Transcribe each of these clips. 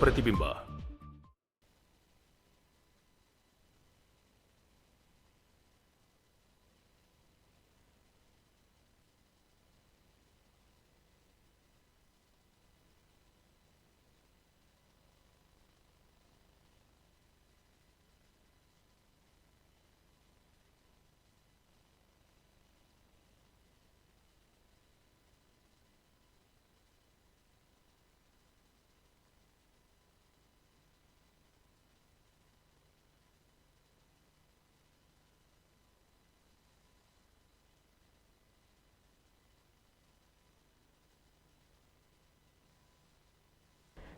ಪ್ರತಿಬಿಂಬ.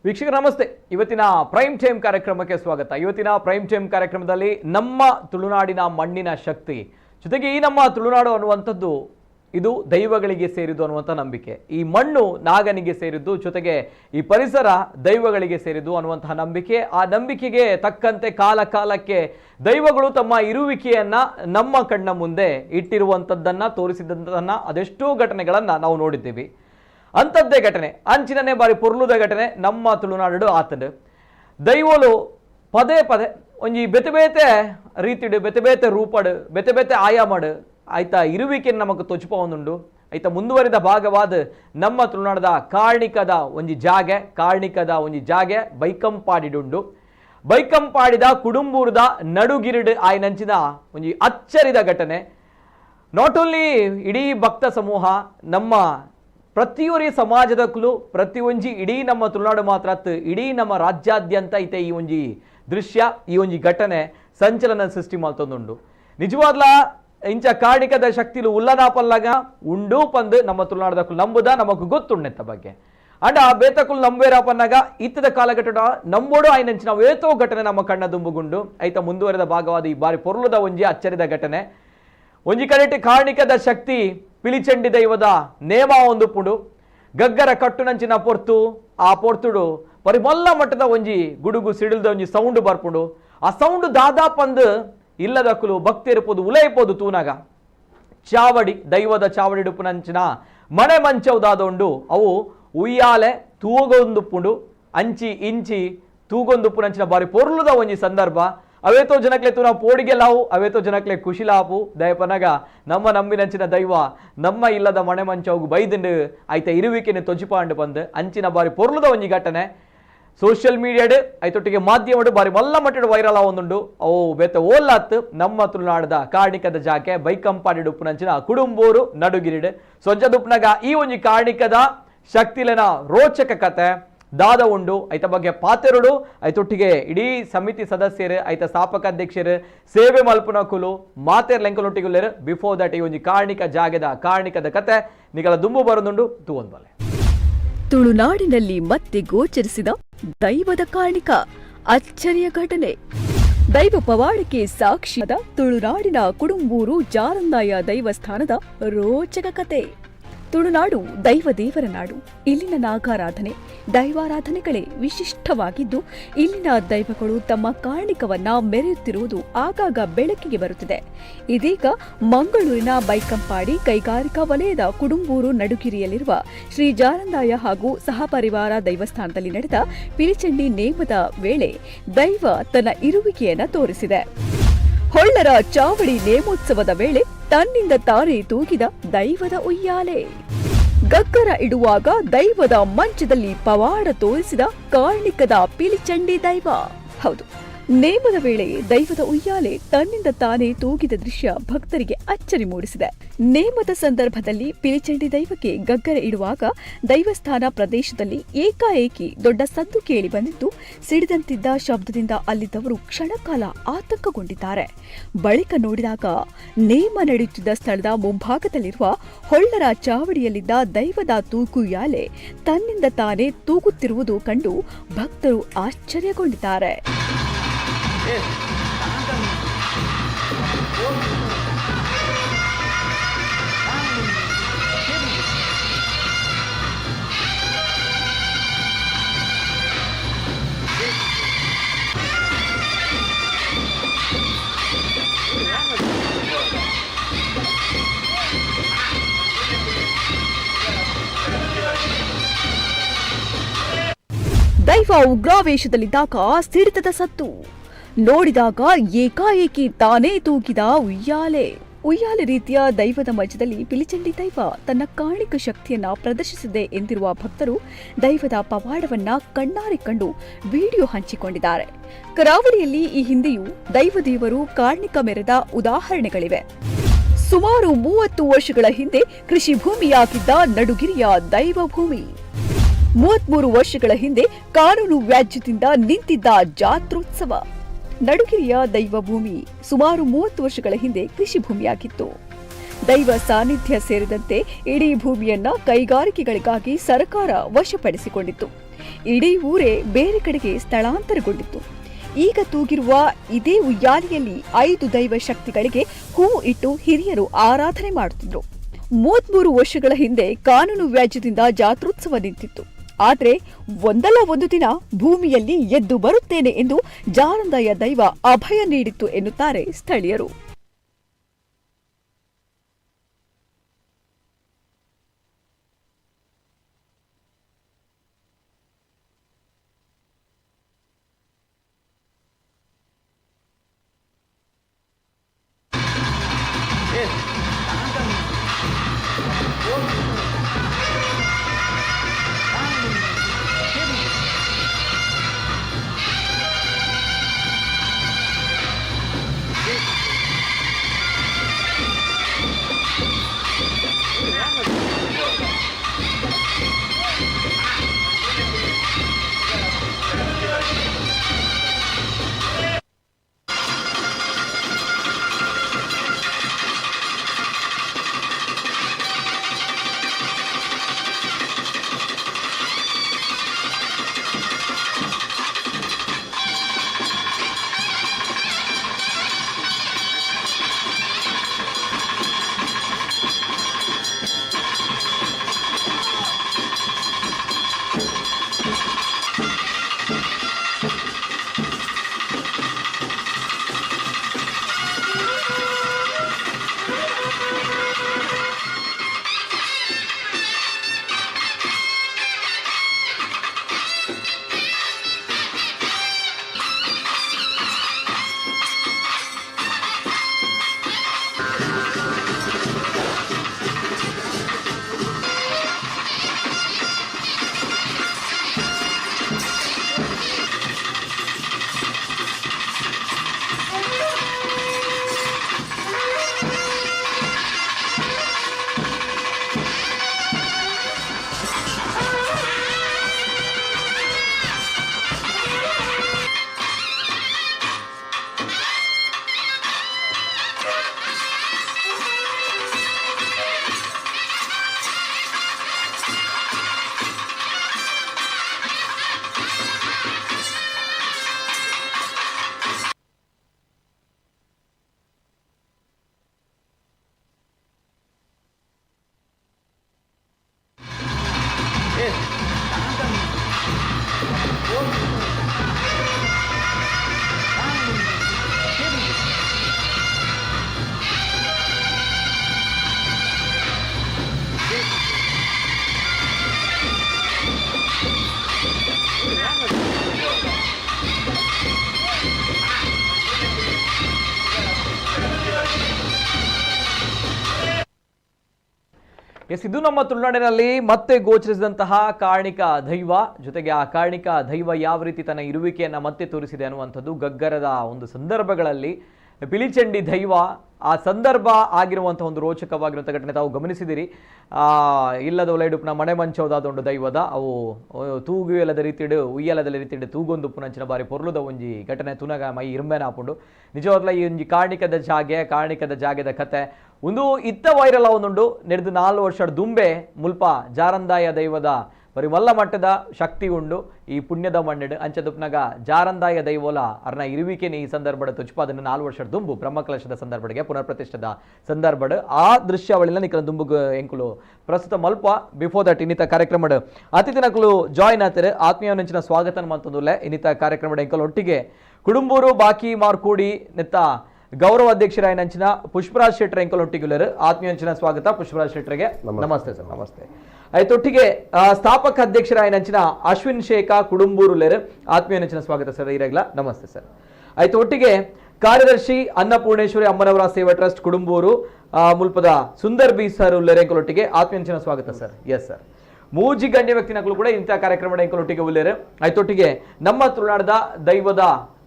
ವೀಕ್ಷಕರು ನಮಸ್ತೆ. ಇವತ್ತಿನ ಪ್ರೈಮ್ ಟೈಮ್ ಕಾರ್ಯಕ್ರಮಕ್ಕೆ ಸ್ವಾಗತ. ಇವತ್ತಿನ ಪ್ರೈಮ್ ಟೈಮ್ ಕಾರ್ಯಕ್ರಮದಲ್ಲಿ ನಮ್ಮ ತುಳುನಾಡಿನ ಮಣ್ಣಿನ ಶಕ್ತಿ ಜೊತೆಗೆ ಈ ನಮ್ಮ ತುಳುನಾಡು ಅನ್ನುವಂಥದ್ದು ಇದು ದೈವಗಳಿಗೆ ಸೇರಿದ್ದು ಅನ್ನುವಂಥ ನಂಬಿಕೆ. ಈ ಮಣ್ಣು ನಾಗನಿಗೆ ಸೇರಿದ್ದು, ಜೊತೆಗೆ ಈ ಪರಿಸರ ದೈವಗಳಿಗೆ ಸೇರಿದ್ದು ಅನ್ನುವಂತಹ ನಂಬಿಕೆ. ಆ ನಂಬಿಕೆಗೆ ತಕ್ಕಂತೆ ಕಾಲ ಕಾಲಕ್ಕೆ ದೈವಗಳು ತಮ್ಮ ಇರುವಿಕೆಯನ್ನ ನಮ್ಮ ಕಣ್ಣ ಮುಂದೆ ಇಟ್ಟಿರುವಂಥದ್ದನ್ನು ತೋರಿಸಿದಂಥದ್ದನ್ನು ಅದೆಷ್ಟೋ ಘಟನೆಗಳನ್ನು ನಾವು ನೋಡಿದ್ದೀವಿ. ಅಂಥದ್ದೇ ಘಟನೆ ಅಂಚಿನನೇ ಬಾರಿ ಪೊರ್ಲುದ ಘಟನೆ ನಮ್ಮ ತುಳುನಾಡು ಆತನು ದೈವಲು ಪದೇ ಪದೇ ಒಂಜಿ ಬೆತೆ ಬೇತೆ ರೀತಿಡು ಬೆತೆ ಬೇತೆ ರೂಪಡು ಬೆತೆ ಬೇತೆ ಆಯಾಮಡು ಆಯ್ತಾ ಇರುವಿಕೆಯನ್ನು ನಮಗೆ ತೊಚ್ಚಿಪವೊಂದುಂಡು. ಆಯ್ತಾ ಮುಂದುವರಿದ ಭಾಗವಾದ ನಮ್ಮ ತುಳುನಾಡದ ಕಾರ್ಣಿಕದ ಒಂಜಿ ಜಾಗೆ ಬೈಕಂಪಾಡಿಡುಂಡು. ಬೈಕಂಪಾಡಿದ ಕುಡುಂಬೂರದ ನಡುಗಿರಿಡು ಆಯ್ನಂಚಿನ ಒಂಜಿ ಅಚ್ಚರಿದ ಘಟನೆ. ನಾಟ್ ಓನ್ಲಿ ಇಡೀ ಭಕ್ತ ಸಮೂಹ ನಮ್ಮ ಪ್ರತಿಯೊರಿ ಸಮಾಜದಕ್ಕೂ ಪ್ರತಿ ಒಂಜಿ ಇಡೀ ನಮ್ಮ ತುಳುನಾಡು ಮಾತ್ರ ಇಡೀ ನಮ್ಮ ರಾಜ್ಯಾದ್ಯಂತ ಐತೆ ಈ ಒಂಜಿ ದೃಶ್ಯ, ಈ ಒಂಜಿ ಘಟನೆ ಸಂಚಲನ ಸೃಷ್ಟಿ ಮಾಡ್ತೊಂದುಂಡು. ನಿಜವಾದ್ಲ ಇಂಚ ಕಾರ್ಣಿಕದ ಶಕ್ತಿಲು ಉಲ್ಲನಾಪಲ್ಲಾಗ ಉಂಡು ಪಂದು ನಮ್ಮ ತುಳುನಾಡದಕ್ಕೂ ನಂಬುದ ನಮಗೂ ಗೊತ್ತುಂಡೆತ್ತ ಬಗ್ಗೆ ಅಂಡ ಬೇತಕ್ಕೂ ನಂಬೇರಾಪನ್ನಾಗ ಇತ್ತದ ಕಾಲಘಟ್ಟ ನಂಬೋಡು ಆಯ್ನಂಚಿ ನಾವು ಏತೋ ಘಟನೆ ನಮ್ಮ ಕಣ್ಣ ದುಂಬುಗುಂಡು ಐತ ಮುಂದುವರೆದ ಭಾಗವಾದ ಈ ಬಾರಿ ಪೊರ್ಲುದ ಒಂಜಿ ಅಚ್ಚರಿದ ಘಟನೆ. ಒಂಜಿ ಕಡೆಟಿ ಕಾರ್ಣಿಕದ ಶಕ್ತಿ ಪಿಲಿಚಂಡಿ ದೈವದ ನೇಮ ಒಂದು ಪುಂಡು ಗಗ್ಗರ ಕಟ್ಟುನಂಚಿನ ಪೊರ್ತು ಆ ಪೊರ್ತುಡು ಪರಿಮಲ್ಲ ಮಟ್ಟದ ಒಂಜಿ ಗುಡುಗು ಸಿಡಿಲ್ದ ಒಂಜಿ ಸೌಂಡ್ ಬರ್ಪುಂಡು. ಆ ಸೌಂಡ್ ದಾದಾಪಂದು ಇಲ್ಲದಕ್ಕಲು ಭಕ್ತಿ ಇರ್ಬೋದು ಉಲೈಪೋದು ತೂನಾಗ ಚಾವಡಿ ದೈವದ ಚಾವಡಿ ಡುಪುನಂಚಿನ ಮನೆ ಮಂಚವುದಾದೊಂಡು ಅವು ಉಯ್ಯಾಲೆ ತೂಗೊಂದುಪ್ಪುಂಡು ಅಂಚಿ ಇಂಚಿ ತೂಗೊಂದುಪ್ಪುನಂಚಿನ ಬಾರಿ ಪೊರ್ಲುದ ಒಂಜಿ ಸಂದರ್ಭ. ಅವೇತೋ ಜನಕ್ಲೆ ತೂನ ಪೋಡಿಗೆಲ್ಲಾವು ಅವೇತೋ ಜನಕ್ಲೆ ಖುಷಿಲಾಪು ದಯಪನಗ ನಮ್ಮ ನಂಬಿನಂಚಿನ ದೈವ ನಮ್ಮ ಇಲ್ಲದ ಮನೆ ಮಂಚವು ಬೈದಂಡು ಆಯ್ತ ಇರುವಿಕೆಯನ್ನು ತೊಜಿಪಾಂಡು ಬಂದು ಅಂಚಿನ ಬಾರಿ ಪೊರ್ಲುದ ಒಂಜಿ ಘಟನೆ ಸೋಷಿಯಲ್ ಮೀಡಿಯಾಡು ಐತೊಟ್ಟಿಗೆ ಮಾಧ್ಯಮಡು ಬಾರಿ ಮಲ್ಲ ಮಟ್ಟಡು ವೈರಲ್ ಆವೊಂದುಂಡು. ಅವು ಬೇತ ಓಲಾತ್ ನಮ್ಮ ತುಳುನಾಡದ ಕಾರ್ಣಿಕದ ಜಾಕೆ ಬೈಕಂಪಾಡಿ ಡುಪ್ಪುನಂಚಿನ ಕುಡುಂಬೂರು ನಡುಗಿರಿಡು ಸೊಂಚದುಪ್ಪನಾಗ ಈ ಒಂಜಿ ಕಾರ್ಣಿಕದ ಶಕ್ತಿಲೆನ ರೋಚಕ ಕತೆ ದಾದ ಉಂಡು. ಐತ ಬಗ್ಗೆ ಪಾತೆರುಡು ಐತೊಟ್ಟಿಗೆ ಇಡೀ ಸಮಿತಿ ಸದಸ್ಯರು ಐತ ಸ್ಥಾಪಕ ಅಧ್ಯಕ್ಷರು ಸೇವೆ ಮಲ್ಪುನ ಕುಲು ಮಾತೆರ್ ಲೆಂಕಲೊಟ್ಟಿಗುಲ್ಲೇರು. ಬಿಫೋರ್ ದಟ್ ಈ ಒಂಜಿ ಕಾರ್ಣಿಕದ ಕತೆ ನಿಗಲ ದುಂಬು ಬರೋದುಂಡು ತೂವೊಂದ್ಬಲೆ. ತುಳುನಾಡಿನಲ್ಲಿ ಮತ್ತೆ ಗೋಚರಿಸಿದ ದೈವದ ಕಾರ್ಣಿಕ ಅಚ್ಚರಿಯ ಘಟನೆ. ದೈವ ಪವಾಡಕ್ಕೆ ಸಾಕ್ಷಿಯಾದ ತುಳುನಾಡಿನ ಕುಡುಂಬೂರು ಜಾರಂದಾಯ ದೈವಸ್ಥಾನದ ರೋಚಕ ಕತೆ. ತುಳುನಾಡು ದೈವದೇವರ ನಾಡು. ಇಲ್ಲಿನ ನಾಗಾರಾಧನೆ ದೈವಾರಾಧನೆಗಳೇ ವಿಶಿಷ್ಟವಾಗಿದ್ದು ಇಲ್ಲಿನ ದೈವಗಳು ತಮ್ಮ ಕಾರ್ಣಿಕವನ್ನ ಮೆರೆಯುತ್ತಿರುವುದು ಆಗಾಗ ಬೆಳಕಿಗೆ ಬರುತ್ತಿದೆ. ಇದೀಗ ಮಂಗಳೂರಿನ ಬೈಕಂಪಾಡಿ ಕೈಗಾರಿಕಾ ವಲಯದ ಕುಡುಂಬೂರು ನಡುಗಿರಿಯಲ್ಲಿರುವ ಶ್ರೀ ಜಾರಂದಾಯ ಹಾಗೂ ಸಹಪರಿವಾರ ದೈವಸ್ಥಾನದಲ್ಲಿ ನಡೆದ ಪಿಲಿಚಂಡಿ ನೇಮದ ವೇಳೆ ದೈವ ತನ್ನ ಇರುವಿಕೆಯನ್ನ ತೋರಿಸಿದೆ. ಹೊಳ್ಳರ ಚಾವಡಿ ನೇಮೋತ್ಸವದ ವೇಳೆ ತನ್ನಿಂದ ತಾನೇ ತೂಗಿದ ದೈವದ ಉಯ್ಯಾಲೆ. ಗಗ್ಗರ ಇಡುವಾಗ ದೈವದ ಮಂಚದಲ್ಲಿ ಪವಾಡ ತೋರಿಸಿದ ಕಾರ್ಣಿಕದ ಪಿಲಿಚಂಡಿ ದೈವ. ಹೌದು, ನೇಮದ ವೇಳೆ ದೈವದ ಉಯ್ಯಾಲೆ ತನ್ನಿಂದ ತಾನೇ ತೂಗಿದ ದೃಶ್ಯ ಭಕ್ತರಿಗೆ ಅಚ್ಚರಿ ಮೂಡಿಸಿದೆ. ನೇಮದ ಸಂದರ್ಭದಲ್ಲಿ ಪಿಲಿಚಂಡಿ ದೈವಕ್ಕೆ ಗಗ್ಗರ ಇಡುವಾಗ ದೈವಸ್ಥಾನ ಪ್ರದೇಶದಲ್ಲಿ ಏಕಾಏಕಿ ದೊಡ್ಡ ಸದ್ದು ಕೇಳಿ ಬಂದಿದ್ದು ಸಿಡಿದಂತಿದ್ದ ಶಬ್ದದಿಂದ ಅಲ್ಲಿದ್ದವರು ಕ್ಷಣಕಾಲ ಆತಂಕಗೊಂಡಿದ್ದಾರೆ. ಬಳಿಕ ನೋಡಿದಾಗ ನೇಮ ನಡೆಯುತ್ತಿದ್ದ ಸ್ಥಳದ ಮುಂಭಾಗದಲ್ಲಿರುವ ಹೊಳ್ಳರ ಚಾವಡಿಯಲ್ಲಿದ್ದ ದೈವದ ತೂಗುಯ್ಯಾಲೆ ತನ್ನಿಂದ ತಾನೇ ತೂಗುತ್ತಿರುವುದು ಕಂಡು ಭಕ್ತರು ಆಶ್ಚರ್ಯಗೊಂಡಿದ್ದಾರೆ. ದೈವ ದೈವ ಉಗ್ರಾವೇಶದಲ್ಲಿದ್ದಾಗ ಸಿಡಿತದ ಸತ್ತು. ನೋಡಿದಾಗ ಏಕಾಏಕಿ ತಾನೇ ತೂಗಿದ ಉಯ್ಯಾಲೆ ರೀತಿಯ ದೈವದ ಮಧ್ಯದಲ್ಲಿ ಪಿಲಿಚಂಡಿ ದೈವ ತನ್ನ ಕಾಣಿಕ ಶಕ್ತಿಯನ್ನ ಪ್ರದರ್ಶಿಸಿದೆ ಎಂದಿರುವ ಭಕ್ತರು ದೈವದ ಪವಾಡವನ್ನ ಕಣ್ಣಾರೆ ಕಂಡು ವಿಡಿಯೋ ಹಂಚಿಕೊಂಡಿದ್ದಾರೆ. ಕರಾವಳಿಯಲ್ಲಿ ಈ ಹಿಂದೆಯೂ ದೈವದೇವರು ಕಾಣಿಕ ಮೆರೆದ ಉದಾಹರಣೆಗಳಿವೆ. ಸುಮಾರು 30 ವರ್ಷಗಳ ಹಿಂದೆ ಕೃಷಿ ಭೂಮಿಯಾಗಿದ್ದ ನಡುಗಿರಿಯ ದೈವ ಭೂಮಿ, 33 ವರ್ಷಗಳ ಹಿಂದೆ ಕಾನೂನು ವ್ಯಾಜ್ಯದಿಂದ ನಿಂತಿದ್ದ ಜಾತ್ರೋತ್ಸವ. ನಡುಗಿರಿಯ ದೈವ ಭೂಮಿ ಸುಮಾರು 30 ವರ್ಷಗಳ ಹಿಂದೆ ಕೃಷಿ ಭೂಮಿಯಾಗಿತ್ತು. ದೈವ ಸಾನ್ನಿಧ್ಯ ಸೇರಿದಂತೆ ಇಡೀ ಭೂಮಿಯನ್ನ ಕೈಗಾರಿಕೆಗಳಿಗಾಗಿ ಸರ್ಕಾರ ವಶಪಡಿಸಿಕೊಂಡಿತ್ತು. ಇಡೀ ಊರೇ ಬೇರೆ ಕಡೆಗೆ ಸ್ಥಳಾಂತರಗೊಂಡಿತ್ತು. ಈಗ ತೂಗಿರುವ ಇದೇ ಉಯ್ಯಾಲೆಯಲ್ಲಿ 5 ದೈವ ಶಕ್ತಿಗಳಿಗೆ ಹೂ ಇಟ್ಟು ಹಿರಿಯರು ಆರಾಧನೆ ಮಾಡುತ್ತಿದ್ರು. 33 ವರ್ಷಗಳ ಹಿಂದೆ ಕಾನೂನು ವ್ಯಾಜ್ಯದಿಂದ ಜಾತ್ರೋತ್ಸವ ನಿಂತಿತ್ತು. ಆದರೆ ಒಂದಲ್ಲ ಒಂದು ದಿನ ಭೂಮಿಯಲ್ಲಿ ಎದ್ದು ಬರುತ್ತೇನೆ ಎಂದು ಜಾರಂದಾಯ ದೈವ ಅಭಯ ನೀಡಿತ್ತು ಎನ್ನುತ್ತಾರೆ ಸ್ಥಳೀಯರು. ಇದು ನಮ್ಮ ತುಳುನಾಡಿನಲ್ಲಿ ಮತ್ತೆ ಗೋಚರಿಸಿದಂತಹ ಕಾರಣಿಕ ದೈವ, ಜೊತೆಗೆ ಆ ಕಾರಣಿಕ ದೈವ ಯಾವ ರೀತಿ ತನ್ನ ಇರುವಿಕೆಯನ್ನು ಮತ್ತೆ ತೋರಿಸಿದೆ ಅನ್ನುವಂಥದ್ದು ಗಗ್ಗರದ ಒಂದು ಸಂದರ್ಭಗಳಲ್ಲಿ ಪಿಲಿಚಂಡಿ ದೈವ ಆ ಸಂದರ್ಭ ಆಗಿರುವಂತಹ ಒಂದು ರೋಚಕವಾಗಿರುವಂಥ ಘಟನೆ ತಾವು ಗಮನಿಸಿದಿರಿ. ಇಲ್ಲದ ಒಲೆಡುಪ್ನ ಮನೆ ಮಂಚೋದಾದೊಂದು ದೈವದ ಅವು ತೂಗುಯಲದ ರೀತಿಡು ಉಯ್ಯಲದ ರೀತಿಡು ತೂಗೊಂದು ಪುನಂಚಿನ ಬಾರಿ ಪೊರ್ಲುದ ಒಂಜಿ ಘಟನೆ ತುನಗ ಮೈ ಇರುಂಬೆನ ಹಾಕೊಂಡು ನಿಜವಾಗ್ಲ ಈ ಒಂಜಿ ಕಾರಣಿಕದ ಜಾಗೆದ ಕತೆ ಒಂದು ಇತ್ತ ವೈರಲ್ ಅವನುಂಡು ನೆರೆದು 4 ವರ್ಷದ ದುಂಬೆ ಮುಲ್ಪ ಜಾರಂದಾಯ ದೈವದ ಬರೀ ಮಲ್ಲ ಮಟ್ಟದ ಶಕ್ತಿ ಉಂಡು ಈ ಪುಣ್ಯದ ಮಣ್ಣೆಡು ಅಂಚದುಪ್ನಾಗ ಜಾರಂದಾಯ ದೈವೋಲ ಅರ್ನ ಇರುವಿಕೆನೆ ಈ ಸಂದರ್ಭದ ತುಚ್ಪಾದನ್ನು 4 ವರ್ಷದ ದುಂಬು ಬ್ರಹ್ಮಕಲಶದ ಸಂದರ್ಭಕ್ಕೆ ಪುನರ್ ಪ್ರತಿಷ್ಠದ ಸಂದರ್ಭದ ಆ ದೃಶ್ಯಾವಳಿನ ನಿಖಲ ದುಂಬುಗ ಎಂಕುಲು ಪ್ರಸ್ತುತ ಮಲ್ಪ ಬಿಫೋರ್ ದಟ್ ಇನ್ನಿತ ಕಾರ್ಯಕ್ರಮದ ಅತಿಥಿನಕಲು ಜಾಯಿನ್ ಆತಾರೆ ಆತ್ಮೀಯ ನೆಂಚಿನ ಸ್ವಾಗತ ಮಂತಂದುಲ್ಲೆ ಇನ್ನಿತ ಕಾರ್ಯಕ್ರಮದ ಎಂಕಲು ಒಟ್ಟಿಗೆ ಕುಡುಂಬೂರು ಬಾಕಿ ಮಾರ್ಕೂಡಿ ನೆತ್ತ ಗೌರವ ಅಧ್ಯಕ್ಷರಾಯ ನಂಚಿನ ಪುಷ್ಪರಾಜ್ ಶೆಟ್ಟರ್ ಎಂಕಲ್ ಒಟ್ಟಿಗುಲರ್ ಆತ್ಮೀಯ ಸ್ವಾಗತ ಪುಷ್ಪರಾಜ್ ಶೆಟ್ಟರ್ಗೆ. ನಮಸ್ತೆ ಸರ್. ನಮಸ್ತೆ. ಐತೊಟ್ಟಿಗೆ ಸ್ಥಾಪಕ ಅಧ್ಯಕ್ಷರಾಯನಂಚಿನ ಅಶ್ವಿನ್ ಶೇಖ ಕುಡುಂಬೂರುಲೇರು ಆತ್ಮೀಯ ನೆಂಚಿನ ಸ್ವಾಗತ ಸರ್ ಈರಾಗ್ಲ ನಮಸ್ತೆ ಸರ್. ಐತೊಟ್ಟಿಗೆ ಕಾರ್ಯದರ್ಶಿ ಅನ್ನಪೂರ್ಣೇಶ್ವರಿ ಅಮ್ಮನವರ ಸೇವಾ ಟ್ರಸ್ಟ್ ಕುಡುಂಬೂರು ಮುಲ್ಪದ ಸುಂದರ್ ಬಿ ಸರ್ ಉಲ್ಲೇರೆಂಕಲೊಟ್ಟಿಗೆ ಆತ್ಮೀಯ ನೆಂಚಿನ ಸ್ವಾಗತ ಸರ್. ಎಸ್ ಸರ್, ಮೂಜಿ ಗಣ್ಯ ವ್ಯಕ್ತಿನಗಳು ಕೂಡ ಇಂಥ ಕಾರ್ಯಕ್ರಮದ ಎಂಕಲೊಟ್ಟಿಗೆ ಉಲ್ಲೇರು. ಐತೊಟ್ಟಿಗೆ ನಮ್ಮ ತುಳುನಾಡದ ದೈವದ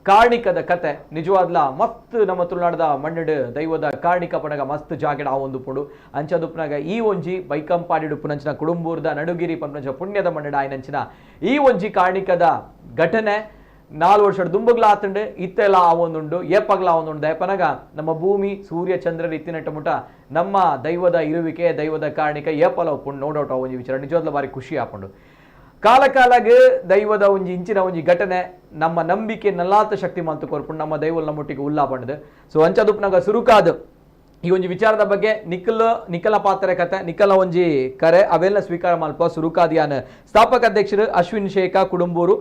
ಕಾರ್ಣಿಕದ ಕತೆ ನಿಜವಾದ್ಲ ಮಸ್ತ್ ನಮ್ಮ ತುಳುನಾಡದ ಮಣ್ಣಡು ದೈವದ ಕಾರ್ಣಿಕ ಪಡಗ ಮಸ್ತ್ ಜಾಗೆಡ ಆ ಒಂದು ಪುಡು ಅಂಚದುಪ್ಪನಾಗ ಈ ಒಂಜಿ ಬೈಕಂಪಾಡಿಡು ಪುನಂಚಿನ ಕುಡುಂಬೂರ್ದ ನಡುಗಿರಿ ಪಂಪಂಚ ಪುಣ್ಯದ ಮಣ್ಣಡ ಆಯ್ನಂಚಿನ ಈ ಒಂಜಿ ಕಾರ್ಣಿಕದ ಘಟನೆ 4 ವರ್ಷದ ದುಂಬಗ್ಲ ಆತಂಡು ಇತ್ತೆಲ್ಲ ಆ ಒಂದುಂಡು ಏಪಗ್ಲ ಒಂದುಂಡು ದಯಪನಗ ನಮ್ಮ ಭೂಮಿ ಸೂರ್ಯ ಚಂದ್ರ ಇತ್ತಿನಟ್ಟ ಮುಟ ನಮ್ಮ ದೈವದ ಇರುವಿಕೆ ದೈವದ ಕಾರಣಿಕ ಏಪಲ ಒಪ್ಪುಂಡು ನೋಡೋಟ ಒಂಜಿ ವಿಚಾರ ನಿಜವಾದ್ಲ ಬಾರಿ ಖುಷಿ ಆಪುಂಡು. ಕಾಲ ಕಾಲಾಗ ದೈವದ ಒಂಜಿ ಇಂಚಿನ ಒಂಜಿ ಘಟನೆ ನಮ್ಮ ನಂಬಿಕೆ ನಲ್ಲಾತ ಶಕ್ತಿ ಮಂತು ಕೊರ್ಪುಂಡು ನಮ್ಮ ದೈವಲ್ ನಮ್ಮೊಟ್ಟಿಗೆ ಉಲ್ಲಾ ಬಂಡದು. ಸೊ ಅಂಚದುಪ್ನಾಗ ಸುರುಕಾದ ಈ ಒಂಜಿ ವಿಚಾರದ ಬಗ್ಗೆ ನಿಖಲ ಪಾತ್ರೆ ಕತೆ ನಿಖಲ ಒಂಜಿ ಕರೆ ಅವೆಲ್ಲ ಸ್ವೀಕಾರ ಮಲ್ಪ ಸುರುಕಾದಿಯಾನ ಸ್ಥಾಪಕ ಅಧ್ಯಕ್ಷರು ಅಶ್ವಿನ್ ಶೇಖ ಕುಡುಂಬೂರು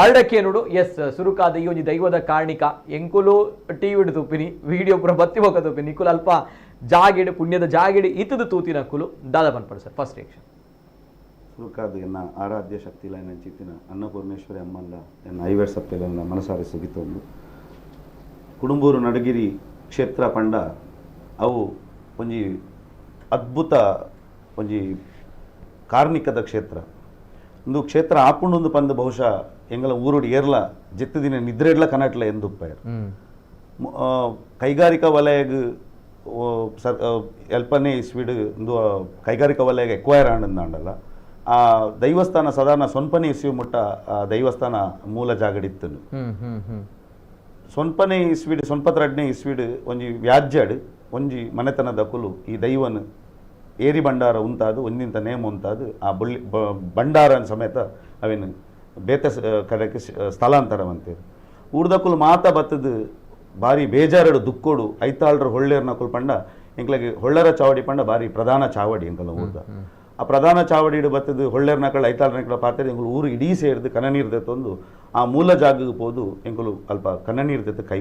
ಅರ್ಡಕ್ಕೇನುಡು. ಎಸ್, ಸುರುಕಾದ ಈ ಒಂಜಿ ದೈವದ ಕಾರಣಿಕ ಎಂಕುಲು ಟಿವಿ ತೂಪಿನಿ ವಿಡಿಯೋ ಪೂರ ಬತ್ತಿ ಹೋಗ ತೂಪಿನಿ ನಿಖುಲ್ ಅಲ್ಪ ಜಾಗಿಡು ಪುಣ್ಯದ ಜಾಗಿಡು ಇತ್ತದು ತೂತಿನ ಕುಲು ದಾದ ಬನ್ಪಡು ಸರ್. ಫಸ್ಟ್ ರಿಯಾಕ್ಷನ್ ಸುರುಕಾದ ಎನ್ನ ಆರಾಧ್ಯ ಶಕ್ತಿಲ ಎನ್ನ ಚಿತ್ತಿನ ಅನ್ನಪೂರ್ಣೇಶ್ವರಿ ಅಮ್ಮಲ್ಲ ಎನ್ನ ಐವೇರ್ ಸತ್ಯಲನ್ನ ಮನಸಾರಿ ಸುಗಿತೊಂದು ಕುಡುಂಬೂರು ನಡಗಿರಿ ಕ್ಷೇತ್ರ ಪಂಡ ಅವು ಒಂಜಿ ಅದ್ಭುತ ಒಂಜಿ ಕಾರ್ಣಿಕದ ಕ್ಷೇತ್ರ ಒಂದು ಕ್ಷೇತ್ರ ಆಪುಂಡು ಪಂದು ಬಹುಶಃ ಎಂಗಲ ಊರುಡು ಏರ್ಲ ಜೆತ್ತು ದಿನ ನಿದ್ರೆಡ್ಲ ಕನಟ್ಲ ಎಂದುಪ್ಪಯರ್ ಕೈಗಾರಿಕಾ ವಲಯಗ್ ಎಲ್ಪನೇ ಇಸ್ವಿಡ್ ಒಂದು ಕೈಗಾರಿಕಾ ವಲಯಗ್ ಎಕ್ವೈರ್ ಆಂಡಲ್ಲ ಆ ದೈವಸ್ಥಾನ ಸಾಧಾರಣ ಸೊನ್ಪನೆ ಇಸ್ವಿ ಮುಟ್ಟ ಆ ದೈವಸ್ಥಾನ ಮೂಲ ಜಾಗಡಿತ್ತು. ಸೊನ್ಪನೆ ಇಸ್ವಿಡ್ ಸೊನ್ಪತ್ರಡ್ನೆ ಇಸ್ವಿಡ್ ಒಂಜಿ ವ್ಯಾಜ್ಯಡ್ ಒಂಜಿ ಮನೆತನದ ಕುಲು ಈ ದೈವನ್ ಏರಿ ಭಂಡಾರ ಉಂತಾದು ಒಂದಿಂತ ನೇಮ್ ಉಂತಾದು ಆ ಭಂಡಾರ ಸಮೇತ ಅವೇನು ಬೇತೆ ಕಡೆಗೆ ಸ್ಥಳಾಂತರವಂತೇರು ಊರ್ದ ಕುಲು ಮಾತ ಬತ್ತದು ಬಾರಿ ಬೇಜಾರಡು ದುಕ್ಕೋಡು ಐತಾಳ್ರ ಹೊಳ್ಳೆರ್ನ ಕುಲ್ ಪಂಡ ಎಂಕ್ಲಗೆ ಹೊಳ್ಳರ ಚಾವಡಿ ಪಂಡ ಬಾರಿ ಪ್ರಧಾನ ಚಾವಡಿ ಎಂಕಲ್ಲ ಊರ್ದ ಆ ಪ್ರಧಾನ ಚಾವಡಿ ಬತ್ತದು ಹೊಳ್ಳೆರ್ನಕಳು ಐತಾಳ್ರನಕಳ ಪಾತ್ರೆ ಎಂಕಲು ಊರು ಇಡೀ ಸೇರಿದು ಕನನೀರ್ದೆ ತಂದು ಆ ಮೂಲ ಜಾಗಕ್ಕೆ ಹೋದು ಎಂಕಲು ಅಲ್ಪ ಕನನೀರ್ದೆತ್ತು ಕೈ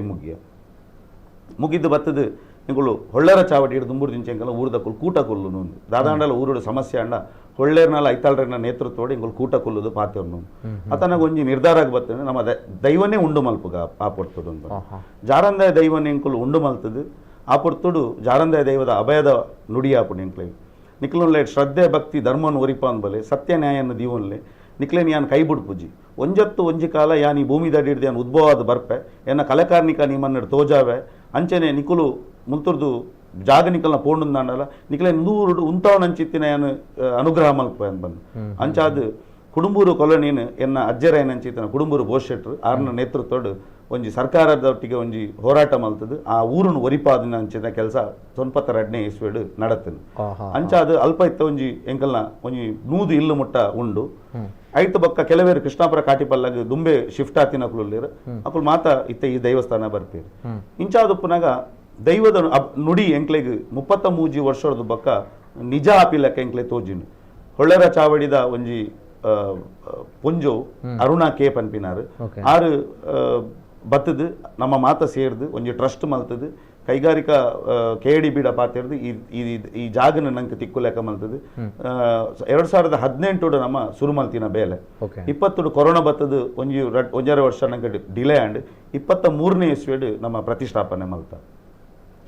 ಮುಗಿದ್ದು ಬತ್ತದು ಎಂಕಲು ಹೊಳ್ಳರ ಚಾವಡಿ ಹಿಡಿದು ದುಂಬೂರು ದಿಂಚೆ ಎಂಕಲ್ಲ ಊರ್ದ ಕುಲ್ ಕೂಟ ಕೊಲ್ಲು ನೊಂದು ದಾದಾಂಡಲ ಊರುಡು ಸಮಸ್ಯೆ ಅಂಡ ಹೊಳ್ಳೆರ್ನಲ್ಲ ಐತಾಳ್ರನ ನೇತೃತ್ವೋಡು ಎಂಕಲು ಕೂಟ ಕೊಲ್ಲುದು ಪಾತೆರ್ ನೊಂದು ಆತನಾಗ ಒಂಜಿ ನಿರ್ಧಾರಕ್ಕೆ ಬರ್ತದೆ ನಮ್ಮ ದೈವನೇ ಉಂಡು ಮಲ್ಪುಗ ಆ ಪೊರ್ತುಡು ಅಂತ ಜಾರಂದಾಯ ದೈವನೇ ಎಂಕಲು ಉಂಡು ಮಲ್ತದು ಆ ಪೊರ್ತುಡು ಜಾರಂದಾಯ ದೈವದ ಅಭಯದ ನುಡಿಯಾಪುಡು ಎಂಕ್ಲೆ ನಿಕ್ಲುನ್ಲೆ ಶ್ರದ್ಧೆ ಭಕ್ತಿ ಧರ್ಮವನ್ನು ಒರಿಪಾನ್ ಬಲೆ ಸತ್ಯ ನ್ಯಾಯನ್ನು ದೀವನ್ಲೆ ನಿಕ್ಲೇನ್ ಯಾನ್ ಕೈ ಬಿಡ್ಪುಜಿ ಒಂಜತ್ತು ಒಂಜಿ ಕಾಲ ಯಾನ್ ಈ ಭೂಮಿ ದಡಿಡ್ದು ಯಾನ್ ಉದ್ಭವವಾದ ಬರ್ಪೆ ಎನ್ನ ಕಲೆಕಾರ್ಣಿಕ ನಿಮ್ಮನ್ನ ತೋಜಾವೆ ಅಂಚನೆ ನಿಕುಲು ಮುಂತುರ್ದು ಜಾಗ ನಿಕಲ್ನ ಪೋಂಡುಂದಾಂಡಲ್ಲ ನಿಕಲೆ ನೂರು ಉಂತವನಂಚಿತ್ತಿನ ಯಾನು ಅನುಗ್ರಹ ಮಲ್ಪ ಅಂತ ಬಂದು ಅಂಚಾದು ಕುಡುಂಬೂರು ಕೊಲೋನಿನ ಎನ್ನ ಅಜ್ಜರ ಏನಂಚಿತ್ತಿನ ಕುಡುಂಬೂರು ಬೋಶೆಟ್ರು ಆರ್ನ ನೇತೃತ್ವಡು ಒಂಜಿ ಸರ್ಕಾರದೊಟ್ಟಿಗೆ ಒಂಜಿ ಹೋರಾಟ ಮಲ್ತದು ಆ ಊರನ್ನು ಒರಿಪಾದಿನ ಅಂಚಿನ ಕೆಲಸ 92ನೇ ಇಸ್ವಿಡು ನಡತನು ಅಂಚಾದು ಅಲ್ಪ ಇತ್ತ ಒಂಜಿ ಎಂಕಲ್ನ ಒಂಜಿ ನೂದು ಇಲ್ಲು ಮುಟ್ಟ ಉಂಡು ಐತು ಬೊಕ್ಕ ಕೆಲವೇರು ಕೃಷ್ಣಾಪುರ ಕಾಟಿಪಲ್ಲಾಗ ದುಂಬೆ ಶಿಫ್ಟ್ ಆತಿನ ಕುಲುಲ್ಲೇರು ಅಕುಲು ಮಾತ ಇತ್ತೆ ಈ ದೈವಸ್ಥಾನ ಬರ್ತೀರಿ ಇಂಚಾದುಪ್ಪನಾಗ ದೈವದ ನುಡಿ ಎಂಕ್ಲೆಗ್ 33 ವರ್ಷದ ಬೊಕ್ಕ ನಿಜ ಆಪಿಲಕ್ಕ ಎಂಕ್ಲೆ ತೋಜಿಂಡು ಹೊಳ್ಳರ ಚಾವಡಿದ ಒಂಜಿ ಪೊಂಜು ಅರುಣಾ ಕೆ ಪನ್ಪಿನಾರು ಆರು ಬತ್ತದು ನಮ್ಮ ಮಾತ ಸೇರ್ದು ಒಂಜಿ ಟ್ರಸ್ಟ್ ಮಲ್ತದು ಕೈಗಾರಿಕಾ KD ಬೀಡ ಪಾತಿರ್ದು ಈ ಜಾಗನ ನಂಗೆ ತಿಕ್ಕುಲೆಕ್ಕ ಮಲ್ತದು 2018 ನಮ್ಮ ಸುರು ಮಲ್ತಿನ ಬೇಲೆ 20 ಕೊರೋನಾ ಬತ್ತದು ಒಂಜರ ವರ್ಷ ನಂಗೆ ಡಿಲೇ ಆಂಡ್ 23ನೇ ಇಸ್ವಿಡ್ ನಮ್ಮ ಪ್ರತಿಷ್ಠಾಪನೆ ಮಲ್ತ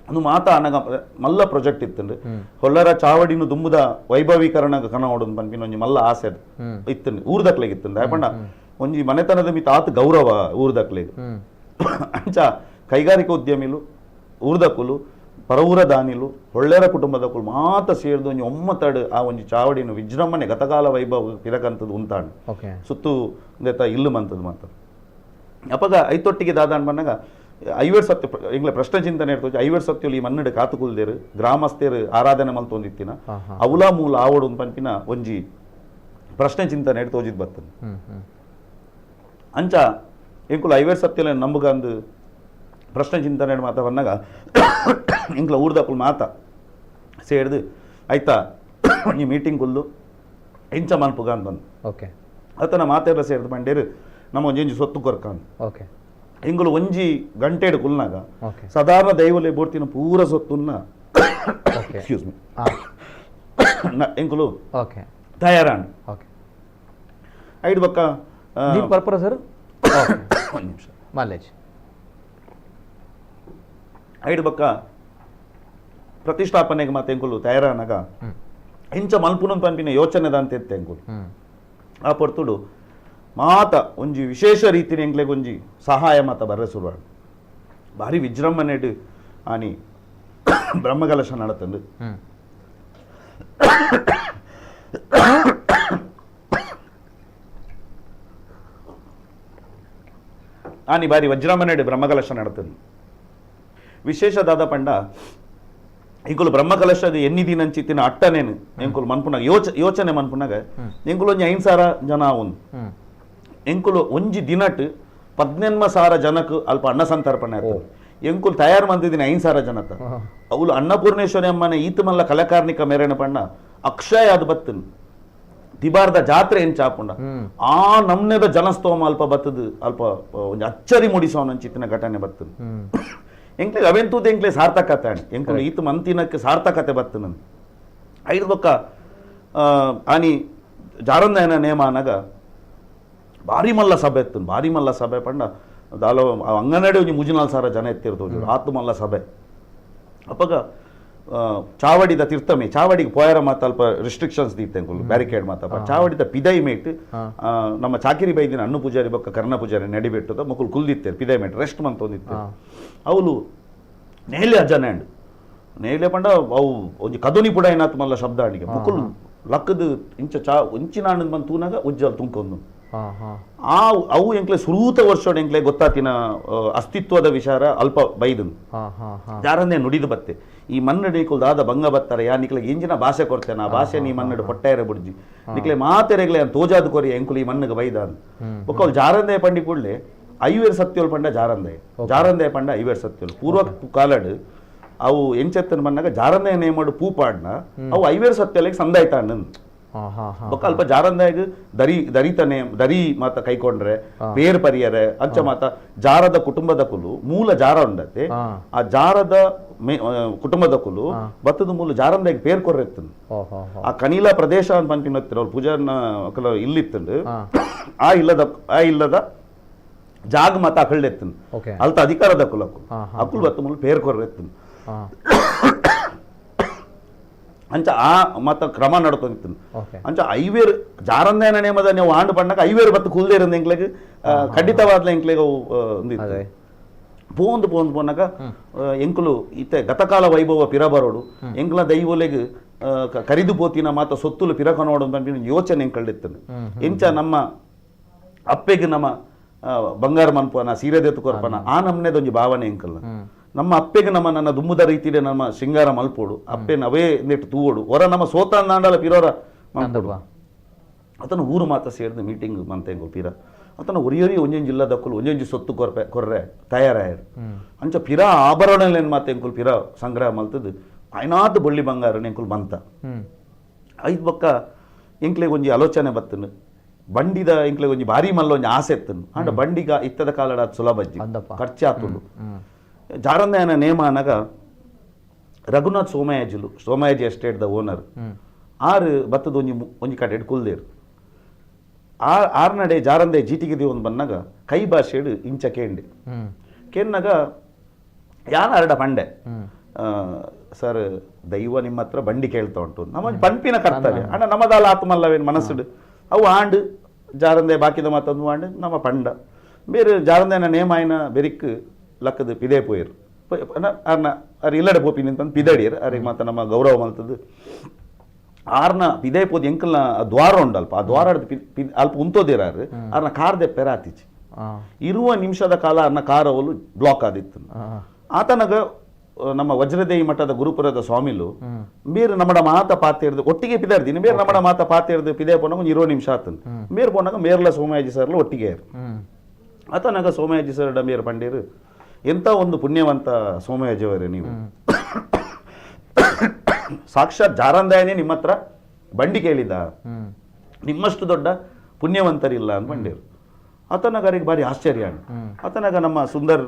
ಒಂದು ಮಾತ ಅನಗ ಮಲ್ಲ ಪ್ರಾಜೆಕ್ಟ್ ಇತ್ತಂಡು ಹೊಳ್ಳರ ಚಾವಡಿನು ದುಂಬುದ ವೈಭವೀಕರಣ ಕನ ಓಡೋದು ಪನ್ಪಿನ ಒಂಜಿ ಮಲ್ಲ ಆಸೆ ಇತ್ತಂಡು ಊರ್ದಕ್ಲೆಗ್ ಇತ್ತಂಡು ಯಾಪಂಡ ಒಂಜಿ ಮನೆತನದ ಮಿತ ಆತ ಗೌರವ ಊರ್ದಕ್ಲೆಗ್ ಅಂಚ ಕೈಗಾರಿಕಾ ಉದ್ಯಮಿಲು ಊರ್ದಕ್ಕುಲು ಪರವೂರ ದಾನಿಲು ಹೊಳ್ಳೆರ ಕುಟುಂಬದಕ್ಕೂ ಮಾತ ಸೇರಿದು ಒಂಜಿ ಒಮ್ಮತಡು ಆ ಒಂಜಿ ಚಾವಡಿನು ವಿಜೃಂಭಣೆ ಗತಕಾಲ ವೈಭವ ಪಿರಕಂತದ್ದು ಉಂತಾಂಡು ಸುತ್ತು ಇಲ್ಲು ಮಂತದ್ದು ಮಾತ ಅಪಗ ಐತೊಟ್ಟಿಗೆ ದಾದಾಂಡ್ ಬಂದಾಗ ಐವೇರ್ ಸತ್ಯ ಎಂಗ್ಲ ಪ್ರಶ್ನೆ ಚಿಂತನೆ ಇರ್ತದೆ ಐವೇರ್ ಸತ್ಯಲು ಈ ಮನ್ನಡೆ ಕಾತುಕುಲ್ದೇರು ಗ್ರಾಮಸ್ಥರು ಆರಾಧನೆ ಮಲ್ತೊಂದಿತ್ತಿನ ಅವಲ ಮೂಲ ಆವಡು ಪಂಪಿನ ಒಂಜಿ ಪ್ರಶ್ನೆ ಚಿಂತನೆ ತೋಜಿದ್ ಬರ್ತದೆ ಅಂಚ ಎಂಕುಲು ಐವೇರ್ ಸತ್ಯಲ ನಂಬುಗ ಅಂದು ಪ್ರಶ್ನೆ ಚಿಂತನೆ ಮಾತ ಬಂದಾಗ ಎಂಕ್ಲ ಊರ್ದಕ್ಕುಲು ಮಾತ ಸೇರಿದು ಆಯ್ತಾ ಈ ಮೀಟಿಂಗ್ ಕುಲ್ಲು ಎಂಚ ಮನ್ಪುಗ ಅಂತ ಬಂದು ಆತನ ಮಾತೆಲ್ಲ ಸೇರಿದು ಬಂಡೇರು ನಮ್ಮ ಒಂಜಿ ಸೊತ್ತು ಕೊರ್ಕಾನ್ ಎಂಗುಲು ಒಂಜಿ ಗಂಟೆಡು ಕುಲ್ನಾಗ ಸಾಧಾರಣ ದೈವಲೆ ಬೋರ್ತಿನ ಪೂರ ಸೊತ್ತುನ್ನ ಎಂಕುಲು ತಯಾರಾಂಡು ಓಕೆ ಐದು ಬೊಕ್ಕ ದೀಪ್ ಪರ್ಪರ ಸರ್ ಒಂದು ನಿಮಿಷ ಮಾಲೇಜ್ ಐದು ಬೊಕ್ಕ ಪ್ರತಿಷ್ಠಾಪನೆಗೆ ಮತ್ತೆ ಎಂಕುಲು ತಯಾರಾನಾಗ ಇಂಚ ಮಲ್ಪುನಂತ ಪನ್ಪಿನ ಯೋಚನೆದ ಅಂತ ಎತ್ತೆ ಎಂಕುಲು ಆ ಪೊರ್ತುಡು ಮಾತ ಒಂಜಿ ವಿಶೇಷ ರೀತಿನ ಎಂಕ್ಲೆಗೆ ಒಂಜಿ ಸಹಾಯ ಮಾತ ಬರ್ರೆ ಸುರುವಾಡು ಭಾರಿ ವಿಜೃಂಭಣೆಡು ಆನಿ ಬ್ರಹ್ಮಕಲಶ ನಡತಂದು ಆನಿ ಬಾರಿ ವಜ್ರಮನೆಡು ಬ್ರಹ್ಮಕಲಶ ನಡತಂದು ವಿಶೇಷದಾದ ಪಂಡ ಎಂಕುಲು ಬ್ರಹ್ಮಕಲಶದ ಎನ್ನಿ ದಿನಂಚಿತ್ತಿನ ಅಟ್ಟನೇನು ಎಂಕುಲು ಮನ್ಪುನಾಗ ಯೋಚನೆ ಮನ್ಪುನಾಗ ಎಂಕುಲು ಒಂಜಿ 5,000 ಜನ ಒಂದು ಎಂಕುಲು ಒಂಜಿ ದಿನಟ್ 18,000 ಜನಕ್ಕೆ ಅಲ್ಪ ಅನ್ನ ಸಂತರ್ಪಣೆ ಆಯ್ತು ಎಂಕುಲು ತಯಾರು ಮಂದಿದಿನ 5,000 ಜನತ ಅವಳು ಅನ್ನಪೂರ್ಣೇಶ್ವರಿ ಅಮ್ಮನೆ ಈತ ಮಲ್ಲ ಕಲಾಕಾರ್ಣಿಕ ಮೆರಣ ಪಣ್ಣ ಅಕ್ಷಯ ಅದು ಬತ್ತನ್ ತಿಬಾರ್ದ ಜಾತ್ರೆ ಏನ್ ಚಾಪುಂಡ ಆ ನಮ್ನೆದ ಜನಸ್ತೋಮ ಅಲ್ಪ ಬತ್ತದು ಅಲ್ಪ ಒಂದು ಅಚ್ಚರಿ ಮೂಡಿಸೋನಂಚಿತ್ತಿನ ಘಟನೆ ಬತ್ತದು ಎಂಕ್ಲೆ ಅವೆಂತೂದ ಎಂಕ್ಲೆ ಸಾರ್ಥಕತೆ ಅಣ್ಣ ಎಂಕುಲು ಈತ ಮಂತಿನಕ್ಕೆ ಸಾರ್ಥಕತೆ ಬತ್ತನ ಐದು ಬೊಕ್ಕ ಆನಿ ಜಾರಂದಯನ ನೇಮ ಅನ್ನಾಗ ಭಾರಿ ಮಲ್ಲ ಸಭೆ ಎತ್ತನು ಭಾರಿ ಮಲ್ಲ ಸಭೆ ಪಂಡ ದಾಲ ಅಂಗನಡಿ ಒಂಜಿ 3-4 ಜನ ಎತ್ತಿರ್ತದೆ ಆತು ಮಲ್ಲ ಸಭೆ ಅಪ್ಪಗ ಚಾವಡಿದ ತೀರ್ಥಮಿ ಚಾವಡಿಗೆ ಪೋಯರ ಮಾತ ಅಲ್ಪ ರಿಸ್ಟ್ರಿಕ್ಷನ್ಸ್ ದೀತೆ ಬ್ಯಾರಿಕೇಡ್ ಮಾತಪ್ಪ ಚಾವಡಿದ ಪಿದೈ ಮೇಟ್ ನಮ್ಮ ಚಾಕಿರಿ ಬೈದಿನ ಅನ್ನು ಪೂಜಾರಿ ಬೊಕ್ಕ ಕರ್ಣ ಪೂಜಾರಿ ನಡಿಬಿಟ್ಟದ ಮಕ್ಕಳು ಕುಲ್ದಿತ್ತೇರು ಪಿದೈ ಮೇಟ್ ರೆಸ್ಟ್ ಮಂತ್ ಒಂದಿತ್ತು ಅವಳು ನೇಲೆ ಅಜನಾಂಡ್ ನೇಲೆ ಪಂಡ ಅವು ಒಂಜಿ ಕದುನಿ ಪುಡ ಏನಾತ್ ಮಲ್ಲ ಶಬ್ದ ಅಡಿಗೆ ಮಕ್ಕಳು ಲಕ್ಕದ ಇಂಚ ಇಂಚಿನ ಬಂದು ತೂನಾಗ ಉಜ್ಜಲ್ ತುಂಕೊಂದು ಅವು ಎಂಕ್ಲೆ ಸುರೂತ ವರ್ಷೋಡ್ ಎಂಕ್ಲೆ ಗೊತ್ತಾತಿನ ಅಸ್ತಿತ್ವದ ವಿಚಾರ ಅಲ್ಪ ಬೈದನ್ ಯಾರನ್ನೇ ನುಡಿದು ಬತ್ತೆ ಈ ಮನ್ನಡು ನಿಕುಲ್ದಾದ ಭಂಗ ಬತ್ತಾರೆ ಯಾ ನಿಕ್ಲೆಗೆ ಇಂಜಿನ ಭಾಷೆ ಕೊಡ್ತೇನೆ ಆ ಭಾಷೆ ನೀ ಮನ್ನಡು ಹೊಟ್ಟೆರೆ ಬುಡ್ಜಿ ನಿಕ್ಲೆ ಮಾತೆರೆಗ್ಲೆ ತೋಜಾದ ಕೊರಿ ಎಂಕುಲು ಈ ಮನ್ನಗೆ ಬೈದ ಒಕ್ಕಲ್ ಜಾರಂದೆ ಪಂಡಿ ಕೂಡಲೇ 5 ಸತ್ಯೋಲ್ ಪಂಡ ಜಾರಂದೆ ಪಂಡ 5 ಸತ್ಯೋಲ್ ಪೂರ್ವ ಕಾಲಡ್ ಅವು ಎಂಚೆತ್ತನ ಬಂದಾಗ ಜಾರಂದೆ ನೇಮಡು ಪೂಪಾಡ್ನ ಅವು 5 ಸತ್ಯೋಲಿಗೆ ಸಂದಾಯ್ತ ಅಣ್ಣನ್ ಬೊಕ್ಕ ಅಲ್ಪ ಜಾರಂದಾಗ ದರಿ ಮಾತ ಕೈಕೊಂಡ್ರೆ ಬೇರ್ ಪರಿಯರೆ ಅಂಚ ಮಾತ ಜಾರದ ಕುಟುಂಬದ ಕುಲು ಮೂಲ ಜಾರ ಉಂಡತೆ ಆ ಜಾರದ ಕುಟುಂಬದ ಕುಲು ಬತ್ತದ ಮೂಲ ಜಾರಂದಾಗ ಪೇರ್ ಕೊರ್ರೆತ್ತನ್ ಆ ಕನೀಲ ಪ್ರದೇಶ ಅಂತ ಪನ್ಪಿನತ್ತಿರ ಅವ್ರು ಪೂಜಾನ ಇಲ್ಲಿತ್ತಂಡು ಆ ಇಲ್ಲದ ಜಾಗ ಮಾತ ಅಕಳ್ಳೆತ್ತನ್ ಅಲ್ತ ಅಧಿಕಾರದ ಕುಲಕು ಅಕುಲ್ ಬತ್ತ ಮೂಲ ಪೇರ್ ಕೊರ್ರೆತ್ತನ್ ಅಂಚ ಆ ಮತ್ತ ಕ್ರಮ ನಡ್ಕೊಂತ ಅಂಚ 5 ಜಾರಂದೇನ ನೇಮದ ನೀವು ಆಂಡು ಪಂಡಕ 5 ಬತ್ತು ಕುಲ್ದೇ ಇರಂದ ಎಂಕ್ಲೆಗೆ ಖಂಡಿತವಾದ ಎಂಕ್ಲೆಗೆ ಪೋಂದು ಎಂಕುಲು ಇತ್ತೆ ಗತಕಾಲ ವೈಭವ ಪಿರ ಬರೋಡು ಎಂಕ್ಲ ದೈವಲೆಗೆ ಕರಿದು ಪೋತಿನ ಮಾತ ಸೊತ್ತುಲು ಪಿರಕ ನೋಡು ಪಂಪಿನ ಯೋಚನೆ ಎಂಕಳ್ಳಿತ್ತನು ಎಂಚ ನಮ್ಮ ಅಪ್ಪೆಗೆ ನಮ್ಮ ಬಂಗಾರ ಮನ್ಪನ ಸೀರೆದೆತ್ತು ಕೊರ್ಪನ ಆ ನಮ್ನೆದೊಂಜಿ ಭಾವನೆ ಎಂಕಲ್ಲ ನಮ್ಮ ಅಪ್ಪೆಗೆ ನನ್ನ ದುಮ್ಮುದ ರೀತಿಯಲ್ಲಿ ನಮ್ಮ ಶೃಂಗಾರ ಮಲ್ಪೋಡು ಅಪ್ಪೆನ ಅವೇ ನೆಟ್ಟು ತೂವೋಡು ಹೊರ ನಮ್ಮ ಸೋತಾಂಡಾಲ ಪಿರೋರ ಮಲ್ಪೋಡು ಅತನ ಊರು ಮಾತ ಸೇರಿದ ಮೀಟಿಂಗ್ ಮಂತೆಂಗು ಪಿರ ಅತನ ಒರಿಯೊರಿ ಒಂಜೊಂಜಿ ಇಲ್ಲದಕ್ಕಲು ಒಂಜೊಂಜಿ ಸೊತ್ತು ಕೊರ್ರೆ ತಯಾರಾಯರು ಅಂಚ ಪಿರ ಆಭರಣಲೇನು ಮಾತ ಎಂಕುಲು ಪಿರ ಸಂಗ್ರಹ ಮಲ್ತದ್ದು ಐನಾತ್ ಬೊಳ್ಳಿ ಬಂಗಾರ ಎಂಕುಲು ಬಂತ ಐದು ಬೊಕ್ಕ ಎಂಕ್ಲೆಗೆ ಒಂಜಿ ಆಲೋಚನೆ ಬತ್ತನು ಬಂಡಿದ ಎಂಕ್ಲೆಗೆ ಒಂಜಿ ಭಾರಿ ಮಲ್ಲ ಒಂಜಿ ಆಸೆ ಎತ್ತನು ಆಂಡ ಬಂಡಿಗ ಇತ್ತದ ಕಾಲಡ ಸುಲಭಜ್ಜಿ ಖರ್ಚಾತುಂಡು ಜಾರಂದಯನ ನೇಮ ಅನ್ನಾಗ ರಘುನಾಥ್ ಸೋಮಯಾಜಿ ಎಸ್ಟೇಟ್ ದ ಓನರ್ ಆರು ಬತ್ತದ ಒಂಜಿ ಕಡೆ ಕುಲ್ದೇರು ಆರ್ನಡೆ ಜಾರಂದೆ ಜೀಟಿಗೆ ಒಂದು ಬಂದಾಗ ಕೈ ಭಾಷೆಡು ಇಂಚ ಕೇಂಡಾಗ ಯಾನ ಅರಡ ಪಂಡೆ ಸರ್ ದೈವ ನಿಮ್ಮ ಹತ್ರ ಬಂಡಿ ಕೇಳ್ತಾ ಉಂಟು ನಮ್ಮ ಪಂಪಿನ ಕರ್ತವ್ಯ ಅಣ್ಣ ನಮ್ಮದಾಲ ಆತ್ಮಲ್ಲವೇನು ಮನಸ್ಸುಡು ಅವು ಆಂಡು ಜಾರಂದೆ ಬಾಕಿದ ಮತ್ತೊಂದು ಆಂಡು ನಮ್ಮ ಪಂಡ ಬೇರೆ ಜಾರಂದೆನ ನೇಮ ಆಯ್ನ ಬೆರಿಕ್ ಲಕ್ಕದ ಪಿದೆ ಪೋಯರು ಅರ್ನ ಅರ್ ಇಲ್ಲಡೆ ಪೋಪಿನ ಅಂತ ಪಿದಡಿಯರು ಅರಿಗೆ ಮಾತ ನಮ್ಮ ಗೌರವ ಮಲ್ತದ್ದು ಆರ್ನ ಪಿದೆ ಪೋದು ಎಂಕಲ್ನ ದ್ವಾರ ಉಂಡಲ್ಪ ಆ ದ್ವಾರ ಅಲ್ಪ ಉಂತೋದಿರಾರು ಅರ್ನ ಕಾರ್ ದೆಪ್ಪೆರ ಆತಿಚಿ ಇರುವ ನಿಮಿಷದ ಕಾಲ ಅರ್ನ ಕಾರ್ ಅವಲು ಬ್ಲಾಕ್ ಆದಿತ್ತು ಆತನಗ ನಮ್ಮ ವಜ್ರದೇವಿ ಮಠದ ಗುರುಪುರದ ಸ್ವಾಮಿಲು ಬೇರೆ ನಮ್ಮಡ ಮಾತ ಪಾತಿರ್ದು ಒಟ್ಟಿಗೆ ಪಿದಾರ್ದಿನಿ ಬೇರೆ ನಮ್ಮಡ ಮಾತ ಪಾತಿರ್ದು ಪಿದೆ ಪೋನಾಗ 20 ನಿಮಿಷ ಆತನ್ ಬೇರೆ ಪೋನಾಗ ಮೇರ್ಲ ಸೋಮಯಾಜಿ ಸರ್ಲು ಒಟ್ಟಿಗೆ ಆತನಾಗ ಸೋಮಯಾಜಿ ಸರ್ ಡಂಬೇರ್ ಪಂಡೇರು ಎಂತ ಒಂದು ಪುಣ್ಯವಂತ ಸೋಮಯಾಜಿಯವರೇ ನೀವು ಸಾಕ್ಷಾತ್ ಜಾರಂದಾಯನೇ ನಿಮ್ಮ ಹತ್ರ ಬಂಡಿ ಕೇಳಿದ ನಿಮ್ಮಷ್ಟು ದೊಡ್ಡ ಪುಣ್ಯವಂತರಿಲ್ಲ ಅಂತ ಪಂಡೇರು ಆತನಾಗ ಅವರಿಗೆ ಭಾರಿ ಆಶ್ಚರ್ಯ ಆತನಾಗ ನಮ್ಮ ಸುಂದರ್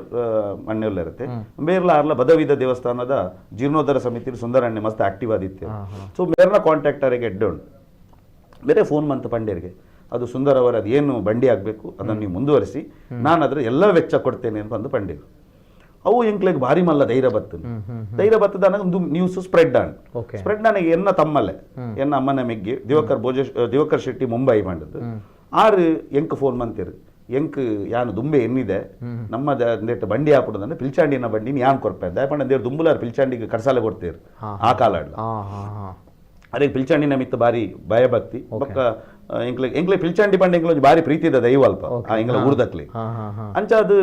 ಮಣ್ಣೆಲ್ಲ ಇರುತ್ತೆ ಬೇರ್ಲ ಆರ್ಲ ಬದವಿದ ದೇವಸ್ಥಾನದ ಜೀರ್ಣೋದ್ಧಾರ ಸಮಿತಿ ಸುಂದರಣ್ಣೆ ಮಸ್ತ್ ಆಕ್ಟಿವ್ ಆದಿತ್ಯ ಸೊ ಮೇರ್ನ ಕಾಂಟ್ಯಾಕ್ಟ್ ಅವರಿಗೆ ಎಡ್ಡೆ ಉಂಟು ಬೇರೆ ಫೋನ್ ಮಂತ್ ಪಂಡ್ಯರಿಗೆ ಅದು ಸುಂದರ್ ಅವರ ಅದು ಏನು ಬಂಡಿ ಆಗಬೇಕು ಅದನ್ನು ನೀವು ಮುಂದುವರಿಸಿ ನಾನು ಅದರ ಎಲ್ಲ ವೆಚ್ಚ ಕೊಡ್ತೇನೆ ಅಂತ ಬಂದು ಪಂಡ್ಯರು ಅವು ಎಂಕ್ಲೆಗೆ ಭಾರಿ ಮಲ್ಲ ಧೈರ್ಯ ಬತ್ತದ ಒಂದು ನ್ಯೂಸ್ ಸ್ಪ್ರೆಡ್ ನನಗೆ ಎನ್ನ ತಮ್ಮಲ್ಲೇ ಎನ್ನ ಅಮ್ಮನ ಮೆಗ್ಗೆ ದಿವಕರ್ ಶೆಟ್ಟಿ ಮುಂಬೈ ಮಾಡಿದ್ದು ಆರು ಎಂಕ್ ಫೋನ್ ಮಂತಿರು ಎಂಕ್ ಯಾನು ದುಂಬೆ ಎನ್ನಿದೆ ನಮ್ಮ ನೆಟ್ಟು ಬಂಡಿ ಹಾಪುದಂದ್ರೆ ಪಿಲ್ಚಾಂಡಿನ ಬಂಡಿ ಯಾನ್ ಕೊರ್ಪೆ ದಯಪಂಡ ದೇವ್ರು ದುಂಬುಲಾರು ಪಿಲ್ಚಾಂಡಿಗೆ ಕರ್ಸಾಲೆ ಕೊಡ್ತೀರು ಆ ಕಾಲ ಅದೇ ಪಿಲ್ಚಾಂಡಿನ ಮಿತ್ತ ಬಾರಿ ಭಯಭಕ್ತಿ ಬೊಕ್ಕ ಎಂಕ್ಲೆ ಪಿಲ್ಚಾಂಡಿ ಪಂಡ ಎಂಕ್ಲ ಬಾರಿ ಪ್ರೀತಿದ ದೈವ ಅಲ್ಪ ಎಂಗ್ಲ ಊರ್ದಕ್ಲಿ ಅಂಚ ಅದು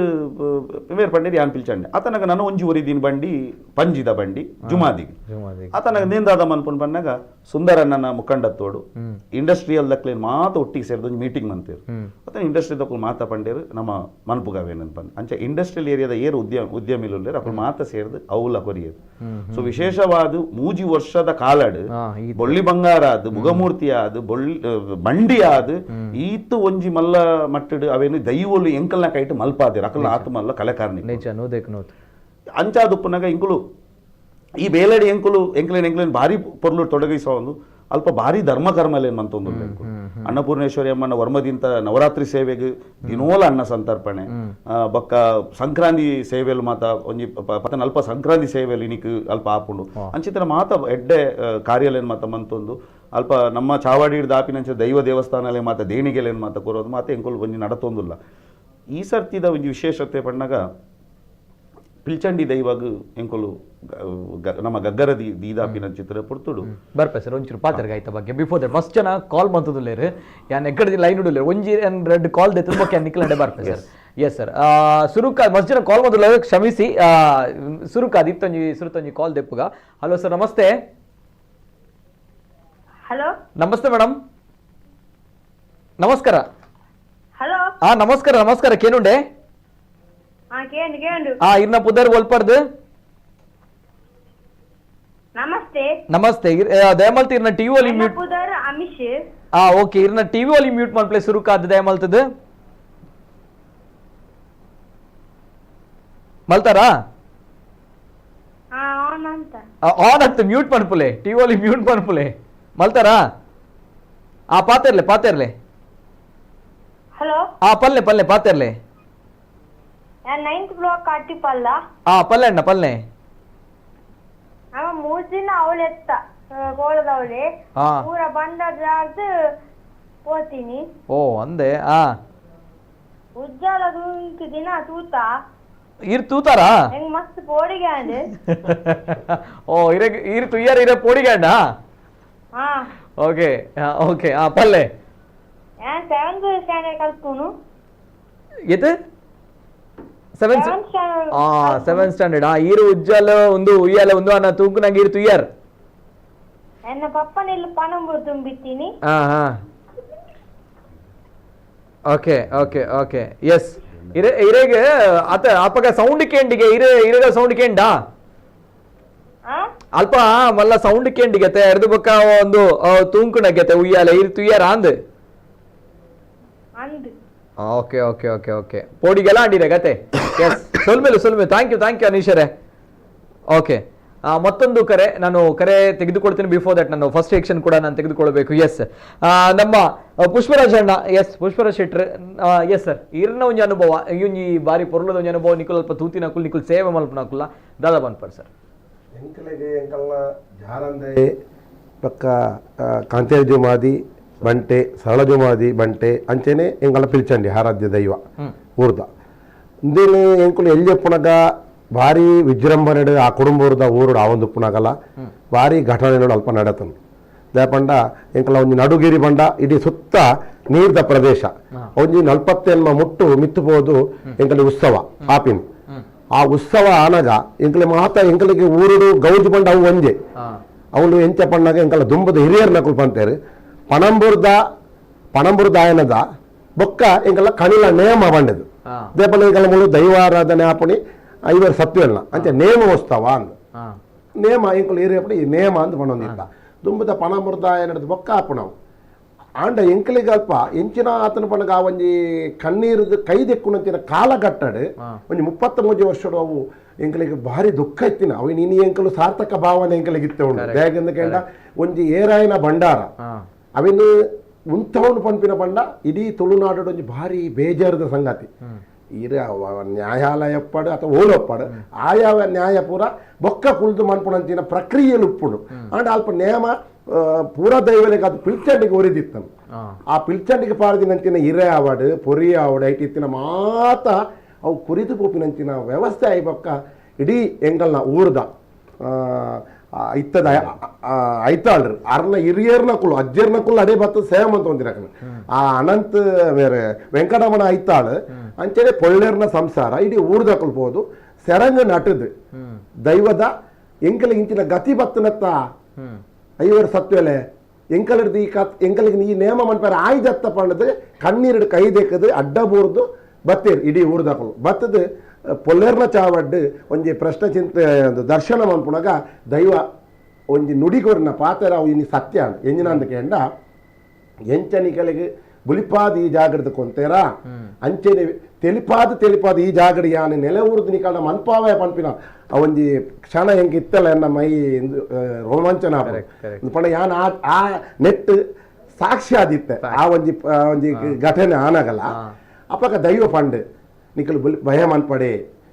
ಬೇರೆ ಪಂಡೇರಿ ಯಾನ್ ಪಿಲ್ಚಾಂಡಿ ಆತನಾಗ ನಾನು ಒಂಜಿ ಒರಿದಿನ ಬಂಡಿ ಪಂಜಿದ ಬಂಡಿ ಜುಮಾದಿಗೆ ಆತನಾಗ ನಿಂದಾದ ಮನ್ಪುಂಡ್ ಬಂದಾಗ ಸುಂದರಣ್ಣನ ಮುಖಂಡತ್ತೋಡು ಇಂಡಸ್ಟ್ರಿಯಲ್ ದಕ್ಲೇನು ಮಾತ ಒಟ್ಟಿಗೆ ಸೇರಿದ ಒಂದು ಮೀಟಿಂಗ್ ಮಂತೇರು ಆತನ ಇಂಡಸ್ಟ್ರಿ ದಕ್ಕಲು ಮಾತ ಪಂಡೇರು ನಮ್ಮ ಮನ್ಪುಗವೇನನ್ ಬಂದು ಅಂಚ ಇಂಡಸ್ಟ್ರಿಯಲ್ ಏರಿಯಾದ ಏರು ಉದ್ಯಮಿಲು ಅಕ್ಕಳು ಮಾತ ಸೇರಿದು ಅವಲ ಕೊರಿಯದು ಸೊ ವಿಶೇಷವಾದ ಮೂಜಿ ವರ್ಷದ ಕಾಲಡು ಬೊಳ್ಳಿ ಬಂಗಾರ ಅದು ಮುಗಮೂರ್ತಿ ಅದು ಬಂಡಿ ಆದು ಈತು ಒಂಜಿ ಮಲ್ಲ ಮಟ್ಟಡು ಅವೇನು ದೈವಲು ಎಂಕಲ್ನ ಕೈಟ್ ಮಲ್ಪಾದಿರ ಅಕಲ್ನ ಆತು ಮಲ್ಲ ಕಲೆಕಾರನಿ ಅಂಚಾದುಪ್ಪನಾಗ ಇಂಕುಲು ಈ ಬೇಲಡಿ ಎಂಕ್ಲೇನ್ ಭಾರಿ ಪೊರ್ಲು ತೊಡಗಿಸೋ ಒಂದು ಅಲ್ಪ ಭಾರಿ ಧರ್ಮ ಕರ್ಮಲೇನ್ ಮಂತೊಂದು ಅನ್ನಪೂರ್ಣೇಶ್ವರಿ ಅಮ್ಮನ ವರ್ಮದಿಂತ ನವರಾತ್ರಿ ಸೇವೆಗೆ ದಿನೋಲ ಅನ್ನ ಸಂತರ್ಪಣೆ ಬೊಕ್ಕ ಸಂಕ್ರಾಂತಿ ಸೇವೆಲು ಮಾತ ಒಂಜಿ ಪತನ ಅಲ್ಪ ಸಂಕ್ರಾಂತಿ ಸೇವೆಲು ಇನಿಕ್ ಅಲ್ಪ ಆಪುಂಡು ಅಂಚಿತರ ಮಾತ ಎಡ್ಡೆ ಕಾರ್ಯಾಲಯನ್ ಮಾತ ಮಂತೊಂದು ಅಲ್ಪ ನಮ್ಮ ಚಾವಾಡಿ ದಾಪಿನಂಚ ದೈವ ದೇವಸ್ಥಾನಲೆ ಮಾತ ದೇಣಿಗೆಲೇನು ಮಾತ ಕೊರೋದು ಮಾತ ಎಂಕೊಲು ಒಂಜಿ ನಡತೊಂದುಲ್ಲ ಈ ಸರ್ತಿದ ಒಂಜಿ ವಿಶೇಷತೆ ಪಣ್ಣಾಗ ಪಿಲ್ಚಂಡಿ ದೈವಾಗ ಎಂಕೊಲು ನಮ್ಮ ಗಗ್ಗರ ದೀದಾಪಿನ ಚಿತ್ರ ಪುರ್ತುಡು ಬರ್ಪೆ ಸರ್ ಒಂಚೂರು ಪಾತ್ರಗ ಆಯ್ತ ಬಗ್ಗೆ ಬಿಫೋರ್ ದಟ್ ಮಸ್ಟ್ ಜನ ಕಾಲ್ ಮಂತದುಲ್ಲೇರು ಯಾನ್ ಎಕ್ಕಡಿ ಲೈನ್ ಉಡುಲ್ಲೆ ಒಂಜಿ ರೆಡ್ ಕಾಲ್ ದೆತ್ತು ಬೊಕ್ಕೆ ನಿಕ್ಲಂಡೆ ಬರ್ಪೆ ಸರ್ ಎಸ್ ಸರ್ ಸುರುಕ ಮಸ್ಟ್ ಜನ ಕಾಲ್ ಮಂತುಲ್ಲೇರು ಕ್ಷಮಿಸಿ ಸುರುಕ ಸುರುತೊಂಜಿ ಕಾಲ್ ದೆಪ್ಪುಗ ಹಲೋ ಸರ್ ನಮಸ್ತೆ ಹಲೋ ನಮಸ್ತೆ ಮೇಡಮ್ ನಮಸ್ಕಾರ ಹಲೋ ನಮಸ್ಕಾರ ಕೇನುಂಡೆ ಕೇಂಡು ಇರ್ನ ಪುದರ್ ಒಲ್ಪರ್ದು ನಮಸ್ತೆ ದಯಮಲ್ತ ಇರ್ನ ಟಿವಿ ಒಲಿ ಮ್ಯೂಟ್ ಪುದರ್ ಅಮಿಶ್ ಓಕೆ ಇರ್ನ ಟಿವಿ ಒಲಿ ಮ್ಯೂಟ್ ಮಲ್ಪ್ಲೆ ಸುರುಕಾದ ದಯಮಲ್ತದು ಮಲ್ತಾರಾ ಆನ್ ಅಂತ ಮ್ಯೂಟ್ ಮನ್ಪುಲೆ ಟಿವಿ ಒಲಿ ಮ್ಯೂಟ್ ಮನ್ಪುಲೆ ಮಲ್ತಾರಾ ಪಾತೆರ್ಲೆ ಹಲೋ ಪಲ್ಲೆ ಪಾತೆರ್ಲೆ 9th ಬ್ಲಾಕ್ ಕಾಟಿಪಲ್ಲ ಪಲ್ಲೆ ಅವ 3 ದಿನ ಅವಳೆತ್ತ ಕೋಳದವಳೆ ಪೂರ ಬಂದದ್ದು ಹೋತೀನಿ ಅಂದೆ ಉಜ್ಜಾಲದು ಇಂಕ ದಿನ ತೂತ ತೂತಾರಾ ಹೆಂಗ್ ಮಸ್ತ್ ಪೋಡಿಗ್ಯಾಂಡ್ ಇರ್ ತುಯ್ಯಾರ ಇರ ಪೋಡಿಗ್ಯಾಂಡ ಓಕೆ ಪಲ್ಲೆ 7th ಸ್ಟ್ಯಾಂಡರ್ಡ್ ಕಲ್ತೂನು ಎತ್ 7th ಸ್ಟ್ಯಾಂಡರ್ಡ್ ಈರು ಉಜ್ಜಲ್ ಒಂದು ಉಯ್ಯಾಲೆ ಒಂದು ಅನ್ನ ತೂಕು ನಂಗೆ ಇರು ತುಯ್ಯಾರ್ ಎನ್ನ ಪಪ್ಪನೆಲ್ಲ ಪಣಂಬೂರು ತುಂಬಿತ್ತೀನಿ ಓಕೆ ಎಸ್ ಇರೆಗೆ ಅಪ್ಪಗ ಸೌಂಡ್ ಕೇಂಡಿಗೆ ಇರೆಗ ಸೌಂಡ್ ಕೇಂಡಾ ಅಲ್ಪ ಮಲ್ಲ ಸೌಂಡ್ ಕೇಂಡಿಗತೆ ಎರ್ದು ಬೊಕ್ಕ ಒಂದು ತೂಂಕುನಗೆತೆ ಉಯ್ಯಾಲೆ ಇರು ತುಯ್ಯಾರ ಅಂದ್ ಓಕೆ ಪೋಡಿಗೆಲ್ಲ ಆಡಿರೆ ಗತೆ ಎಸ್ ಸೊಲ್ಮೇಲು ಥ್ಯಾಂಕ್ ಯು ಅನೀಶರೇ ಓಕೆ ಮತ್ತೊಂದು ಕರೆ ತೆಗೆದುಕೊಳ್ತೀನಿ ಬಿಫೋರ್ ದಟ್ ನಾನು ಫಸ್ಟ್ ಆಕ್ಷನ್ ಕೂಡ ನಾನು ತೆಗೆದುಕೊಳ್ಬೇಕು ಎಸ್ ನಮ್ಮ ಪುಷ್ಪರಾಜ್ ಅಣ್ಣ ಪುಷ್ಪರಾಜ್ ಶೆಟ್ರ್ ಎಸ್ ಸರ್ ಇರ್ನ ಒಂಜಿ ಅನುಭವ ಈ ಬಾರಿ ಪೊರ್ಲದ ಒಂಜಿ ಅನುಭವ ನಿಕುಲ್ ಅಲ್ಪ ತೂತಿನಕುಲ್ ನಿಕುಲ್ ಸೇವೆ ಮಲ್ಪನಕುಲ್ಲ ದಾದಾ ಬನ್ಪರ್ ಸರ್ ಎಂಕಲ್ನ ಜಾರಂದೆ ಪಕ್ಕ ಕಾಂತೇರ ಜುಮಾದಿ ಬಂಟೆ ಸರಳ ಜುಮಾದಿ ಬಂಟೆ ಅಂಚೆನೆ ಎಂಕಲ ಪಿಲ್ಚಂಡಿ ಆರಾಧ್ಯ ದೈವ ಊರ್ದ ಇಂದೇನು ಎಂಕುಲು ಎಲ್ಲಿ ಪುನಗ ಭಾರಿ ವಿಜೃಂಭಣೆ ಆ ಕುಟುಂಬದ ಊರುಡು ಆ ಒಂದು ಪುನಗಲ್ಲ ಭಾರಿ ಘಟನೆಗಳು ಅಲ್ಪ ನಡೆತನು ದಯಪಂಡ ಎಂಕಲ ಒಂದು ನಡುಗಿರಿ ಬಂಡ ಇಡೀ ಸುತ್ತ ನೀರ್ದ ಪ್ರದೇಶ ಒಂಜಿ 40 ಮುಟ್ಟು ಮಿತ್ತುಬೋದು ಎಂಕಲಿ ಉತ್ಸವ ಆಪಿನ್ ಆ ಉತ್ಸವ ಆನಗ ಎಂಕಲಿ ಮಾತ ಎಂಕಲಿಗೆ ಊರುಡು ಗೌಜು ಬಂಡ ಅವು ಒಂಜೆ ಅವಳು ಎಂಚ ಪಣ್ಣಾಗ ಎಂಕಲ ದುಂಬದ ಹಿರಿಯರ್ ನಕುಲು ಪಂತೇರು ಪಣಂಬುರ್ದಾಯನದ ಬೊಕ್ಕ ಎಂಕಲ್ಲ ಕಣಿಲ ನೇಮ ಬಂಡದು ದೇಪನ ಎಂಕಲ ಮೂಲ ದೈವಾರಾಧನೆ ಆಪಣಿ ಐವರ್ ಸತ್ವೆಲ್ಲ ಅಂಚೆ ನೇಮ ವಸ್ತವ ಅಂದ ನೇಮ ಎಂಕಲು ಹಿರಿಯಪಡಿ ಈ ನೇಮ ಅಂತ ಪಣೊಂದಿತ್ತ ದುಂಬದ ಪಣಂಬುರ್ದಾಯನದ ಬೊಕ್ಕ ಆಪಣವು ಆಂಡ ಎಂಕಲಿಗೆ ಅಲ್ಪ ಎಂಚಿನ ಆತನ ಪಣಗ ಆ ಒಂಜಿ ಕಣ್ಣೀರದು ಕೈದೆಕ್ಕುನಂಚಿನ ಕಾಲಘಟ್ಟಡು ಒಂಜಿ 33 ವರ್ಷಡು ಅವು ಎಂಕಲಿಗೆ ಭಾರಿ ದುಃಖ ಇತ್ತಿನ ಅವು ನೀನು ಎಂಕಲು ಸಾರ್ಥಕ ಭಾವನೆ ಎಂಕಲಿಗೆ ಇತ್ತೆ ಉಂಟು ಹೇಗೆಂದ ಕೇಂಡ ಒಂಜಿ ಏರಾಯನ ಭಂಡಾರ ಅವಿನ ಉಂತವನು ಪಂಪಿನ ಪಂಡ ಇಡೀ ತುಳುನಾಡು ಒಂಜಿ ಭಾರಿ ಬೇಜಾರದ ಸಂಗತಿ ಇರ ನ್ಯಾಯಾಲಯ ಒಪ್ಪಡು ಅಥವಾ ಓಲೊಪ್ಪಡು ಆಯಾ ನ್ಯಾಯ ಪೂರ ಬೊಕ್ಕ ಕುಳಿದು ಮನ್ಪುಣಂಚಿನ ಪ್ರಕ್ರಿಯೆಯಲ್ಲಿ ಉಪ್ಪುಡು ಅಂಡ್ ಅಲ್ಪ ನೇಮ ಪೂರ ದೈವಲಿಗೆ ಅದು ಪಿಲ್ಚಂಡಿಗೆ ಒರಿದಿತ್ತನು ಆ ಪಿಲ್ಚಂಡಿಗೆ ಪಾಡ್ದಿನಂಚಿನ ಹಿರೇ ಆವಡು ಪೊರಿ ಆವಡು ಐಟಿತ್ತಿನ ಮಾತ ಅವು ಕುರಿತು ಪೋಪಿನಂಚಿನ ವ್ಯವಸ್ಥೆ ಆಯ್ಬಕ್ಕ ಇಡೀ ಎಂಗಲ್ನ ಊರ್ದ ಇತ್ತದ ಐತಾಳ್ರು ಅರ್ನ ಹಿರಿಯರ್ನ ಕುಳು ಅಜ್ಜರ್ನ ಕುಳು ಅಡೆ ಬತ್ತ ಸೇಮ್ ಅಂತ ಒಂದಿರಕನ ಆ ಅನಂತ ಬೇರೆ ವೆಂಕಟರಮಣ ಐತಾಳು ಅಂಚೆನೆ ಪೊಳ್ಳೆರ್ನ ಸಂಸಾರ ಇಡೀ ಊರ್ದ ಕುಲ್ಬೋದು ಸೆರಂಗ ನಟದು ದೈವದ ಎಂಕಲ ಇಂಚಿನ ಗತಿ ಬತ್ತನತ್ತ ಐವರ್ ಸತ್ವೆಲೆ ಎಂಕಲರ್ದು ಈ ಕತ್ ಎಂಕಲಿಗೆ ಈ ನೇಮ ಮನ್ಪಾರ ಆಯ್ ಜತ್ತ ಪಂಡದು ಕಣ್ಣೀರ್ಡು ಕೈ ದೇಕದು ಅಡ್ಡ ಬೋರ್ದು ಬತ್ತೇರು ಇಡೀ ಊರ್ದಕಲು ಬತ್ತದು ಪೊಲ್ಲೆರ್ನ ಚಾವಡ್ಡು ಒಂಜಿ ಪ್ರಶ್ನೆ ಚಿಂತೆ ದರ್ಶನ ಮನ್ಪುಣಗ ದೈವ ಒಂಜಿ ನುಡಿಗೊರ್ನ ಪಾತ್ರ ಅವು ಇನ್ನು ಸತ್ಯ ಎಂಜಿನ ಅಂದ ಕೇಂಡ ಎಂಚನಿಗಳಿಗೆ ಬುಲಿಪಾದ ಈ ಜಾಗದ ಕೊಂತೇರ ಅಂಚೆನೆ ತೆಲಿಪಾದ ಈ ಜಾಗಡ ಯಾನೆ ನೆಲೆ ಊರ್ದು ನಿಕಾಲ ಮನ್ಪಾವೇ ಪನ್ಪಿನ ಒಂಜಿ ಕ್ಷಣ ಹೆಂಗೆ ಇತ್ತಲ್ಲ ಎನ್ನ ಮೈ ರೋಮಾಂಚನ ಪಂಡ ಯಾನ್ ಆ ನೆಟ್ ಸಾಕ್ಷಿ ಆದಿತ್ತೆ ಆ ಒಂಜಿ ಘಟನೆ ಆನಗಲ್ಲ ಅಪ್ಪಗ ದೈವ ಪಂಡ್ ನಿಕಲು ಭಯ ಮನ್ಪಡೆ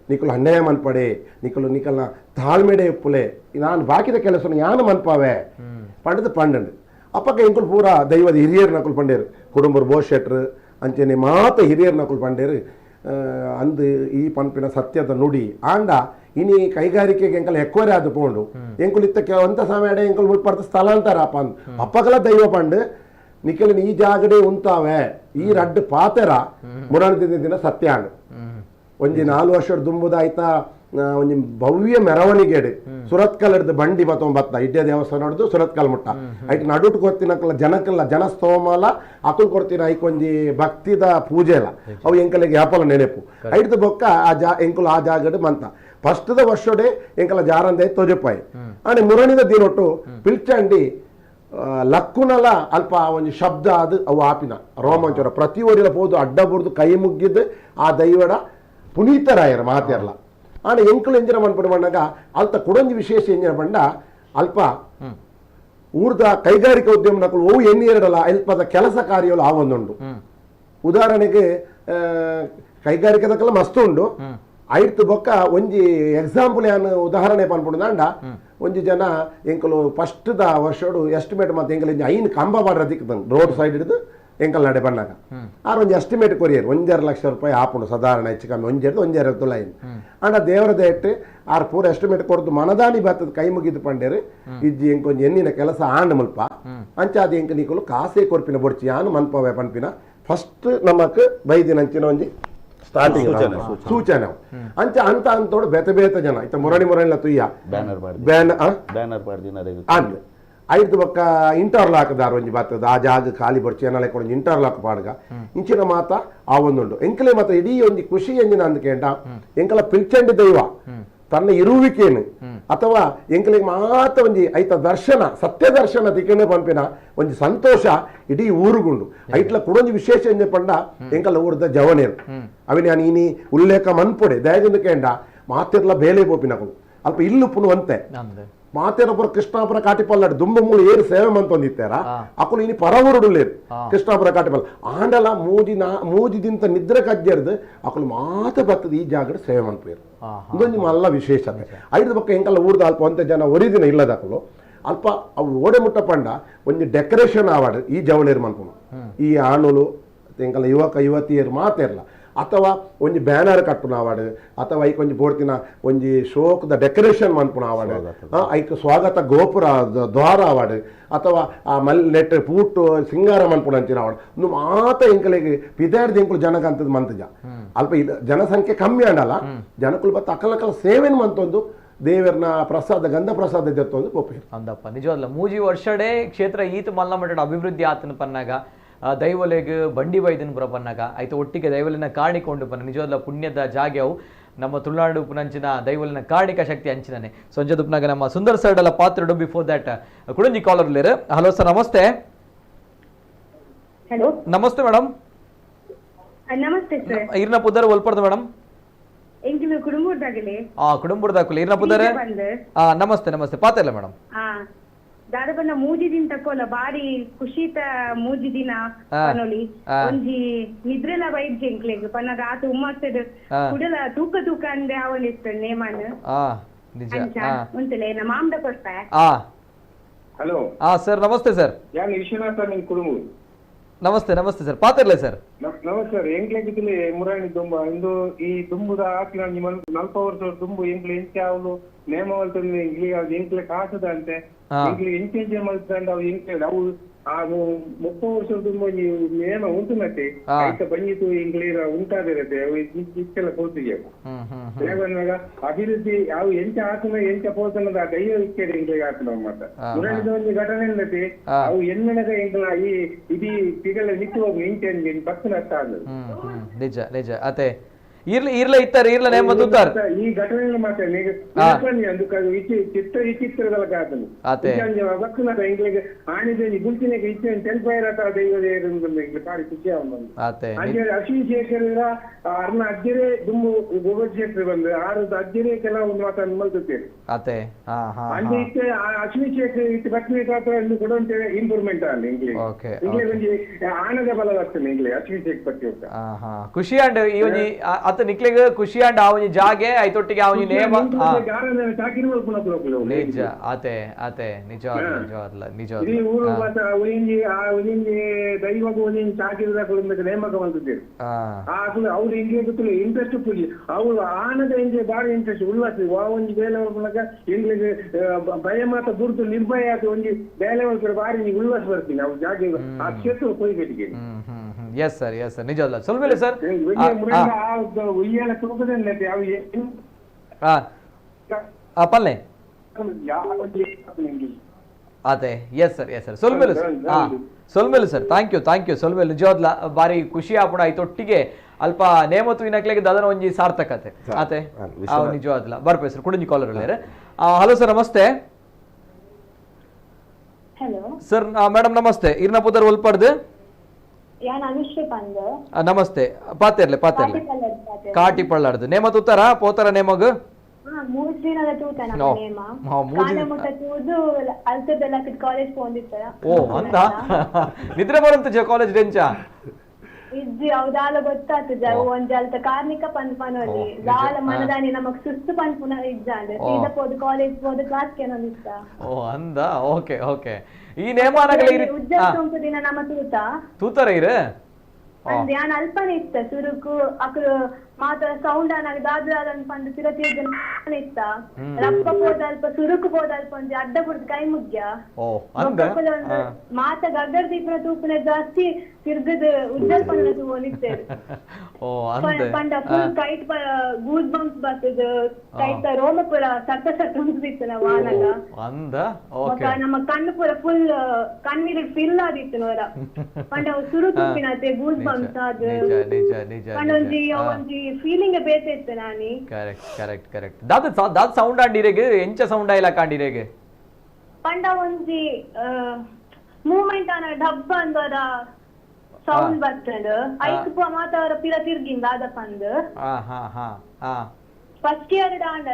ನಿಕಲು ಅನ್ಯಾಯ ಮನ್ಪಡೆ ನಿಕಲ್ನ ತಾಳ್ಮೆಡೆ ಉಪ್ಪುಲೆ ನಾನು ಬಾಕಿದ ಕೆಲಸ ಯಾನು ಮನ್ಪಾವೆ ಪಂಡದು ಪಂಡಂಡು ಅಪ್ಪಗ ಎಂಕುಲು ಪೂರ ದೈವದ ಹಿರಿಯರ್ ನಕುಲು ಪಂಡೇರು ಕುಟುಂಬರು ಬೋಶೆಟ್ರು ಅಂಚೆನೆ ಮಾತ ಹಿರಿಯರ್ ನಕುಲು ಪಂಡೇರು ಅಂದು ಈ ಪಂಪಿನ ಸತ್ಯದ ನುಡಿ ಆಂಡ ಇನಿ ಕೈಗಾರಿಕೆಗೆ ಎಂಕಲ್ ಎಕ್ವರೆ ಆದು ಪೋಂಡು ಎಂಕುಲು ಇತ್ತ ಒಂತ ಸಮಯ ಎಂಕುಲು ಮುಟ್ಪಡ್ತ ಸ್ಥಳಾಂತರ ಅಪ್ಪ ಅಂದ್ ಅಪ್ಪಗಲ ದೈವ ಪಂಡು ನಿಖಿಲಿನ ಈ ಜಾಗಡೆ ಉಂತಾವೆ ಈ ರಡ್ಡು ಪಾತೆರ ಮುರಣದ ದಿನ ಸತ್ಯಾಂಗ ಒಂಜಿ 4 ವರ್ಷದ ದುಂಬುದಾಯ್ತಾ ಒಂಜಿ ಭವ್ಯ ಮೆರವಣಿಗೆ ಸುರತ್ಕಲ್ ಹಿಡ್ದು ಬಂಡಿ ಬತ್ತ ಇಡ್ಡೆ ದೇವಸ್ಥಾನ ಹೊಡೆದು ಸುರತ್ಕಲ್ ಮುಟ್ಟ ಐಟ್ ನಡುಟ್ ಕೊಡ್ತಿನಕಲ್ಲ ಜನಕ್ಕಲ್ಲ ಜನಸ್ತೋಮಲ ಅಕುಲ್ ಕೊಡ್ತೀನಿ ಐಕೊಂಜಿ ಭಕ್ತಿದ ಪೂಜೆಲ ಅವು ಎಂಕಲಿಗೆ ಯಾಪಲ ನೆನಪು ಐಡ್ದು ಬೊಕ್ಕ ಎಂಕುಲು ಆ ಜಾಗಡ್ ಮಂತ ಫಸ್ಟ್ದ ವರ್ಷಡೆ ಎಂಕಲ ಜಾರಂದೆ ತೊಜಪಾಯಿ ಆನೆ ಮುರಣಿದ ದಿನೊಟ್ಟು ಪಿಲ್ಚಂಡಿ ಲಕ್ಕುನಲ ಅಲ್ಪ ಒಂಜಿ ಶಬ್ದ ಅದು ಅವು ಆಪಿನ ರೋಮಾಂಚನ ಪ್ರತಿ ಓರಿಲ ಪೋದು ಅಡ್ಡ ಬುರ್ದು ಕೈ ಮುಗ್ಗಿದ್ದು ಆ ದೈವಡ ಪುನೀತರಾಯರ ಮಾತೆರ್ಲ ಆನೆ ಎಂಕುಲು ಎಂಜಿನ ಮನ್ಪಡು ಬಂದಾಗ ಅಲ್ತ ಕುಡೊಂಜಿ ವಿಶೇಷ ಎಂಜಿನ ಬಂಡ ಅಲ್ಪ ಊರ್ದ ಕೈಗಾರಿಕಾ ಉದ್ಯಮ ನಕಲು ಓ ಎನ್ನಿರಡಲ್ಲ ಅಲ್ಪದ ಕೆಲಸ ಕಾರ್ಯಗಳು ಆ ಒಂದುಂಡು ಉದಾಹರಣೆಗೆ ಕೈಗಾರಿಕೆದಕ್ಕೆಲ್ಲ ಮಸ್ತ್ ಉಂಡು ಐಟ್ ಬೊಕ್ಕ ಒಂಜಿ ಎಕ್ಸಾಂಪಲ್ ಯಾನು ಉದಾಹರಣೆ ಪನ್ಪುಂಡ ಒಂಜಿ ಜನ ಎಂಕಲು ಫಸ್ಟ್ ದ ವರ್ಷಡು ಎಸ್ಟಿಮೇಟ್ ಮತ್ತೆ ಎಂಕಲ್ ಐನ್ ಕಂಬ ಬಾಡ್ರ ದಿಕ್ಕದ ರೋಡ್ ಸೈಡ್ ಹಿಡಿದು ಎಂಕಲ್ ನಡೆ ಬಣ್ಣಾಗ ಆರು ಒಂಜಿ ಎಸ್ಟಿಮೇಟ್ ಕೊರಿಯರ್ 1.5 ಲಕ್ಷ ರೂಪಾಯಿ ಆಪುಂಡು ಸಾಧಾರಣ ಹೆಚ್ಚು ಕಮ್ಮಿ 1.5 ತುಲಾಯಿನ್ ಅಂಡ ದೇವರದ ಇಟ್ಟು ಆರು ಪೂರ ಎಸ್ಟಿಮೇಟ್ ಕೊಡ್ದು ಮನದಾನಿ ಬತ್ತದ ಕೈ ಮುಗಿದು ಪಂಡೇರು ಇಜ್ಜಿ ಎಂಕೊಂಜಿ ಎನ್ನಿನ ಕೆಲಸ ಆಂಡ್ ಮಲ್ಪ ಅಂಚಾದ ಎಂಕ ನಿಕಲು ಕಾಸೆ ಕೊರ್ಪಿನ ಬೊಡ್ಚಿ ಯಾನು ಮನ್ಪವೆ ಪನ್ಪಿನ ಫಸ್ಟ್ ನಮಕ್ ಬೈದಿನ ಅಂಚಿನ ಒಂಜಿ ಸ್ಟಾರ್ಟಿಂಗ್ ಸೂಚನೆ ಅಂಚ ಅಂತ ಅಂತೋಡು ಬೇತೆ ಜನ ಇತ್ತ ಮುರಣಿಲ ತುಯ್ಯ ಬ್ಯಾನರ್ ಐದು ಬೊಕ್ಕ ಇಂಟರ್ಲಾಕ್ ದಾರ ಒಂಜಿ ಬರ್ತದ ಆ ಜಾಗ ಖಾಲಿ ಬರ್ಚಿ ಏನಲ್ಲ ಕೊಡ ಇಂಟರ್ಲಾಕ್ ಪಾಡ್ಗ ಇಂಚಿನ ಮಾತ ಆ ಒಂದುಂಡು ಎಂಕಲೆ ಮಾತ್ರ ಇಡೀ ಒಂಜಿ ಖುಷಿ ಎಂಜಿನ ಅಂದ್ಕೇಂಡ ಎಂಕಲ ಪಿಲ್ಚಂಡಿ ದೈವ ತನ್ನ ಇರುವಿಕೆನು ಅಥವಾ ಎಂಕಲಿಗೆ ಮಾತ ಒಂಜಿ ಐತ ದರ್ಶನ ಸತ್ಯ ದರ್ಶನ ದಿಕ್ಕನೆ ಪಂಪಿನ ಒಂಜಿ ಸಂತೋಷ ಇಡೀ ಊರುಗುಂಡು ಐಟ್ಲ ಕುಡೊಂಜಿ ವಿಶೇಷ ಎಂಜೆ ಪಂಡ ಎಂಕಲ ಊರ್ದ ಜವನೇರು ಅವಿ ನಾನು ಇನಿ ಉಲ್ಲೇಖ ಮನ್ಪೊಡೆ ದಯದಿಂದ ಕೇಂಡ ಮಾತೆರ್ಲ ಬೇಲೆ ಪೋಪಿನಕಲು ಅಲ್ಪ ಇಲ್ಲು ಪುನುವಂತೆ ಮಾತೇನಪುರ ಕೃಷ್ಣಾಪುರ ಕಾಟಿಪಲ್ಲಾಡು ದುಂಬ ಮೂಳು ಏರು ಸೇವೆ ಮಂತೊಂದಿತ್ತಾರ ಅಕುಲು ಇನಿ ಪರವರುಡುಲೇರು ಕೃಷ್ಣಾಪುರ ಕಾಟಿಪಲ್ಲ ಆಂಡಲ ಮೂಜಿದಿಂತ ನಿದ್ರೆ ಕಜ್ಜರ್ದು ಅಕುಲು ಮಾತ ಬರ್ತದ ಈ ಜಾಗದ ಸೇವೆ ಮಂತ್ಪೇರು ಇದೊಂದು ಮಲ್ಲ ವಿಶೇಷತೆ ಐದು ಪಕ್ಕ ಎಂಕಲ್ಲ ಊರ್ದ ಅಲ್ಪ ಒಂತೆ ಜನ ಒರಿದಿನ ಇಲ್ಲದ ಅಕುಲು ಅಲ್ಪ ಅವು ಓಡೆ ಮುಟ್ಟ ಪಂಡ ಒಂದು ಡೆಕೋರೇಷನ್ ಆವಾಡು ಈ ಜವಳೇರು ಮನ್ಪುನು ಈ ಆಣುಲು ಎಂಕಲ್ಲ ಯುವಕ ಯುವತಿಯರು ಮಾತೇರ್ಲ ಅಥವಾ ಒಂಜಿ ಬ್ಯಾನರ್ ಕಟ್ಟುನ ಆವಾಡು ಅಥವಾ ಐಕ್ ಒಂಜಿ ಬೋಡ್ತಿನ ಒಂಜಿ ಶೋಕದ ಡೆಕೋರೇಷನ್ ಮನ್ಪುನ ಆವಾಡು ಐಕ್ ಸ್ವಾಗತ ಗೋಪುರ ದ್ವಾರ ಆವಾಡು ಅಥವಾ ಆ ನೆಟ್ ಪೂಟು ಸಿಂಗಾರ ಮನ್ಪುನ ಅಂಚಿನ ಆವಾಡು ಒಂದು ಮಾತ ಎಂಕಲಿಗೆ ಪಿದಾರ್ದು ಎಂಕುಲು ಜನಕ ಅಂತದ್ ಮಂತಜ ಅಲ್ಪ ಜನಸಂಖ್ಯೆ ಕಮ್ಮಿ ಅಂಡಲ್ಲ ಜನಕುಲು ಬತ್ತ ಅಕಲಕಲ ಸೇವೆನ್ ಮಂತೊಂದು ದೇವರನ ಪ್ರಸಾದ ಗಂಧ ಪ್ರಸಾದ ದತ್ತೊಂದು ಪೊಪ್ಪಿ ಅಂದಪ್ಪ ನಿಜವಲ್ಲ ಮೂಜಿ ವರ್ಷಡೆ ಕ್ಷೇತ್ರ ಈತ ಮಲ್ಲ ಮಟ್ಟ ಅಭಿವೃದ್ಧಿ ಆತನ ಪನ್ನಾಗ ದೈವಲೆಗ್ ಬಂಡಿ ಬೈದನ್ ಬುರ ಪನ್ನಾಗ ಆಯ್ತು ಒಟ್ಟಿಗೆ ದೈವಲಿನ ಕಾಣಿಕೊಂಡು ಪನ್ನ ನಿಜವಾದ ಪುಣ್ಯದ ಜಾಗ್ಯವು ನಮ್ಮ ತುಳುನಾಡು ಉಪನಂಚಿನ ದೈವಲಿನ ಕಾಣಿಕ ಶಕ್ತಿ ಅಂಚಿನೇ ಸಂಜದುಪ್ನಾಗ ನಮ್ಮ ಸುಂದರ್ ಸರ್ಡಲ ಪಾತ್ರಡು ಬಿಫೋರ್ ದಟ್ ಕುಡಂಜಿ ಕಾಲರ್ ಲೇರು ಹಲೋ ಸರ್ ನಮಸ್ತೆ ಹಲೋ ನಮಸ್ತೆ ಮೇಡಮ್ ನಮಸ್ತೆ ಸರ್ ಇರ್ನ ಪುದರ್ ಒಲ್ಪಡ್ದು ಮೇಡಮ್ ಎಂಕಿಲು ಕುಡುಂಬದಾಗಲೇ ಕುಡುಂಬದಾಕುಲೆ ಇರ್ನ ಪುದರ್ ನಮಸ್ತೆ ನಮಸ್ತೆ ಪಾತಿಲ್ಲ ಮೇಡಮ್ ದಾದಪಂಡ ಮೂಜಿ ದಿನ ತಕ್ಕೋಲ ಬಾರಿ ಖುಷಿತ ಮೂಜಿ ದಿನ ಪನೊಲಿ ಒಂಜಿ ನಿದ್ರೆಲ ವೈದ್ಯ ಎಂಕ್ಲೆಗ್ ಪನ್ನ ರಾತ್ ಉಮ್ಮತ್ತದ ಕುಡಲ ತೂಕ ತೂಕ ಅಂದೆ ಅವನಿಸ್ತ ನೇಮನ್ ಉಂತಲೆ ನಮ್ಮ ಮಾಮದ ಕೊಡ್ತಾ ಹಲೋ ಸರ್ ನಮಸ್ತೆ ಸರ್ ಯಾನ್ ವಿಶ್ವನಾಥ ನಿನ್ ಕುಡುಂಬು ನಮಸ್ತೆ ನಮಸ್ತೆ ಸರ್ ಪಾತಿರ್ಲೆ ಸರ್ ನಮಸ್ತೆ ಸರ್ ಎಂಕ್ಲೆಗಿದ್ಲೆ ಮುರಾಣಿ ದುಂಬ ಇಂದು ಈ ದುಂಬುದ ಆಕ್ಲ ನಿಮ್ಮ 40 ವರ್ಷ ದುಂಬು ಎಂಕ್ಲೆ ಎಂಚೆ ಅವಳು ನೇಮವಲ್ತ ಎಂಕ್ಲೆ ಕಾಸದ ಅಂತೆ ಎಂಕ್ಲೆ ಎಂಚೆ ಮಲ್ತಂಡ ಅವು ಎಂಕ್ಲೆ ಅವು ಅದು 30 ವರ್ಷ ದುಂಬ ನೇಮ ಉಂಟುನತ್ತೆ ಆಯ್ತ ಬಂದಿತ್ತು ಎಂಕ್ಲೆ ಉಂಟಾದಿರತ್ತೆ ಅವು ಇಷ್ಟೆಲ್ಲ ಪೋತಿಗೆ ಯಾವಾಗ ಅಭಿವೃದ್ಧಿ ಅವು ಎಂಚ ಆತನ ಎಂಚ ಪೋತನದ ದೈವ ಇಕ್ಕೇರಿ ಎಂಕ್ಲೆಗೆ ಆತನ ಮಾತ ಮುರಾಣಿದ ಒಂದು ಘಟನೆ ನತ್ತೆ ಅವು ಎನ್ನಡಗ ಎಂಕ್ಲ ಈ ಇಡೀ ತಿಗಳ ನಿಟ್ಟು ಹೋಗಿ ಎಂಚೆ ಪಕ್ಕನ ಅರ್ಥ ಆಗದು ನಿಜ ನಿಜ ಅತೆ ಇರ್ಲ ಇತ್ತಾರೆ ಇರ್ಲ ನೇಮ ತುತ್ತಾರ ಈ ಘಟನೆ ಮಾತಾಡಿ ಚಿತ್ರ ವಿಚಿತ್ರಗಳ ಕಾತನು ಬಕ್ಕನ ಎಂಗ್ಲಿಗೆ ಆಣಿದೆ ಗುಂಚಿನಿಗೆ ಇಚ್ಛೆ ತೆಲ್ಪೈರತ ದೈವದೇ ಪಾರಿ ಖುಷಿ ಅವನು ಅಶ್ವಿನಿ ಶೇಖರ್ ಅರ್ನ ಅಜ್ಜರೇ ದುಂಬು ಗೋಪಾಲಶೇಖರ್ ಬಂದು ಆರದ ಅಜ್ಜರೇ ಕೆಲವು ಮಾತನ್ನು ಮಲ್ತೇವೆ ಅತೆ ಅಂಜೆ ಇತ್ತೆ ಅಶ್ವಿನಿ ಶೇಖರ್ ಇಟ್ಟು ಬಕ್ನೆ ಕಾತ ಎಂದು ಕೊಡುವಂತೆ ಇಂಪ್ರೂವ್ಮೆಂಟ್ ಅಲ್ಲಿ ಇಂಗ್ಲಿಷ್ ಇಂಗ್ಲಿಷ್ ಆನದ ಬಲ ಆಗ್ತದೆ ಇಂಗ್ಲಿಷ್ ಅಶ್ವಿನಿ ಶೇಖರ್ ಪಟ್ಟಿ ಖುಷಿ ಅಂಡ್ ಇವನಿ ಅತ ನಿಕ್ಲೆಗ್ ಖುಷಿ ಅಂಡ್ ಅವನಿ ಜಾಗೆ ಐತೊಟ್ಟಿಗೆ ಅವನಿ ನೇಮ ನಿಜ ಅತೆ ಅತೆ ನಿಜವಾದ್ಲ ನಿಜವಾದ್ಲ ಈ ಊರು ಮತ ಒಲಿಂಜಿ ಆ ಒಲಿಂಜಿ ದೈವಗ ಒಲಿಂಜಿ ಚಾಕಿರದ ಕುಳಿಂದಕ್ಕೆ ನೇಮಕ ಬಂದಿದ್ದೇವೆ ಅವ್ರು ಹಿಂಗೆ ಗೊತ್ತಿಲ್ಲ ಇಂಟ್ರೆಸ್ಟ್ ಪುಲಿ ಅವ್ರು ಆನದ ಹಿಂಗೆ ಬಾರಿ ಇಂಟ್ರೆಸ್ಟ್ ಉಲ್ಲಾಸ ಒಂಜಿ ಬೇಲೆ ಮೂಲಕ ಇಂಗ್ಲಿಗೆ ಭಯ ಮಾತ ಗುರುತು ನಿರ್ಭಯ ಆತ ಒಂಜಿ ಬೇಲೆ ಬಾರಿ ಉಲ್ಲಾಸ ಬರ್ತೀನಿ ಅವ್ರು ಜಾಗ ಆ ಕ್ಷೇತ್ರ ಹೋಯ್ಗಟ್ಟಿಗೆ ಎಸ್ ಸರ್ ನಿಜವಲ್ಲ ಸ್ವಲ್ಪ ಸರ್ ಪಲ್ಲೆ ಅದೇ ಎಸ್ ಸರ್ ಸೊಲ್ಮೇಲು ಸರ್ ಥ್ಯಾಂಕ್ ಯು ಸೊಲ್ಮೇಲು ನಿಜವಾದ್ಲ ಬಾರಿ ಖುಷಿ ಆಪುಣ ಐತೊಟ್ಟಿಗೆ ಅಲ್ಪ ನೇಮತ್ತು ಇನಕ್ಲೆಗೆ ದಾದನ ಒಂಜಿ ಸಾರ್ಥಕತೆ ಆತೆ ನಿಜವಾದ್ಲ ಬರ್ಪೆ ಸರ್ ಕುಡಂಜಿ ಕಾಲರ್ ಅಲ್ಲೇ ಹಲೋ ಸರ್ ನಮಸ್ತೆ ಸರ್ ಮೇಡಮ್ ನಮಸ್ತೆ ಇರ್ನ ಪುದರ್ ಒಲ್ಪಡ್ದು ನಮಸ್ತೆ ಪಾತೆರ್ಲೆ ಕಾಟಿ ಪಳ್ಳಾಡ್ದು ನೇಮ ತೂತಾರ ಪೋತಾರ ನೇಮಗ್ ಓ ಅಂತ ನಿದ್ರೆ ಬರಂತ ಕಾಲೇಜ್ ಡೆಂಚ ಇಜ್ಜಿ ಅವದಾಲ ಗೊತ್ತಾಗ್ತದೆ ಒಂಜಿ ಅಲ್ತ ಕಾರ್ಮಿಕ ಪಂದ್ ಪನೋಲಿ ದಾಲ ಮನದಾನಿ ನಮಕ್ ಸುಸ್ತು ಪಂದ್ ಪುನಃ ಇಜ್ಜಾಂಡ್ ಸೀದಾ ಪೋದು ಕಾಲೇಜ್ ಪೋದು ಕ್ಲಾಸ್ ಕೇನೋ ಇಷ್ಟ ಓ ಅಂದ ಓಕೆ ಈ ನೇಮಾನಗಳ ಉಜ್ಜ ದಿನ ನಮ್ಮ ತೂತಾರ ಇರು ಅಂದ್ರೆ ಯಾನ್ ಅಲ್ಪನೆ ಇತ್ತ ಸುರುಕು ಅಕ್ಲು ಮಾತ ಸೌಂಡ್ ಅನಾಗ ದಾದ್ರಾದನ್ ಪಂದ್ ತಿರತಿ ಇತ್ತ ರಪ್ಪ ಪೋದ ಅಲ್ಪ ಸುರುಕು ಪೋದ ಅಲ್ಪ ಒಂಜಿ ಅಡ್ಡ ಬುಡ್ದು ಕೈ ಮುಗ್ಯ ಮಾತ ಗಗ್ಗರ್ ದೀಪನ ತೂಪನೆ ಜಾಸ್ತಿ ತಿರ್ಗದ್ ಉಜ್ಜಲ್ ಪಂದ ತೂವೊಲಿತ್ತೇರು ಪಂಡ ಫುಲ್ ಕೈಟ್ ಗೂಸ್ ಬಂಪ್ಸ್ ಬರ್ತದ ಕೈತ ರೋಮ ಪುರ ಸಟ್ಟ ಉಂಟಿತ್ತು ನಾವು ಆನಾಗ ನಮ್ಮ ಕಣ್ಣು ಪುರ ಫುಲ್ ಕಣ್ಣಿಗೆ ಫಿಲ್ ಆದಿತ್ತು ನೋರ ಪಂಡ ಸುರುಕು ಗೂಸ್ ಬಂಪ್ಸ್ ಅದು ಪಂಡ ಒಂಜಿ ಫೀಲಿಂಗ್ ಬೇತೆ ಇತ್ತು ನಾನಿ ಕರೆಕ್ಟ್ ದಾದ ಸೌಂಡ್ ಆಂಡಿರೆಗೆ ಎಂಚ ಸೌಂಡ್ ಆಯ್ಲ ಕಾಂಡಿರೆಗೆ ಪಂಡ ಒಂಜಿ ಮೂವ್ಮೆಂಟ್ ಆನ ಡಬ್ಬ ಅಂದರ ಸೌಂಡ್ ಬರ್ತದ ಐಕ್ ಮಾತಾವರ ಪಿರ ತಿರ್ಗಿಂದ ಅದ ಪಂದ್ ಫಸ್ಟ್ ಇಯರ್ ಡಾಂಡ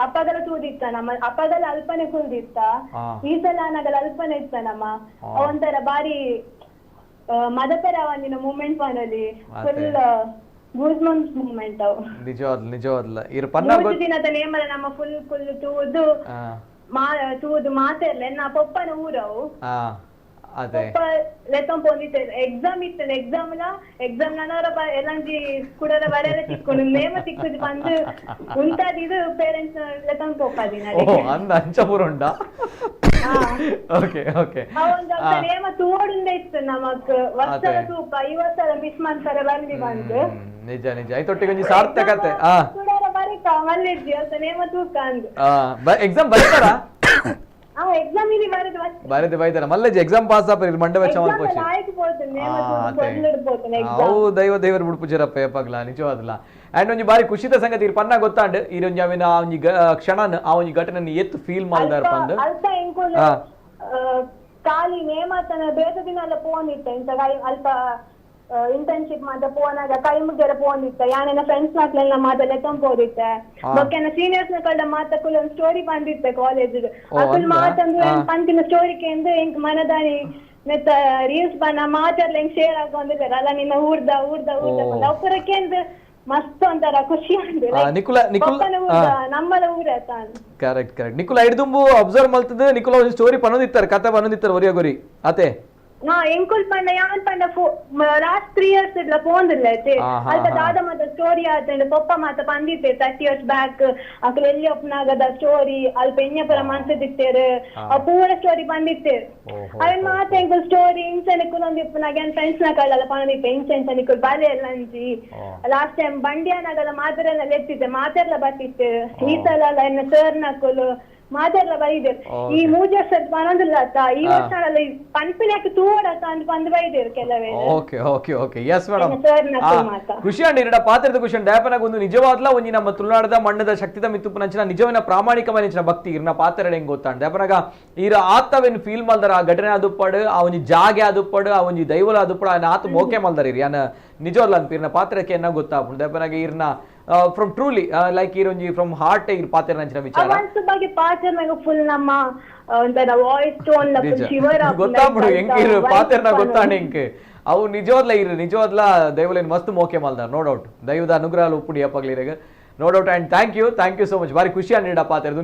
ಅಪ್ಪಗಲ ತೂದಿತ್ತ ನಮ್ಮ ಅಪ್ಪಗಲ ಅಲ್ಪನೆ ಕುಲ್ದಿತ್ತ ಈ ಸಲ ನಗಲ ಅಲ್ಪನೆ ಇತ್ತ ನಮ್ಮ ಒಂಥರ ಬಾರಿ ಮದಪರ ಒಂದಿನ ಮೂಮೆಂಟ್ ಮಾಡಲಿ ಫುಲ್ ಗೂಸ್ಬಂಪ್ಸ್ ಮೂಮೆಂಟ್ ಅವು ನಿಜವಾದ್ಲ ದಿನದ ನೇಮಲ ನಮ್ಮ ಫುಲ್ ತೂದು ಮಾತೆರ್ಲೆ ನಾ ಪಪ್ಪನ ಊರವು ಲೆತ್ತಂ ಪೋಂದಿತ್ತೆ ಎಕ್ಸಾಮ್ ಇತ್ತದ ಎಕ್ಸಾಮ್ ನನವರ ಎಲ್ಲಂಜಿ ಕುಡಲ ಬರೆಯಲ್ಲ ತಿಕ್ಕೊಂಡು ನೇಮ ತಿಕ್ಕುದು ಬಂದು ಉಂಟಾದಿದು ಪೇರೆಂಟ್ಸ್ ಲೆತ್ತಂ ಪೋಪಾದಿನ ಅಂಚಪುರುಂಡ ನೇಮ ತೋಡಿಂದ ಇತ್ತು ನಮಕ್ ವರ್ಷದ ತೂಕ ಈ ವರ್ಷದ ಮಿಸ್ ಮಾಡ್ತಾರೆ ಬಂದಿ ಬಂದು ನಿಜ ಐತೊಟ್ಟಿಗೆ ಒಂಜಿ ಸಾರ್ಥಕತೆ ಕುಡಲ ಬರೀತಾ ಮಲ್ಲಿರ್ಜಿ ಅಸ ನೇಮ ತೂಕ ಅಂದ್ ಎಕ್ಸಾಮ್ ಬರೀತಾರ ಎಕ್ಸಾಮ್ ಇಲ್ಲಿ ಬರೆದು ಬೈತಾರ ಮಲ್ಲೆಜಿ ಎಕ್ಸಾಮ್ ಪಾಸ್ ಆಪರ್ ಮಂಡೆ ವಚ್ಚ ಮಲ್ಪೋಚಿ ದೈವರು ಬಿಡ್ಪುಜರಪ್ಪ ಎಪ್ಪಗ್ಲ ನಿಜವಾದ್ಲ ಅಂಡ್ ಒಂಜಿ ಬಾರಿ ಖುಷಿದ ಸಂಗತಿ ಇರ್ ಪನ್ನ ಗೊತ್ತಾಂಡ್ ಇರೊಂಜಿ ಅವಿನ ಒಂಜಿ ಕ್ಷಣನ್ ಆ ಒಂಜಿ ಘಟನೆ ಎತ್ತು ಫೀಲ್ ಮಾಡ್ದಾರ ಪಂದ್ ಖಾಲಿ ನೇಮತನ ಬೇತ ದಿನ ಎಲ್ಲ ಫೋನ್ ಇತ್ತ ಇಂತ ಅಲ್ಪ ಇಂಟರ್ನ್ಶಿಪ್ ಮಾತ ಪೋನಾಗ ಕೈ ಮುಗ್ಗೆರ ಪೋಂದಿತ್ತ ಯಾನೆನ ಫ್ರೆಂಡ್ಸ್ ನಾಕ್ಲೆಲ್ಲ ಮಾತ ಲೆಕ್ಕಂ ಪೋದಿತ್ತೆ ಬೊಕ್ಕೆನ ಸೀನಿಯರ್ಸ್ ನ ಕಳ್ಳ ಮಾತ ಕುಲ್ ಒಂದು ಸ್ಟೋರಿ ಬಂದಿತ್ತೆ ಕಾಲೇಜ್ ಅಕುಲ್ ಮಾತಂದ್ರೆ ಪಂತಿನ ಸ್ಟೋರಿ ಕೇಂದ್ರ ಇಂಕ್ ಮನದಾನಿ ನೆತ್ತ ರೀಲ್ಸ್ ಬನ್ನ ಮಾತಾಡ್ಲ ಹಿಂಗ್ ಶೇರ್ ಆಗೊಂದಿದ್ದಾರೆ ಅಲ್ಲ ನಿನ್ನ ಊರ್ದ ಅವರಕ್ಕೆ ಅಂದ್ರೆ ಮಸ್ತ್ ಒಂಥರ ಖುಷಿ ಅಂದ್ರೆ ನಮ್ಮಲ ಊರ ಕರೆಕ್ಟ್ ನಿಕುಲ ಹಿಡ್ದುಂಬು ಅಬ್ಸರ್ವ್ ಮಲ್ತದ ನಿಕುಲ ಒಂದು ಸ್ಟೋರಿ ಪನ್ನೋದಿತ್ತಾರೆ ಕತೆ ಪನ್ನೋದಿತ್ತಾರೆ ಒರಿಯಗೊರಿ ಅತೆ ಎಂಕುಲ್ ಪಂಡ ಯಾನ್ ಪಂಡ ಲಾಸ್ಟ್ 3 years ಇಡ್ಲ ಪೋಂದಿಲ್ಲ ಐತೆ ಅಲ್ಪ ದಾದ ಮಾತ ಸ್ಟೋರಿ ಆತಂಡ ಪಪ್ಪ ಮಾತ ಪಂದಿತ್ತೆ 30 years ಬ್ಯಾಕ್ ಅಕಲ್ ಎಲ್ಲಿ ಒಪ್ನಾಗದ ಸ್ಟೋರಿ ಅಲ್ಪ ಎಣ್ಣೆಪುರ ಮನ್ಸದಿತ್ತೇರು ಆ ಪೂರ ಸ್ಟೋರಿ ಪಂದಿತ್ತೇರು ಅವನ್ ಮಾತ ಎಂಕುಲ್ ಸ್ಟೋರಿ ಇಂಚನಿಕುಲ್ ಒಂದು ಇಪ್ಪನಾಗ ಏನ್ ಫ್ರೆಂಡ್ಸ್ ನ ಕಳ್ಳಲ್ಲ ಪಣದಿತ್ತೆ ಇಂಚನಿಕುಲ್ ಬಾರಿ ಎಲ್ಲ ಅಂಚಿ ಲಾಸ್ಟ್ ಟೈಮ್ ಬಂಡಿಯಾನಾಗಲ್ಲ ಮಾತಾಡಲ್ಲ ಎತ್ತಿದ್ದೆ ಮಾತಾಡ್ಲ ಬರ್ತಿತ್ತೇರು ಈ ಸಲ ಅಲ್ಲ ಇನ್ನು ಸರ್ ನಕುಲು ಮಾತಾಡ್ಲ ಬೈದೇರು ಈ 3 ವರ್ಷ ಬರೋದಿಲ್ಲ ಅತ್ತ ಈ ವರ್ಷ ಪನ್ಪಿನಕ್ಕೆ ತೂಡತ್ತ ಅಂತ ಬಂದು ಬೈದೇರು ಕೆಲವೇ ಓಕೆ ಎಸ್ ಮೇಡಮ್ ಖುಷಿ ಅಂಡಿ ಇರಡ ಪಾತ್ರದ ಖುಷಿ ಅಂడి ಯಾಪನಾಗ ಒಂದು ನಿಜವಾದ್ಲ ಒಂಜಿ ನಮ್ಮ ತುಳುನಾಡದ ಮಣ್ಣದ ಶಕ್ತಿದ ಮಿತ್ತುಪ್ಪು ನಂಚಿನ ನಿಜವಿನ ಪ್ರಾಮಾಣಿಕమైన ಭಕ್ತಿ ಇರ್ನ ಪಾತ್ರದ ಹೆಂಗ್ ಗೊತ್ತಾಂಡ ಯಾಪನಾಗ ಈರ ಆತವೆನ್ ಫೀಲ್ ಮಲ್ದರ ಆ ಘಟನೆ ಆದುಪ್ಪಡು ಆ ಒಂಜಿ ಜಾಗೆ ಆದುಪ್ಪಡು ಆ ಒಂಜಿ ದೈವಲ ಆದುಪ್ಪಡು ಆ ಆತ ಮೋಕೆ ಮಲ್ದರ ಇರಿ ಯಾನ ನಿಜವಲ್ಲ ಅನ್ಪಿರ್ನ ಪಾತ್ರಕ್ಕೆ ಏನ ಗೊತ್ತಾಪುಂಡು ಯಾಪನಾಗ ಇರ್ನ ಫ್ರಮ್ ಟ್ರೂಲಿ ಲೈಕ್ ಇರೊಂಜಿ ಫ್ರಮ್ ಹಾರ್ಟ್ ಇರ್ ಪಾತ್ರ ನಂಚಿನ ವಿಚಾರ ಅವಂತ ಬಗ್ಗೆ ಪಾತ್ರನಾಗ ಫುಲ್ ನಮ್ಮ ಒಂದರ ವಾಯ್ಸ್ ಟೋನ್ ನ ಫುಲ್ ಶಿವರ ಗೊತ್ತಾಪುಡು ಹೆಂಗಿರು ಪಾತ್ರನ ಗೊತ್ತಾಂಡ ಹೆಂಗೆ ಅವು ನಿಜವಾದ್ಲ ದೈವಲೇನ್ ಮಸ್ತ್ ಮೋಕೆ ಮಲ್ದಾರ ನೋ ಡೌಟ್ ದೈವದ ಅನುಗ್ರಹ ಉಪ್ಪುಡಿ ಅಪ್ಪಗ್ಲಿರಾಗ no doubt and thank you so much ಬಾರಿ ಖುಷಿ ಅಂಡ ಪಾತ್ರದು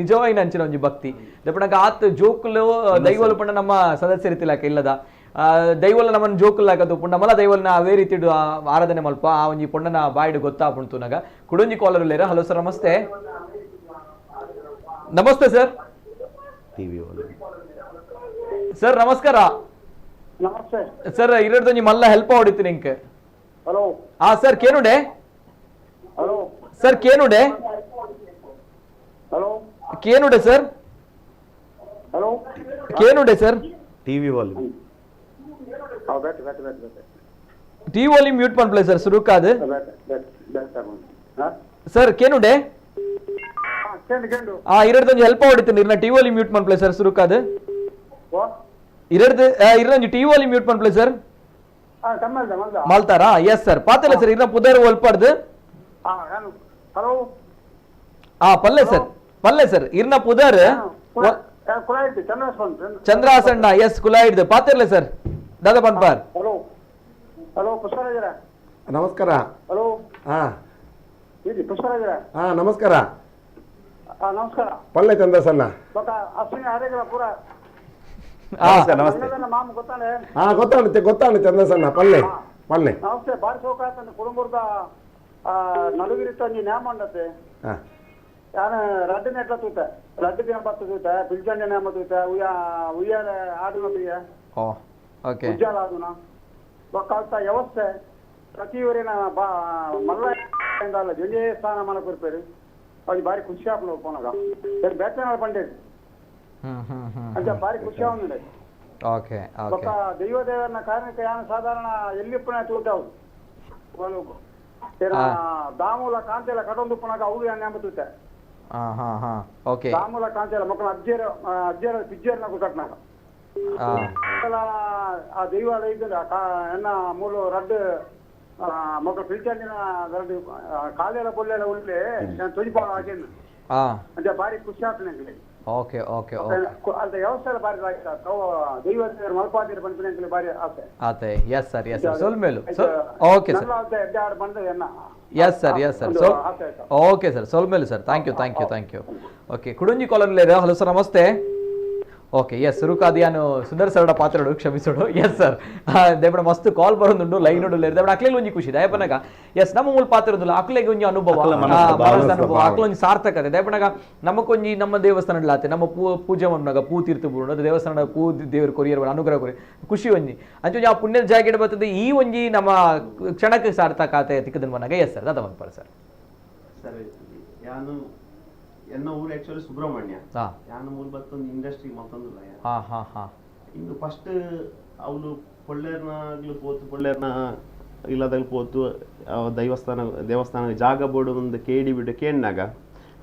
ನಿಜವಾಯಿನ ಅಂಚಿನ ಒಂಜಿ ಭಕ್ತಿ ದಪ್ಪನಾಗ ಆತ್ ಜೋಕುಲು ದೈವಲು ಪಂಡ ನಮ್ಮ ಸದಸ್ಯರಿತಿಲಾಕ ಇಲ್ಲದ ದೈವಲ ನಮ್ಮನ್ನು ಜೋಕುಲ್ಲಾಗದು ಪುಂಡ ಮಲ ದೈವಲ್ನ ಅವೇ ರೀತಿ ಆರಾಧನೆ ಮಲ್ಪ ಆ ಒಂಜಿ ಪುಂಡನ ಬಾಯಿಡು ಗೊತ್ತಾಪುಂಟು ನಗ ಕುಡೊಂಜಿ ಕಾಲರ್ ಲೇರ ಹಲೋ ಸರ್ ನಮಸ್ತೆ ಸರ್ ನಮಸ್ಕಾರ ಸರ್ ಇರಡ್ದೊಂಜಿ ಮಲ್ಲ ಹೆಲ್ಪ್ ಹೊಡಿತೀನಿ ನಿಂಗೆ ಹಲೋ ಸರ್ ಕೇನುಡೆ ಹಲೋ ಸರ್ ಕೇನುಡೆ ಹಲೋ ಕೇನುಡೆ ಸರ್ ಹಲೋ ಕೇನುಡೆ sir TV volume TV volume mute ಪನ್ಪ್ಲೆ ಸರ್ ಸುರುಕಾದು ಸರ್ ಕೇನುಡೆ ಇರಡ್ದೊಂಜಿ ಹೆಲ್ಪ್ ಹೊಡಿತೀನಿ ಇರ್ನ ಟಿ ವಾಲ್ಯೂಮ್ ಮ್ಯೂಟ್ ಪನ್ಪ್ಲೆ ಸರ್ ಸುರುಕಾದು ಇರೊಂಜಿ ಟಿ ವಾಲ್ಯೂಮ್ ಮ್ಯೂಟ್ ಪನ್ಪ್ಲೆ ಸರ್ ಮಲ್ತಾರಾ ಎಸ್ ಸರ್ ಪಾತಲ್ಲ ಸರ್ ಇರ್ನ ಪುದರ್ ಒಲ್ಪಾಡ್ದು ಪಲ್ಲೆ ಸರ್ ಇರ್ನ ಪುದರ್ ಚಂದ್ರಾಸಣ್ಣ ಎಸ್ ಕುಲಾಯಿಡ್ದು ಪಾತಿರ್ಲೆ ಸರ್ ದಾದಾ ಪನ್ಪಾರ್ ನಮಸ್ಕಾರ ಹಲೋ ನಮಸ್ಕಾರ ನಮಸ್ಕಾರ ಪಲ್ಲೆ ಚಂದ್ರಸಣ್ಣ ಗೊತ್ತಾಂಡು ಚಂದ್ರಸಣ್ಣ ಪಲ್ಲೆ ನಮಸ್ತೆ ಬಾರಿ ಸೌಕಾತ ಕುಡುಂಬದ ನಡುಗಿರಿ ತಂಜಿ ನ್ಯಾಮ ಉಂಡತ್ತೆ ಯಾನ ರಡ್ಡಿನ ಎಟ್ಲ ತೂತ ರಡ್ಡಿ ದಿನ ಬತ್ತ ತೂತ ಪಿಲ್ಚಂಡಿ ನ್ಯಾಮ ತೂತ ಉಯ್ಯಾಲ ಆಡುನ ಪ್ರಿಯ ಉಜ್ಜಾಲ ಆಡುನ ಬೊಕ್ಕ ವ್ಯವಸ್ಥೆ ಪ್ರತಿ ಊರಿನ ಮಲ್ಲ ಜೊಂಜೆ ಸ್ಥಾನ ಮನ ಕೊರ್ಪೇರು ಅದು ಬಾರಿ ಖುಷಿ ಆಪುನ ಪೋನಾಗ ಬೇಟನಾಳ ಪಂಡೇದು ಅಂತ ಬಾರಿ ಖುಷಿ ಆಗುಂಡೆ ಬೊಕ್ಕ ದೈವದೇವರನ ಕಾರಣಕ್ಕೆ ಯಾನ ಸಾಧಾರಣ ಎಲ್ಲಿಪ್ಪನ ತೂತಾವು ದಾಮೂಲ ಕಾಂತೆಲ ಕಟೊಂದು ಪುನಗ ಅವು ನ್ಯಾಮತುತ್ತೆ ದಾಮೂಲ ಕಾಂತೆಲ ಮಕ್ಕಳ ಅಜ್ಜರ ಪಿಜ್ಜರ್ನ ಕುಟಕ್ನಾಗ ಆ ದೈವಾಲ ಇದ್ದ ಎನ್ನ ಮೂಲು ರಡ್ಡು ಮಕ್ಕಳು ಪಿಲ್ಚಂಡಿನ ರಡ್ಡು ಕಾಲೆಲ ಪೊಲ್ಲೆಲ ಉಳ್ಳೆ ತುಜಿಪಾಗ ಹಾಕಿನ ಅಂತ ಬಾರಿ ಖುಷಿ ಆಗ್ತದೆ ಅಂತ ವ್ಯವಸ್ಥೆ ಬಾರಿ ದೈವ ಮಲ್ಪಾದಿರ ಬಂದ ಬಾರಿ ಆಸೆ ಎಸ್ ಸರ್ ಸೊಲ್ಮೇಲು ಓಕೆ ಸರ್ ಬಂದ ಎನ್ನ ಎಸ್ ಸರ್ ಓಕೆ ಸರ್ ಸೊಲ್ಮೇಲು ಸರ್ ಥ್ಯಾಂಕ್ ಯು ಓಕೆ ಕುಡುಂಜಿ ಕಾಲರ್ ಲೇರ ಹಲೋ ಸರ್ ನಮಸ್ತೆ ಓಕೆ ಎಸ್ ಸುರುಕಾದಿಯಾನು ಸುಂದರ ಸರಡ ಪಾತ್ರಡು ಕ್ಷಮಿಸೋಡು ಎಸ್ ಸರ್ ದೇವಡ ಮಸ್ತ್ ಕಾಲ್ ಬರೋದುಂಡು ಲೈನ್ ಲೇರ್ ದೇವಡ ಅಕ್ಲೆಗ್ ಒಂಜಿ ಖುಷಿ ದಯಪನಾಗ ಎಸ್ ನಮ್ಮ ಮೂಲ ಪಾತ್ರದುಲ್ಲ ಅಕ್ಲೆಗ್ ಒಂಜಿ ಅನುಭವ ಅಕ್ಲೊಂಜಿ ಸಾರ್ಥಕತೆ ದಯಪನಾಗ ನಮಕೊಂಜಿ ನಮ್ಮ ದೇವಸ್ಥಾನಡ್ಲಾತೆ ನಮ್ಮ ಪೂಜೆ ಮನ್ನಾಗ ಪೂ ತೀರ್ಥ ಬೂಡು ಅದು ದೇವಸ್ಥಾನ ಪೂ ದೇವರು ಕೊರಿಯರ್ ಅನುಗ್ರಹ ಕೊರಿ ಖುಷಿ ಒಂಜಿ ಅಂಚೊಂಜಿ ಆ ಪುಣ್ಯದ ಜಾಗ ಬರ್ತದೆ ಈ ಒಂಜಿ ನಮ್ಮ ಕ್ಷಣಕ್ಕೆ ಸಾರ್ಥಕತೆ ತಿಕ್ಕದನ್ ಮನಾಗ ಎಸ್ ಸರ್ ದಾದ ಮನ್ಪರ ಸರ್ ಎನ್ನ ಊರು ಆಕ್ಚುಲಿ ಸುಬ್ರಹ್ಮಣ್ಯ ಯಾನ ಮೂಲ ಬತ್ತೊಂದು ಇಂಡಸ್ಟ್ರಿ ಮತ್ತೊಂದು ಇಂದು ಫಸ್ಟ್ ಅವಳು ಪೊಳ್ಳೇರ್ನಾಗ್ಲು ಪೋತು ಪೊಳ್ಳೇರ್ನ ಇಲ್ಲದಾಗ ಪೋತು ದೇವಸ್ಥಾನ ಜಾಗ ಬೋರ್ಡು ಒಂದು ಕೇಡಿ ಬಿಟ್ಟು ಕೇಳಿನಾಗ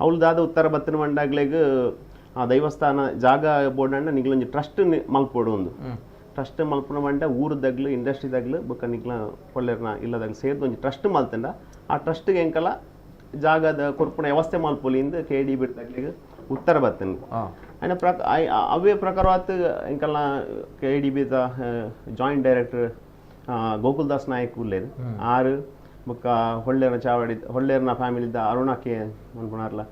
ಅವಳು ದಾದ ಉತ್ತರ ಬತ್ತನ ಮಂಡಾಗ್ಲೆಗ್ ಆ ದೇವಸ್ಥಾನ ಜಾಗ ಬೋರ್ಡ್ ನಿಗ್ಲೊಂದು ಟ್ರಸ್ಟ್ ಮಲ್ಪೋಡು ಒಂದು ಟ್ರಸ್ಟ್ ಮಲ್ಪನವಂಡ ಊರದಾಗ್ಲು ಇಂಡಸ್ಟ್ರಿದಾಗ್ಲು ಬೊಕ್ಕ ನಿಕ್ಲ ಪೊಳ್ಳೆರ್ನ ಇಲ್ಲದಾಗ್ಲು ಸೇರ್ದು ಒಂದು ಟ್ರಸ್ಟ್ ಮಲ್ತಂಡ ಆ ಟ್ರಸ್ಟ್ಗೆ ಎಂಕಲ ಜಾಗದ ಕೊರ್ಪುಣ ವ್ಯವಸ್ಥೆ ಮಲ್ಪೊಲಿಂದ KDB ದಾಗ್ಲಿಗೆ ಉತ್ತರ ಬರ್ತೇನೆ ಆಯ್ನ ಅವೇ ಪ್ರಕಾರವಾತ್ ಎಂಕಲ್ನ KDB joint director Gokaldas Nayak ಉಲ್ಲೇರು ಆರು ಬೊಕ್ಕ ಹೊಳ್ಳೆರ್ನ ಚಾವಡಿ ಹೊಳ್ಳೆರ್ನ ಫ್ಯಾಮಿಲಿದ ಅರುಣ ಕೆ ಅನ್ಪುಣಾರ್ಲ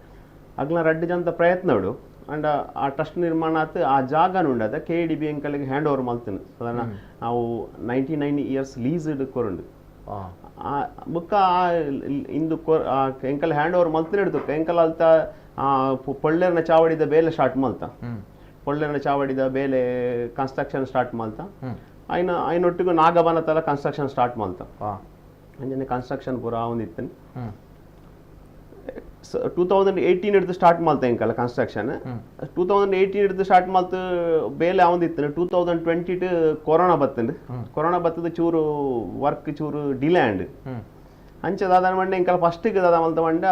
ಅಗ್ಲ ರಡ್ಡು ಜಂತ ಪ್ರಯತ್ನಡು ಅಂಡ್ ಆ ಟ್ರಸ್ಟ್ ನಿರ್ಮಾಣ ಆತು ಆ ಜಾಗನು ಉಂಡದ KDB ಎಂಕಲಿಗೆ ಹ್ಯಾಂಡ್ ಓವರ್ ಮಲ್ತೀನಿ ಸಾಧಾರಣ ನಾವು 99 ಇಯರ್ಸ್ ಲೀಸ್ ಕೊರಂಡು ಬುಕ್ಕ ಇಂದು ಎಂಕಲ್ ಹ್ಯಾಂಡ್ ಓವರ್ ಮಲ್ತಿನ ಹಿಡ್ತು ಎಂಕಲ್ ಅಲ್ತ ಪೊಳ್ಳೆರ್ನ ಚಾವಡಿದ ಬೇಲೆ ಸ್ಟಾರ್ಟ್ ಮಲ್ತ ಪೊಳ್ಳೆರ್ನ ಚಾವಡಿದ ಬೇಲೆ ಕನ್ಸ್ಟ್ರಕ್ಷನ್ ಸ್ಟಾರ್ಟ್ ಮಲ್ತ ಐನೊಟ್ಟಿಗೂ ನಾಗಬನ ತಲ ಕನ್ಸ್ಟ್ರಕ್ಷನ್ ಸ್ಟಾರ್ಟ್ ಮಲ್ತ ಅಂಜನೆ ಕನ್ಸ್ಟ್ರಕ್ಷನ್ ಪೂರ ಒಂದಿತ್ತೇನೆ 2018 ಹಿಡಿದು ಸ್ಟಾರ್ಟ್ ಮಲ್ತ ಎಂಕಲ್ಲ ಕನ್ಸ್ಟ್ರಕ್ಷನ್ 2018 ಹಿಡಿದು ಸ್ಟಾರ್ಟ್ ಮಲ್ತ ಬೇಲೆ ಅವಂದಿತ್ತೇನೆ 2020 ಕೊರೋನಾ ಬತ್ತಂಡು ಕೊರೋನಾ ಬತ್ತದ ಚೂರು ವರ್ಕ್ ಚೂರು ಡಿಲೇ ಅಂಡ್ ಅಂಚೆ ದಾದ ಮಂಡೆ ಎಂಕಲ್ಲ ಫಸ್ಟಿಗೆ ದಾದ ಮಲ್ತ ಮಂಡ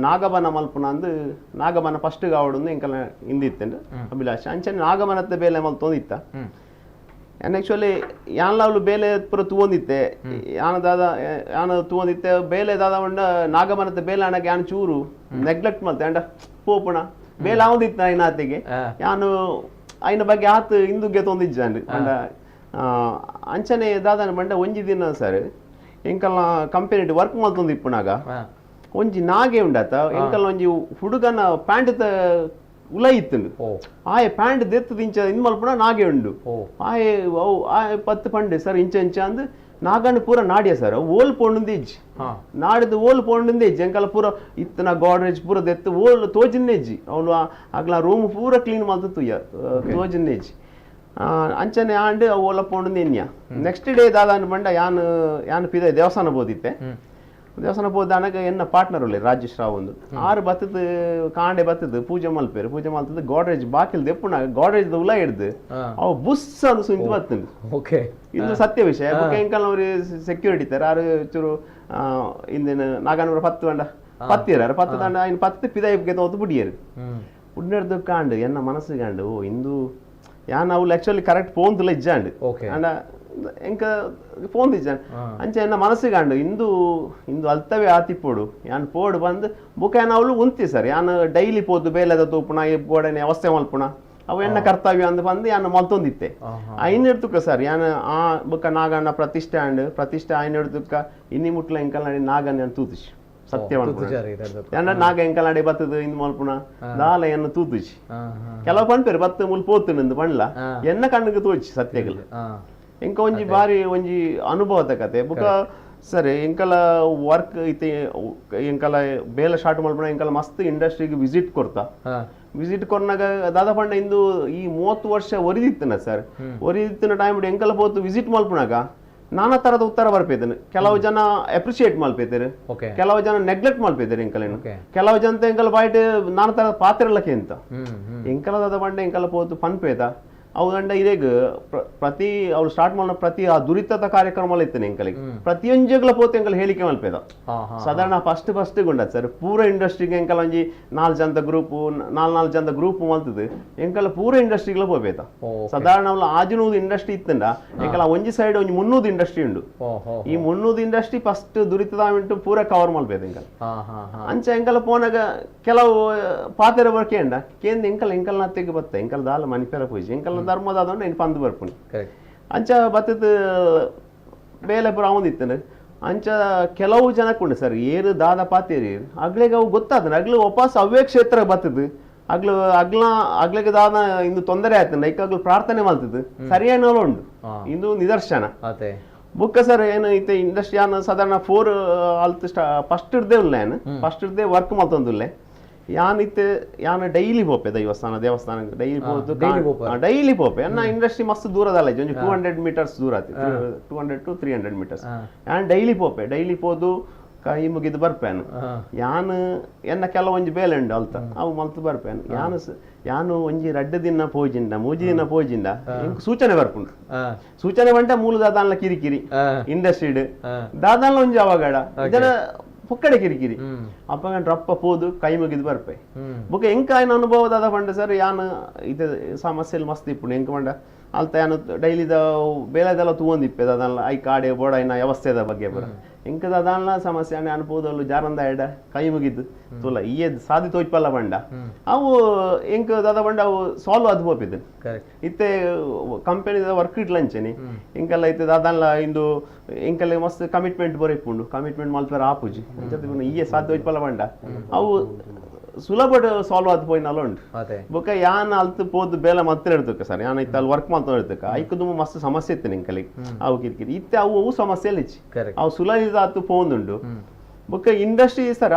ನಾಗಬನ ಮಲ್ಪುನ ಅಂದು ನಾಗಬನ ಫಸ್ಟಿಗೆ ಆವಡು ಎಂಕಲ್ಲ ಹಿಂದಿತ್ತಂಡು ಅಭಿಲಾಷ ಅಂಚೆ ನಾಗಬನದ ಬೇಲೆ ಮಲ್ತೊಂದಿತ್ತ ಆ್ಯಕ್ಚುಲಿ ಯಾನ್ಲಾವ್ಲು ಬೇಲೆ ಪುರ ತೂವೊಂದಿತ್ತೆ ಯಾನ ತೂವೊಂದಿತ್ತೆ ಬೇಲೆ ದಾದ ಮಂಡ ನಾಗಬನದ ಬೇಲೆ ಅಣ್ಣಗೆ ಯಾನ್ ಚೂರು ನೆಗ್ಲೆಕ್ಟ್ ಮಲ್ತೆ ಅಂಡ ಪೋಪುಣ ಬೇಲೆ ಆವೊಂದಿತ್ತ ಐನಾತಿಗೆ ಯಾನು ಐನ ಬಗ್ಗೆ ಆತು ಇಂದುಗೆ ತೊಂದಿಜ್ಜಂಡು ಅಂಡ ಅಂಚನೆ ದಾದನ ಮಂಡ ಒಂಜಿ ದಿನ ಸರ್ ಎಂಕಲ್ನ ಕಂಪೆನಿ ವರ್ಕ್ ಮಲ್ತೊಂದಿಪ್ಪುನಾಗ ಒಂಜಿ ನಾಗೆ ಉಂಡಾತ ಎಂಕಲ್ನ ಒಂಜಿ ಹುಡುಗನ ಪ್ಯಾಂಟ್ ಉಲ ಇತ್ತಂಡು ಆಯೆ ಪ್ಯಾಂಟ್ ದೆತ್ತು ಇಂಚ ಇನ್ ಮಲ್ಪುನ ನಾಗೆ ಉಂಡು ಆಯೆ ಅವು ಆಯೆ 10 ಪಂಡೆ ಸರ್ ಇಂಚ ಇಂಚ ಅಂದ್ ನಾಗಣ್ಣ ಪೂರ ನಾಡ್ಯ ಸರ್ ಓಲ್ ಪೋಂಡುಂದಿಜ್ಜಿ ನಾಡಿದ ಓಲ್ ಪೋಂಡುಂದಿಜ್ಜಿ ಎಂಕಲ್ಲ ಪೂರ ಇತ್ತನ ಗೋಡ್ರೇಜ್ ಪೂರ ದೆತ್ತು ಓಲ್ ತೋಜಿನ್ನೆಜ್ಜಿ ಅವಳು ಆಗ್ಲ ರೂಮ್ ಪೂರ ಕ್ಲೀನ್ ಮಲ್ತು ತುಯ್ಯ ತೋಜಿನ್ನೆಜ್ಜಿ ಅಂಚನೆ ಆಂಡ್ ಓಲ ಪೋಂಡು ಎನ್ಯ ನೆಕ್ಸ್ಟ್ ಡೇ ದಾದ ಬಂಡ ಯಾನ್ ಪಿದ ದೇವಸ್ಥಾನ ಬೋದಿತ್ತೆ ದೇವಸ್ಥಾನ ಬೋದಾನಾಗ ಎನ್ನ ಪಾರ್ಟ್ನರ್ ಉಳ್ಳಿ ರಾಜೇಶ್ ರಾವ್ ಒಂದು ಆರು ಬತ್ತದ ಕಾಂಡೆ ಬತ್ತದ ಪೂಜೆ ಮಲ್ಪೇರು ಪೂಜೆ ಮಲ್ತದ ಗೋಡ್ರೇಜ್ ಬಾಕಿಲ್ ದೆಪ್ಪುನ ಗೋಡ್ರೇಜ್ ಉಲ ಹಿಡ್ದು ಅವು ಬುಸ್ ಅಂದು ಸುಂತು ಬತ್ತಂದು ಇದು ಸತ್ಯ ವಿಷಯ ಎಂಕಲ್ ಅವ್ರು ಸೆಕ್ಯೂರಿಟಿ ತರ ಆರು ಚೂರು ಇಂದಿನ ನಾಗನೂರ 10 ಗಂಡ 10 ಇರಾರು 10 ದಂಡ ಇನ್ನು 10 ಪಿದಾಯಿಗೆ ತೋತು ಬುಡಿಯರು ಬುಡ್ನೆಡ್ದು ಕಾಂಡು ಎನ್ನ ಮನಸ್ಸು ಕಾಂಡು ಓ ಇಂದು ಯಾನ್ ಅವ್ಲು ಆಕ್ಚುಲಿ ಕರೆಕ್ಟ್ ಪೋಂತುಲ ಇಜ್ಜಾಂಡು ಅಂಡ ಎಂಕ ಫೋನ್ ಇಜ್ಜಾಂಡು ಅಂಚೆ ಎನ್ನ ಮನಸ್ಸು ಕಾಂಡು ಇಂದು ಅಲ್ತವೇ ಆತಿಪ್ಪೋಡು ಯಾನ್ ಪೋಡು ಬಂದು ಬುಕ್ ಯಾನ್ ಅವಳು ಉಂತಿ ಸರ್ ಯಾನ್ ಡೈಲಿ ಪೋದು ಬೇಲೆದ ತೂಪುಣ ಬೋಡನೆ ಅವಸ್ಥೆ ಮಲ್ಪುಣ ಅವು ಎನ್ನ ಕರ್ತವ್ಯ ಅಂದ್ ಬಂದು ಯಾನ್ ಮಲ್ತೊಂದಿತ್ತೆ ಐನೆಡ್ತುಕ ಸರ್ ಯಾನ್ ಆ ಬುಕ್ಕ ನಾಗಣ್ಣ ಪ್ರತಿಷ್ಠೆ ಐನೆಡ್ತುಕ ಇನ್ನಿ ಮುಟ್ಲ ಎಂಕಲ್ ನಡಿ ನಾಗಣ್ಣ ಯಾನ್ ತೂತಿಸಿ ಸತ್ಯ ನಾಗ ಎಂಕಲ್ ನಡಿ ಬತ್ತದ ಇಂದು ಮಲ್ಪುಣ ದಾಲ ಎನ್ನ ತೂತಿಸಿ ಕೆಲವು ಪಂಪೇರು ಬತ್ತ ಮುಲ್ ಪೋತು ನಿಂದು ಪಂಡ್ಲ ಎನ್ನ ಕಣ್ಣಿಗೆ ತೋಚಿ ಸತ್ಯಗಳು ಎಂಕ ಒಂಜಿ ಬಾರಿ ಒಂಜಿ ಅನುಭವದ ಕತೆ ಬುಕ್ಕ ಸರಿ ಎಂಕಲ ವರ್ಕ್ ಐತೆ ಎಂಕಲ ಬೇಲೆ ಸ್ಟಾರ್ಟ್ ಮಲ್ಪುಣ ಎಂಕಲ ಮಸ್ತ್ ಇಂಡಸ್ಟ್ರಿಗೆ ವಿಸಿಟ್ ಕೊಡ್ತಾ ವಿಸಿಟ್ ಕೊರ್ನಾಗ ದಾದ ಪಂಡ ಇಂದು ಈ 30 ವರ್ಷ ಒರಿದಿತ್ತನ ಸರ್ ಒರಿದಿತ್ತಿನ ಟೈಮ್ ಎಂಕಲ ಪೋತು ವಿಸಿಟ್ ಮಲ್ಪುನಾಗ ನಾನಾ ತರದ ಉತ್ತರ ಬರ್ಪೇತೇನೆ ಕೆಲವು ಜನ ಅಪ್ರಿಶಿಯೇಟ್ ಮಲ್ಪೇತಾರೆ ಕೆಲವು ಜನ ನೆಗ್ಲೆಕ್ಟ್ ಮಲ್ಪೇತಾರೆ ಎಂಕಲೇನು ಕೆಲವು ಜನ ಎಂಕಲ ಬಾಯ್ಟ್ ನಾನಾ ತರದ ಪಾತ್ರಲಕ್ಕೆ ಅಂತ ಎಂಕಲದ ಪಂಡ ಎಂಕಲ ಪೋತು ಪನ್ಪೇತ ಅವು ಗಂಡ ಇದೇಗ ಪ್ರತಿ ಅವ್ರು ಸ್ಟಾರ್ಟ್ ಮಾಡೋ ಪ್ರತಿ ಆ ದುರಿತದ ಕಾರ್ಯಕ್ರಮ ಇತ್ತೇನೆ ಎಂಕಲಿಗೆ ಪ್ರತಿಯೊಂಜಗಳ ಪೋತೆ ಎಂಕಲ್ ಹೇಳಿಕೆ ಮಲ್ಪೇದ ಸಾಧಾರಣ ಫಸ್ಟ್ ಗುಂಡ ಸರ್ ಪೂರ ಇಂಡಸ್ಟ್ರಿಗೆ ಎಂಕಲ್ ಒಂಜಿ 4 ಜನದ ಗ್ರೂಪ್ 4 ಜನದ ಗ್ರೂಪ್ ಮಲ್ತದೆ ಎಂಕಲ್ ಪೂರ ಇಂಡಸ್ಟ್ರಿಗಳ ಹೋಗ್ಬೇತ ಸಾಧಾರಣ ಅವ್ಲು ಆಜಿನೂದು ಇಂಡಸ್ಟ್ರಿ ಇತ್ತಂಡ ಎಂಕಲ್ ಒಂಜಿ ಸೈಡ್ ಒಂಜಿ 300 ಇಂಡಸ್ಟ್ರಿ ಉಂಡು ಈ 300 ಇಂಡಸ್ಟ್ರಿ ಫಸ್ಟ್ ದುರಿತದ ಮಿಂಟು ಪೂರ ಕವರ್ ಮಲ್ಪೇದ ಎಂಕಲ್ ಅಂಚ ಎಂಕಲ್ ಪೋನಾಗ ಕೆಲವು ಪಾತೆರ ಬರ್ಕೆ ಅಂಡ ಕೇಂದ್ರ ಎಂಕಲ್ ನತ್ತಿಗೆ ಬತ್ತ ಎಂಕಲ್ ದಾಲ ಮನಿಪೆರ ಪೂಜೆ ಎಂಕಲ್ ಧರ್ಮದಾದ ಇನ್ನು ಪಂದು ಬರ್ಪುಣಿ ಅಂಚ ಬತ್ತದ ಬೇಲೆ ಪುರ ಅವಂದಿತ್ತನ ಅಂಚ ಕೆಲವು ಜನಕ್ಕುಂಡು ಸರ್ ಏರು ದಾದ ಪಾತೇರಿ ಅಗ್ಲೆಗೆ ಅವು ಗೊತ್ತಾದ ಅಗ್ಲು ವಾಪಸ್ ಅವೇ ಕ್ಷೇತ್ರ ಬತ್ತದ ಅಗ್ಲಿಗೆ ದಾದ ಇಂದು ತೊಂದರೆ ಆಯ್ತಂಡ ಈಗಾಗ್ಲು ಪ್ರಾರ್ಥನೆ ಮಾಡ್ತದ ಸರಿಯಾನ ಉಂಡು ಇಂದು ನಿದರ್ಶನ ಬುಕ್ಕ ಸರ್ ಏನು ಐತೆ ಇಂಡಸ್ಟ್ರಿ ಯಾನ್ ಸಾಧಾರಣ 4 ಅಲ್ತ್ ಫಸ್ಟ್ ಇರ್ದೇ ಉಲ್ಲ ಏನು ಫಸ್ಟ್ ಇರ್ದೇ ವರ್ಕ್ ಮಲ್ತೊಂದುಲ್ಲೆ ಯಾನ್ ಡೈಲಿ ಪೋಪೆ ದೇವಸ್ಥಾನ ಡೈಲಿ ಪೋಪೆ ಅನ್ನ ಇಂಡಸ್ಟ್ರಿ ಮಸ್ತ್ ದೂರದಲ್ಲ ಒಂಜಿ 200 ಮೀಟರ್ಸ್ ದೂರ 200 to 300 ಮೀಟರ್ಸ್ ಯಾನ್ ಡೈಲಿ ಪೋದು ಕೈ ಮುಗಿದು ಬರ್ಪೇನು ಯಾನ್ ಎನ್ನ ಕೆಲವೊಂಜಿ ಬೇಲೆ ಉಂಡು ಅಲ್ತ ಅವು ಮಲ್ತು ಬರ್ಪೇನು ಯಾನು ಒಂಜಿ 2 ದಿನ ಪೋಜಿಂಡ 3 ದಿನ ಪೋಜಿಂಡ ಸೂಚನೆ ಬರ್ಪುಂಡು ಸೂಚನೆ ಬಂಟ ಮೂಲ ದಾದಾನ್ಲ ಕಿರಿಕಿರಿ ಇಂಡಸ್ಟ್ರಿಡ್ ದಾದಾನ್ಲ ಒಂಜಿ ಅವಘಡ ಇದರ ಪುಕ್ಕಡೆ ಕಿರಿಕಿರಿ ಅಪ್ಪ ರಪ್ಪ ಪೋದು ಕೈ ಮುಗಿದು ಬರ್ಪೆ ಬುಕ್ಕ ಎಂಕ ಆಯ್ನ ಅನುಭವದಾದ ಪಂಡ ಸರ್ ಯಾನ್ ಇದು ಸಮಸ್ಯೆ ಮಸ್ತ್ ಇಪ್ಪುಂಡು ಎಂಕ ಪಂಡ ಅಲ್ತ ಏನು ಡೈಲಿದ ಬೇಲೆದೆಲ್ಲ ತೂಂದಿಪ್ಪೆದ ಅದನ್ನ ಐ ಕಾಡೆ ಬೋಡೈನ ವ್ಯವಸ್ಥೆದ ಬಗ್ಗೆ ಬರ ಇಂಕದ ಅದನ್ನ ಸಮಸ್ಯೆ ಅನುಭವದಲ್ಲೂ ಜಾರಂದ ಎಡ ಕೈ ಮುಗಿದ್ದು ತುಲ ಈ ಸಾಧಿ ತೋಯ್ಪಲ್ಲ ಬಂಡ ಅವು ಇಂಕ ದಾದ ಬಂಡ ಅವು ಸಾಲ್ವ್ ಅದು ಹೋಪಿದ್ದು ಇತ್ತೆ ಕಂಪೆನಿದ ವರ್ಕ್ ಇಟ್ಲಂಚೆನಿ ಇಂಕೆಲ್ಲ ಇತ್ತೆ ಅದನ್ನ ಇಂದು ಇಂಕೆಲ್ಲ ಮಸ್ತ್ ಕಮಿಟ್ಮೆಂಟ್ ಬರೀಪುಂಡು ಕಮಿಟ್ಮೆಂಟ್ ಮಲ್ಪೇರ ಆಪುಜಿ ಈ ಸಾಧಿ ತೋಯ್ಪಲ್ಲ ಬಂಡ ಅವು ಸುಲಭ ಸಾಲ್ವ್ ಆದ್ ಪೋಯಿನಲ್ಲ ಉಂಟು ಬೊಕ ಯಾನ್ ಅಲ್ತ್ ಪೋದ್ ಬೇಲೆ ಮತ್ತೆ ಇಡ್ತಕ್ಕ ಸರ್ ಯಾನ್ ಇತ್ತ ಅಲ್ಲಿ ವರ್ಕ್ ಮಾಡ್ತಾ ಇಡ್ತಕ್ಕ ಐಕದು ಮಸ್ತ್ ಸಮಸ್ಯೆ ಇತ್ತು ನಿಂಕಲಿ ಅವು ಕಿರಿಕಿರಿ ಇತ್ತೆ ಅವು ಸಮಸ್ಯೆ ಇಚ್ಚಿ ಅವು ಸುಲಭ ಆತು ಪೋಂದುಂಡು ಬೊಕ ಇಂಡಸ್ಟ್ರಿ ಸರ್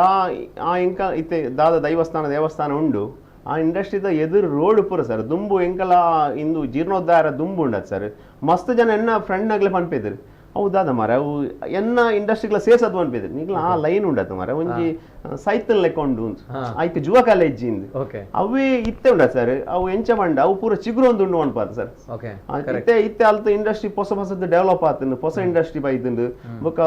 ಆ ಇಂಕ ಇತ್ತೆ ದಾದ ದೇವಸ್ಥಾನ ಉಂಡು ಆ ಇಂಡಸ್ಟ್ರಿದ ಎದುರು ರೋಡ್ ಪೂರ ಸರ್ ದುಂಬು ಎಂಕಲ ಇಂದು ಜೀರ್ಣೋದ್ಧಾರ ದುಂಬು ಉಂಡತ್ ಸರ್ ಮಸ್ತ್ ಜನ ಎನ್ನ ಫ್ರೆಂಡ್ ಆಗ್ಲೇ ಪನ್ಪಿದ್ರು ಹೌದಾದ ಮರ ಅವು ಎನ್ನ ಇಂಡಸ್ಟ್ರಿಗಳ ಸೇರ್ಸದು ಅನ್ಪಿದ್ರು ನೀಗ್ಲ ಆ ಲೈನ್ ಉಂಡತ್ ಮರ ಒಂಜಿ ಸೈತಲ್ ಲೆಕ್ಕೊಂಡು ಆಯ್ತು ಜುವ ಕಾಲೇಜಿಂದ ಅವೇ ಇತ್ತೆ ಉಂಡ ಸರ್ ಅವು ಎಂಚ ಮಂಡ ಅವು ಪೂರ ಚಿಗುರು ಒಂದು ಉಂಡು ಅನ್ಪಾತ ಸರ್ ಇತ್ತೆ ಅಲ್ತ ಇಂಡಸ್ಟ್ರಿ ಹೊಸದು ಡೆವಲಪ್ ಆತಂಡು ಹೊಸ ಇಂಡಸ್ಟ್ರಿ ಬೈತಂಡು ಬೊಕ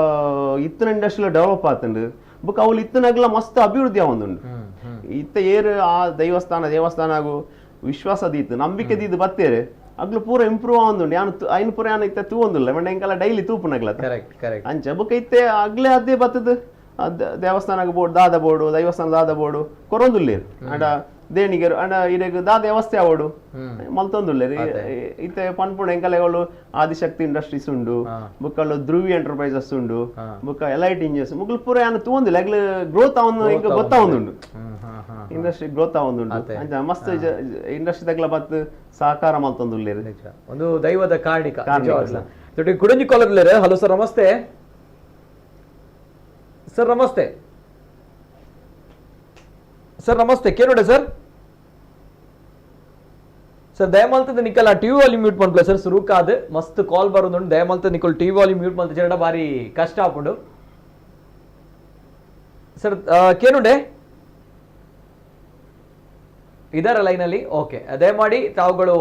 ಇತ್ತಿನ ಇಂಡಸ್ಟ್ರಿಲ ಡೆವಲಪ್ ಆತಂಡು ಬೊಕ ಅವ್ಲು ಇತ್ತನಾಗ್ಲ ಮಸ್ತ್ ಅಭಿವೃದ್ಧಿ ಆವೊಂದುಂಡು ಇತ್ತೆ ಏರು ಆ ದೇವಸ್ಥಾನ ಆಗು ವಿಶ್ವಾಸದೀತು ನಂಬಿಕೆದೀದು ಬತ್ತೇರೆ ಅಗ್ಲು ಪೂರ ಇಂಪ್ರೂವ್ ಆವೊಂದುಂಡು ಯಾನು ಐನ್ ಪೂರ ಯಾನ ಇತ್ತೆ ತೂವೊಂದುಲ್ಲ ಮಂಡ ಎಂಕಲ್ಲ ಡೈಲಿ ತೂಪುನಗ್ಲ ಅಂಚ ಬೊಕ ಇತ್ತೆ ಅಗ್ಲೇ ಅದೇ ಬತ್ತದ ದೇವಸ್ಥಾನ ಬೋರ್ಡ್ ದಾದ ಬೋರ್ಡು ದೈವಸ್ಥಾನ ದಾದ ಬೋರ್ಡು ಕೊರೊಂದುಲ್ಲೇರು ಅಂಡ ದೇಣಿಗೆರು ಅಂಡ ಇರೆಗ್ ದಾದ ವ್ಯವಸ್ಥೆ ಆವೋಡು ಮಲ್ತೊಂದುಲ್ಲೇರು ಇತ್ತೆ ಪನ್ಪುಣ ಎಂಕಲೆಗಳು ಆದಿಶಕ್ತಿ ಇಂಡಸ್ಟ್ರೀಸ್ ಉಂಡು ಬುಕ್ಕಳು ಧ್ರುವಿ ಎಂಟರ್ಪ್ರೈಸಸ್ ಉಂಡು ಬುಕ್ಕ ಎಲೈಟ್ ಇಂಜಿನಿಯರ್ಸ್ ಮುಗ್ಲು ಪೂರ ಯಾನು ತೂವೊಂದಿಲ್ಲ ಅಗ್ಲು ಗ್ರೋತ್ ಆವೊಂದು ಎಂಕ ಗೊತ್ತಾವೊಂದುಂಡು ಇಂಡಸ್ಟ್ರಿ ಗ್ರೋತ್ ಆವೊಂದುಂಡು ಅಂಚ ಮಸ್ತ್ ಇಂಡಸ್ಟ್ರಿ ತಗ್ಲ ಬತ್ತು ಸಹಕಾರ ಮಲ್ತೊಂದುಲ್ಲೇರು ಒಂದು ದೈವದ ಕಾರಣಿಕ ಕುಡಂಜಿ ಕಾಲರ್. ಹಲೋ ಸರ್, ನಮಸ್ತೆ ಸರ್. ನಮಸ್ತೆ ಸರ್. ನಮಸ್ತೆ ಕೇಳೋಣ ಸರ್. ಸರ್ ದಯಮಾಲ್ತದ ನಿಕಲ್ ಟಿವಿ ವಾಲ್ಯೂಮ್ ಮ್ಯೂಟ್ ಮಾಡ್ಲ ಸರ್. ಸುರುಕಾದ ಮಸ್ತ್ ಕಾಲ್ ಬರೋದು ದಯಮಾಲ್ತ ನಿಕಲ್ ಟಿವಿ ವಾಲ್ಯೂಮ್ ಮ್ಯೂಟ್ ಮಾಡ್ತಾ ಚೆರಡ ಬಾರಿ ಕಷ್ಟ ಆಪುಂಡು ಸರ್. ಕೇನುಂಡೆ ಇದರ ಲೈನಲ್ಲಿ. ಓಕೆ, ದಯಮಾಡಿ ತಾವುಗಳು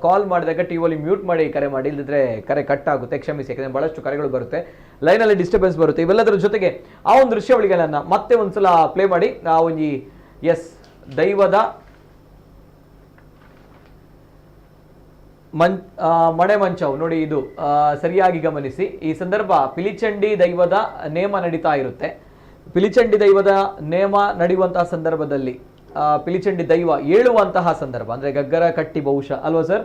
ಕಾಲ್ ಮಾಡಿದಾಗ ಟಿ ವಾಲ್ಯೂಮ್ ಮ್ಯೂಟ್ ಮಾಡಿ ಕರೆ ಮಾಡಿ, ಇಲ್ಲದಿದ್ರೆ ಕರೆ ಕಟ್ ಆಗುತ್ತೆ, ಕ್ಷಮಿಸಿ. ಯಾಕಂದ್ರೆ ಬಹಳಷ್ಟು ಕರೆಗಳು ಬರುತ್ತೆ, ಲೈನಲ್ಲಿ ಡಿಸ್ಟರ್ಬೆನ್ಸ್ ಬರುತ್ತೆ. ಇವೆಲ್ಲದರ ಜೊತೆಗೆ ಆ ಒಂದು ದೃಶ್ಯಾವಳಿಗಳನ್ನ ಮತ್ತೆ ಒಂದ್ಸಲ ಪ್ಲೇ ಮಾಡಿ. ಆ ಒಂದು ಎಸ್ ದೈವದ ಮಣೆ ಮಂಚವು ನೋಡಿ, ಇದು ಸರಿಯಾಗಿ ಗಮನಿಸಿ. ಈ ಸಂದರ್ಭ ಪಿಲಿಚಂಡಿ ದೈವದ ನೇಮ ನಡೀತಾ ಇರುತ್ತೆ. ಪಿಲಿಚಂಡಿ ದೈವದ ನೇಮ ನಡೆಯುವಂತಹ ಸಂದರ್ಭದಲ್ಲಿ ಪಿಲಿಚಂಡಿ ದೈವ ಏಳುವಂತಹ ಸಂದರ್ಭ, ಅಂದ್ರೆ ಗಗ್ಗರ ಕಟ್ಟಿ ಬಹುಶಃ ಅಲ್ವಾ ಸರ್,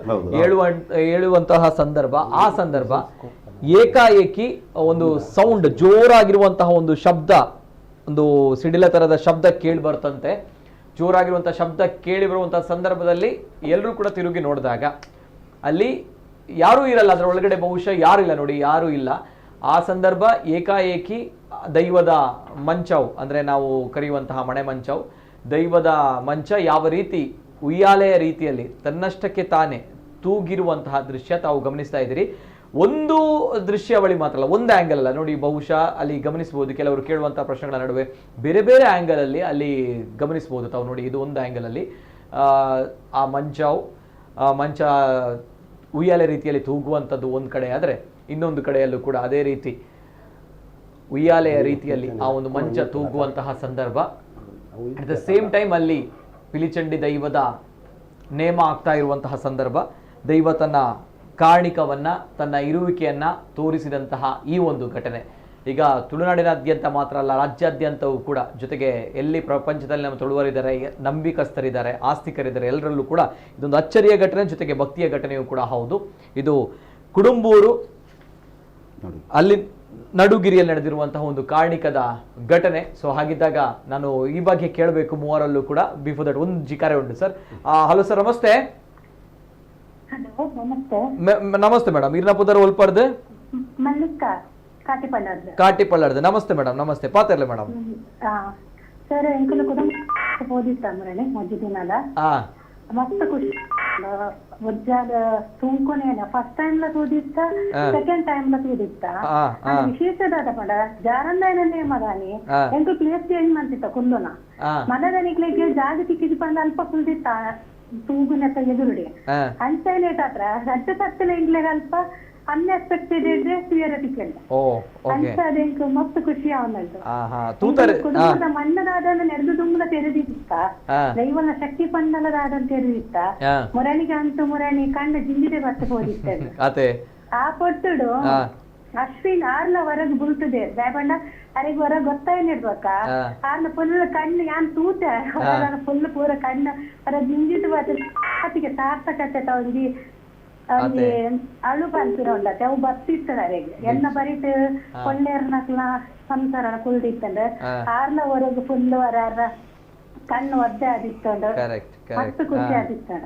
ಏಳುವಂತಹ ಸಂದರ್ಭ. ಆ ಸಂದರ್ಭ ಏಕಾಏಕಿ ಒಂದು ಸೌಂಡ್, ಜೋರಾಗಿರುವಂತಹ ಒಂದು ಶಬ್ದ, ಒಂದು ಸಿಡಿಲ ತರದ ಶಬ್ದ ಕೇಳಿ ಬರ್ತಂತೆ. ಜೋರಾಗಿರುವಂತಹ ಶಬ್ದ ಕೇಳಿ ಬರುವಂತಹ ಸಂದರ್ಭದಲ್ಲಿ ಎಲ್ಲರೂ ಕೂಡ ತಿರುಗಿ ನೋಡಿದಾಗ ಅಲ್ಲಿ ಯಾರೂ ಇರಲ್ಲ, ಅದರ ಒಳಗಡೆ ಬಹುಶಃ ಯಾರು ಇಲ್ಲ ನೋಡಿ, ಯಾರೂ ಇಲ್ಲ. ಆ ಸಂದರ್ಭ ಏಕಾಏಕಿ ದೈವದ ಮಂಚವು, ಅಂದ್ರೆ ನಾವು ಕರೆಯುವಂತಹ ಮಣೆ ಮಂಚವು, ದೈವದ ಮಂಚ ಯಾವ ರೀತಿ ಉಯ್ಯಾಲೆಯ ರೀತಿಯಲ್ಲಿ ತನ್ನಷ್ಟಕ್ಕೆ ತಾನೇ ತೂಗಿರುವಂತಹ ದೃಶ್ಯ ತಾವು ಗಮನಿಸ್ತಾ ಇದ್ದೀರಿ. ಒಂದು ದೃಶ್ಯಾವಳಿ ಮಾತ್ರ ಅಲ್ಲ, ಒಂದು ಆಂಗಲ್ ಅಲ್ಲ ನೋಡಿ. ಬಹುಶಃ ಅಲ್ಲಿ ಗಮನಿಸಬಹುದು, ಕೆಲವರು ಕೇಳುವಂತಹ ಪ್ರಶ್ನೆಗಳ ನಡುವೆ ಬೇರೆ ಬೇರೆ ಆಂಗಲ್ ಅಲ್ಲಿ ಅಲ್ಲಿ ಗಮನಿಸಬಹುದು ತಾವು ನೋಡಿ. ಇದು ಒಂದು ಆಂಗಲ್ ಅಲ್ಲಿ ಆ ಮಂಚ ಉಯ್ಯಾಲೆ ರೀತಿಯಲ್ಲಿ ತೂಗುವಂಥದ್ದು ಒಂದು ಕಡೆ ಆದರೆ, ಇನ್ನೊಂದು ಕಡೆಯಲ್ಲೂ ಕೂಡ ಅದೇ ರೀತಿ ಉಯ್ಯಾಲೆಯ ರೀತಿಯಲ್ಲಿ ಆ ಒಂದು ಮಂಚ ತೂಗುವಂತಹ ಸಂದರ್ಭ. ಅಟ್ ದ ಸೇಮ್ ಟೈಮ್ ಅಲ್ಲಿ ಪಿಲಿಚಂಡಿ ದೈವದ ನೇಮ ಆಗ್ತಾ ಇರುವಂತಹ ಸಂದರ್ಭ, ದೈವ ತನ್ನ ಕಾರಣಿಕವನ್ನ, ತನ್ನ ಇರುವಿಕೆಯನ್ನ ತೋರಿಸಿದಂತಹ ಈ ಒಂದು ಘಟನೆ ಈಗ ತುಳುನಾಡಿನಾದ್ಯಂತ ಮಾತ್ರ ಅಲ್ಲ, ರಾಜ್ಯಾದ್ಯಂತವೂ ಕೂಡ, ಜೊತೆಗೆ ಎಲ್ಲಿ ಪ್ರಪಂಚದಲ್ಲಿ ನಮ್ಮ ತುಳುವರಿದ್ದಾರೆ, ನಂಬಿಕಸ್ಥರಿದ್ದಾರೆ, ಆಸ್ತಿಕರಿದ್ದಾರೆ, ಎಲ್ಲರಲ್ಲೂ ಕೂಡ ಇದೊಂದು ಅಚ್ಚರಿಯ ಘಟನೆ, ಜೊತೆಗೆ ಭಕ್ತಿಯ ಘಟನೆಯೂ ಕೂಡ ಹೌದು. ಇದು ಕುಡುಂಬೂರು ಅಲ್ಲಿ ನಡುಗಿರಿಯಲ್ಲಿ ನಡೆದಿರುವಂತಹ ಒಂದು ಕಾರಣಿಕದ ಘಟನೆ. ಸೊ ಹಾಗಿದ್ದಾಗ ನಾನು ಈ ಬಗ್ಗೆ ಕೇಳಬೇಕು ಮೂವರಲ್ಲೂ ಕೂಡ. ಬಿಫೋರ್ ದಟ್ ಒಂದು ಜಿಕಾರೆ ಉಂಟು ಸರ್. ಹಲೋ ಸರ್, ನಮಸ್ತೆ. ನಮಸ್ತೆ ಮೇಡಮ್. ಇರ್ನಪುದರ್ ಒಲ್ಪರ್ದು ಕಾಟಿಪಳ್ಳರ್ದು. ನಮಸ್ತೆ ಮೇಡಮ್. ನಮಸ್ತೆ ಪಾತಿರ್ಲೆ ಮೇಡಮ್. ಸರ್ ಎಂಕಲು ಓದಿತ್ತ ಮರಳೆ ಮೊಜ್ಜು ದಿನದ ಮಸ್ತ್ ಖುಷಿ ಒಜ್ಜಾದ ತುಂಕುನೇನ ಫಸ್ಟ್ ಟೈಮ್ ಲ ತೂದಿತ್ತ, ಸೆಕೆಂಡ್ ಟೈಮ್ ಲ ತೂದಿತ್ತ. ವಿಶೇಷದಾದ ಪಡ ಜಾರಂದಾಯನೇ ಮದಾನಿ ಎಂಟು ಪ್ಲೇಸ್ ಚೇಂಜ್ ಮಾಡ್ತಿತ್ತ ಕುಂದನ ಮನದ ನಿಕ್ಲಿಗೆ ಜಾಗ ಸಿಕ್ಕಿದ್ ಬಂದ ಅಲ್ಪ ಕುಲ್ದಿತ್ತ ತೂಗುನೆತ್ತ ಎದುರುಡಿ ಅಂಚೈಲೇಟ್ ಹತ್ರ ರಡ್ಡು ಸತ್ತಲ ಇಂಗ್ಲೆಗ್ ಅಲ್ಪ ಅನ್ಎಕ್ಸ್ಪೆಕ್ಟೆಡ್ ಇದ್ರೆ ಥಿಯರಿಟಿಕಲ್ ಓ ಓಕೆ ಅಂತ ಅದಕ್ಕೆ ಮಸ್ತ್ ಖುಷಿ ಅವನಲ್ದು ತೂತಾರೆ ಕುಟುಂಬದ ಮಣ್ಣದಾದ ನೆರೆದು ತುಂಬದ ತೆರೆದಿತ್ತ ದೈವನ ಶಕ್ತಿ ಪಂಡಲದಾದ ತೆರೆದಿತ್ತ ಮುರಣಿಗೆ ಅಂತೂ ಮುರಣಿ ಕಣ್ಣ ಜಿಂಜಿದೆ ಬತ್ತ ಹೋದಿತ್ತ ಅದೇ ಆ ಪೊಟ್ಟುಡು ಅಶ್ವಿನ್ ಆರ್ಲ ಹೊರಗ್ ಬುಲ್ತದೆ ದಯಪಂಡ ಅರೆಗ್ ಹೊರಗ್ ಗೊತ್ತಾಯ್ನಿರ್ಬೇಕ ಆರ್ಲ ಫುಲ್ ಕಣ್ಣು ಯಾನ್ ತೂತ ಫುಲ್ ಪೂರ ಕಣ್ಣು ಹೊರಗ್ ಜಿಂಜಿಟ್ ಬತ್ತಿಗೆ ಸಾರ್ಥಕತೆ ಒಂಜಿ ಒಂಜಿ ಅಳು ಬಂತಿರ ಉಂಡತೆ ಅವು ಬತ್ತಿರ್ತದ ಅರೆಗ್ ಎನ್ನ ಬರೀಟ್ ಕೊಳ್ಳೇರ್ನಕ್ಲ ಸಂಸಾರ ಕುಲ್ದಿತ್ತಂದ್ರೆ ಆರ್ಲ ಹೊರಗ್ ಫುಲ್ ಹೊರ ಕಣ್ಣು ಒದ್ದೆ ಆದಿತ್ತಂಡು ಮಸ್ತ್ ಖುಷಿ ಆದಿತ್ತಂಡ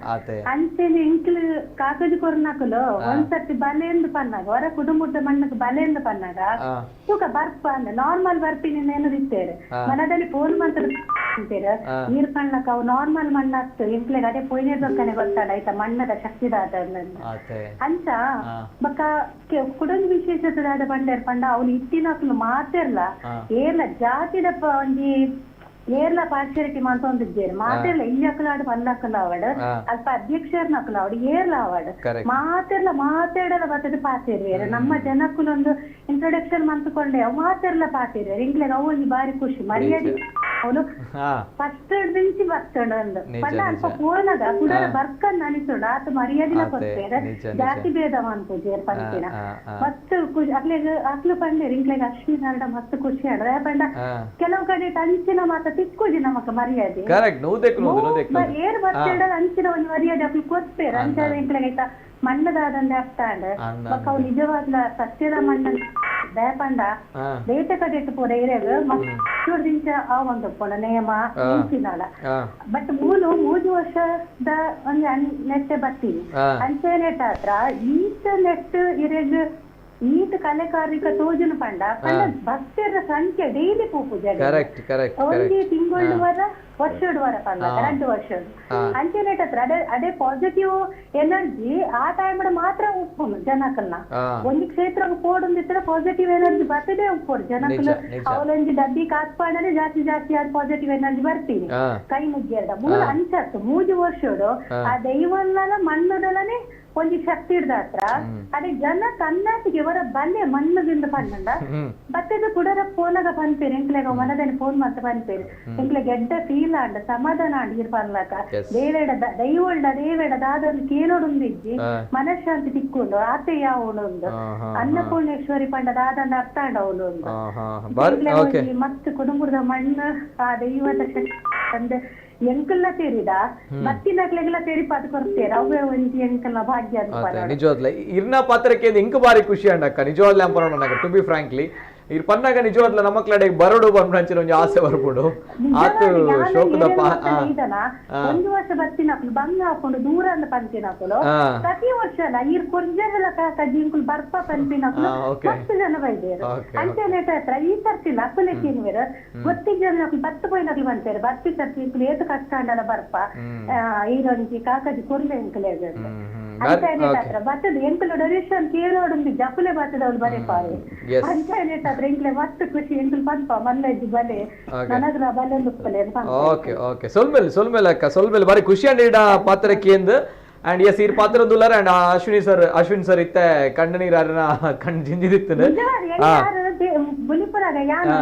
ಅಂಚೆನೆ ಇಂಕ್ಲು ಕಾಕಜಿ ಕೊರ್ನಕಲು ಒಂದ್ಸರ್ತಿ ಬಲೆಂದು ಪನ್ನಾಗ ಹೊರ ಕುಟುಂಬದ ಮಣ್ಣಕ್ಕೆ ಬಲೆಂದು ಪನ್ನಾಗ ತೂಕ ಬರ್ಪ ಅಂದ ನಾರ್ಮಲ್ ಬರ್ಪಿನ ನೆನದಿತ್ತೇರು ಮನದಲ್ಲಿ ಫೋನ್ ಮಾತಾಡ್ತೀರ ನೀರ್ ಕಣ್ಣಕ ಅವು ನಾರ್ಮಲ್ ಮಣ್ಣಾಗ್ತು ಇಂಕ್ಲೆಗ್ ಅದೇ ಪೊಯ್ನೇರ್ಬೇಕನೆ ಗೊತ್ತಾಡ ಆಯ್ತಾ ಮಣ್ಣದ ಶಕ್ತಿದಾದ ಅಂಚ ಬಕ್ಕ ಕುಡೊಂದು ವಿಶೇಷತದಾದ ಪಂಡೇರ್ ಪಂಡ ಅವ್ನು ಇತ್ತಿನಕ್ಲು ಮಾತಿರ್ಲ ಏರ್ಲ ಜಾತಿದ ಒಂಜಿ ಏರ್ಲ ಪಾರ್ಶ್ಯರಿಟಿ ಮಾತೊಂದಿದ್ದೇರು ಮಾತೆರ್ಲ ಇಯ್ಯಕ್ಕಲಾಡು ಪಲ್ಲಕ್ಕಲಾವಡ್ ಅಲ್ಪ ಅಧ್ಯಕ್ಷರ್ನಕ್ಕಲಾವಡ್ ಏರ್ಲಾವಡ್ ಮಾತೆರ್ಲ ಬತ್ತದ ಪಾತಿರ್ವೇರು ನಮ್ಮ ಜನಕ್ಕಲೊಂದು ಇಂಟ್ರೊಡಕ್ಷನ್ ಮಂತ್ಕೊಂಡೆ ಅವು ಮಾತೆರ್ಲ ಪಾತಿರ್ವೇರು ಇಂಗ್ಲೆಗ್ ಅವು ಒಂಜಿ ಬಾರಿ ಖುಷಿ ಮರ್ಯಾದೆ ಅವನು ಫಸ್ಟ್ ದಿಂಚಿ ಬರ್ತಂಡು ಅಂದು ಪಂಡ ಅಲ್ಪ ಪೂರ್ಣದ ಕುಡಲ ಬರ್ಕಂದ್ ಅನಿಸೋಡು ಆತ ಮರ್ಯಾದಿನ ಕೊಡ್ತೇರ ಜಾತಿ ಭೇದ ಅನ್ಪೂಜೇರು ಪಂಚಿನ ಮಸ್ತ್ ಖುಷಿ ಅಕ್ಲು ಪಂಡೇರು ಇಂಗ್ಲೆಗ್ ಅಶ್ವಿನ್ ಹರಡ ಮಸ್ತ್ ಖುಷಿ ಆಡ್ರೆ ಪಂಡ ಕೆಲವು ಕಡೆ ಅಂಚಿನ ಮಾತ ತಿಕ್ಕೋಜಿ ನಮಕ ಮರ್ಯಾದೆ ಏರ್ ಬರ್ತೇಡ ಅಂಚಿನ ಒಂದು ಮರ್ಯಾದೆ ಅಕ್ಲು ಕೊಡ್ತೇರ ಅಂಚದ ಇಂಕ್ಲೆಗೈತ ಮಣ್ಣದಾದಂದೆ ಅರ್ಥಾಂಡ್ ಮಕ್ಕ ಅವು ನಿಜವಾದ ಸತ್ಯದ ಮಣ್ಣ ದಯಪಂಡ ಬೇಟೆ ಕಡೆಟ್ಟು ಪೂರ ಏರಿಯಾಗ ಮಕ್ಕಳಿಂಚ ಆ ಒಂದು ಪೋಣ ನೇಮ ಇಂಚಿನಾಳ ಬಟ್ ಮೂರು ವರ್ಷದ ಒಂದು ನೆಟ್ಟೆ ಬರ್ತೀನಿ ಅಂಚೆ ನೆಟ್ಟ ಹತ್ರ ಈತ ನೆಟ್ ಇರೆಗ್ ಈತ ಕಲೆಕಾರಿಕ ತೋಜನ ಪಂಡ ಭಕ್ತರ ಸಂಖ್ಯೆ ಡೈಲಿ ಪೂಜೆ ಒಂದೇ ತಿಂಗಳು ವರ ವರ್ಷದ ವರ ಪಂಡ 2 ವರ್ಷದ ಅಂಚೆ ನೆಟ್ ಹತ್ರ ಅದೇ ಪಾಸಿಟಿವ್ ಎನರ್ಜಿ ಆ ಟೈಮ್ ಮಾತ್ರ ಉಪ್ಪುನು ಜನಕಲ್ನ ಒಂದು ಕ್ಷೇತ್ರ ಕೋಡೊಂದಿತ್ರ ಪಾಸಿಟಿವ್ ಎನರ್ಜಿ ಬರ್ತದೆ ಉಪ್ಪೋಡು ಜನಕಲ್ ಅವಲೊಂಜಿ ಡಬ್ಬಿ ಕಾಸ್ಪಾಡನೆ ಜಾಸ್ತಿ ಆದ ಪಾಸಿಟಿವ್ ಎನರ್ಜಿ ಬರ್ತೀನಿ ಕೈ ಮುಗ್ಗಿಯರ್ದ ಮೂಲ ಅಂಚತ್ತು 3 ವರ್ಷಡು ಆ ದೈವಲ್ಲ ಮಣ್ಣದಲ್ಲನೆ ಒಂಜಿ ಶಕ್ತಿ ಇಡ್ದ ಹತ್ರ ಅದೇ ಜನ ಕನ್ನಾಟಿಗೆ ಅವರ ಬಲ್ಲೆ ಮಣ್ಣದಿಂದ ಪಂಡ ಬತ್ತದ ಕುಡರ ಫೋನಾಗ ಪನ್ಪೇರು ಎಂಕ್ಲೆಗ ಮನದಲ್ಲಿ ಫೋನ್ ಮಾತ ಪನ್ಪೇರು ಎಂಕ್ಲೆ ಗೆಡ್ಡ ಫೀಲ್ ಆಂಡ ಸಮಾಧಾನ ಆಂಡ ಇರ್ಪನ್ಲಕ ದೇವೇಡ ದೇವೇಡ ದಾದೊಂದು ಕೇಳೋಡುಂದಿಜ್ಜಿ ಮನಃಶಾಂತಿ ತಿಕ್ಕೊಂಡು ಆತೆ ಯಾವಳು ಒಂದು ಅನ್ನಪೂರ್ಣೇಶ್ವರಿ ಪಂಡ ದಾದಂಡ ಅರ್ಥ ಆಂಡ ಅವಳು ಒಂದು ಮಸ್ತ್ ಕುಟುಂಬದ ಮಣ್ಣು ಆ ದೈವದ ಶಕ್ತಿ ಅಂದ ಎಂಕಲ್ನ ಸೇರಿದ ಮತ್ತಿನಕ್ಲೆಲ್ಲ ಸೇರಿ ಪಾತ್ ಕೊಡ್ತೇರ ಅವೇ ಒಂಜಿ ಎಂಕಲ್ನ ಭಾಗ್ಯ ಅಂತ ನಿಜವಾದ್ಲ ಇರ್ನ ಪಾತ್ರಕ್ಕೆ ಇಂಕ ಬಾರಿ ಖುಷಿ ಅಂಡಕ್ಕ ನಿಜವಾದ್ಲ ಅಂಪರೋಣ ಟು ಬಿ ಫ್ರಾಂಕ್ಲಿ ಇರ್ ಪನ್ನಾಗ ನಿಜವಾದ್ಲ ನಮ್ಮ ಕ್ಲಡೆ ಬರೋಡು ಬಂದ್ರಂಚಿನ ಒಂಜಿ ಆಸೆ ಬರ್ಬಿಡು ಆತು ಶೋಕದ ಒಂದು ವರ್ಷ ಬರ್ತಿನಕ್ಲು ಬಂಗ ಹಾಕೊಂಡು ದೂರ ಅಂದ ಪಂಪಿನಕಲು ಪ್ರತಿ ವರ್ಷ ಅಲ್ಲ ಇರ್ ಕೊರ್ಜಲ ಜಿಂಕುಲ್ ಬರ್ಪ ಪಂಪಿನಕಲು ಮಸ್ತ್ ಜನ ಬೈದೇರು ಅಂಚೆ ನೆಟ ಹತ್ರ ಈ ಸರ್ತಿಲ್ಲ ಅಕ್ಕಲೆಕ್ಕೇನುವೇರು ಗೊತ್ತಿದ್ದ ಜನ ಬತ್ತು ಪೋಯ್ನಕ್ಲು ಬಂತೇರು ಬರ್ತಿ ಸರ್ತಿ ಇಂಕುಲು ಏತು ಕಷ್ಟ ಅಂಡಲ ಬರ್ಪ ಈರೊಂಜಿ ಕಾಕಜಿ ಕೊರ್ಲೆ ಇಂಕಲೆ ಅಂಚೆ ನೆಟ ಹತ್ರ ಬತ್ತದ ಎಂಕಲು ಡೊನೇಷನ್ ಕೇಳೋಡುಂದಿ ಜಪುಲೆ ಬತ್ತದ ಅವ್ಳು ಬರೇ ಪಾರು ಅಂಚೆ ನೆಟ ಹತ್ರ ಇಂಕ್ಲೆ ಮಸ್ತ್ ಖುಷಿ ಎಂಕಲು ಪಂಪ ಮಲ್ಲಜ್ಜಿ ಬಲೆ ನನಗ್ರ ಬಲೆ ಲುಪ್ಪಲೆ ಓಕೆ ಓಕೆ ಸೊಲ್ಮೇಲೆ ಅಕ್ಕ ಸೊಲ್ಮೇಲೆ ಬಾರಿ ಖುಷಿ ಅಂಡ್ ಪಾತ್ರಕ್ಕೆ ಅಂಡ್ ಎಸ್ ಇರ್ ಪಾತ್ರ ದುಲ್ಲರ್ ಅಂಡ್ ಅಶ್ವಿನ್ ಸರ್ ಇತ್ತೆ ಕಣ್ಣು ನೀರನ್ನ ಕಣ್ಣು ಜಿಂಜಿದಿತ್ತು ಬುಲಿಪುರಾಗ ಯಾನು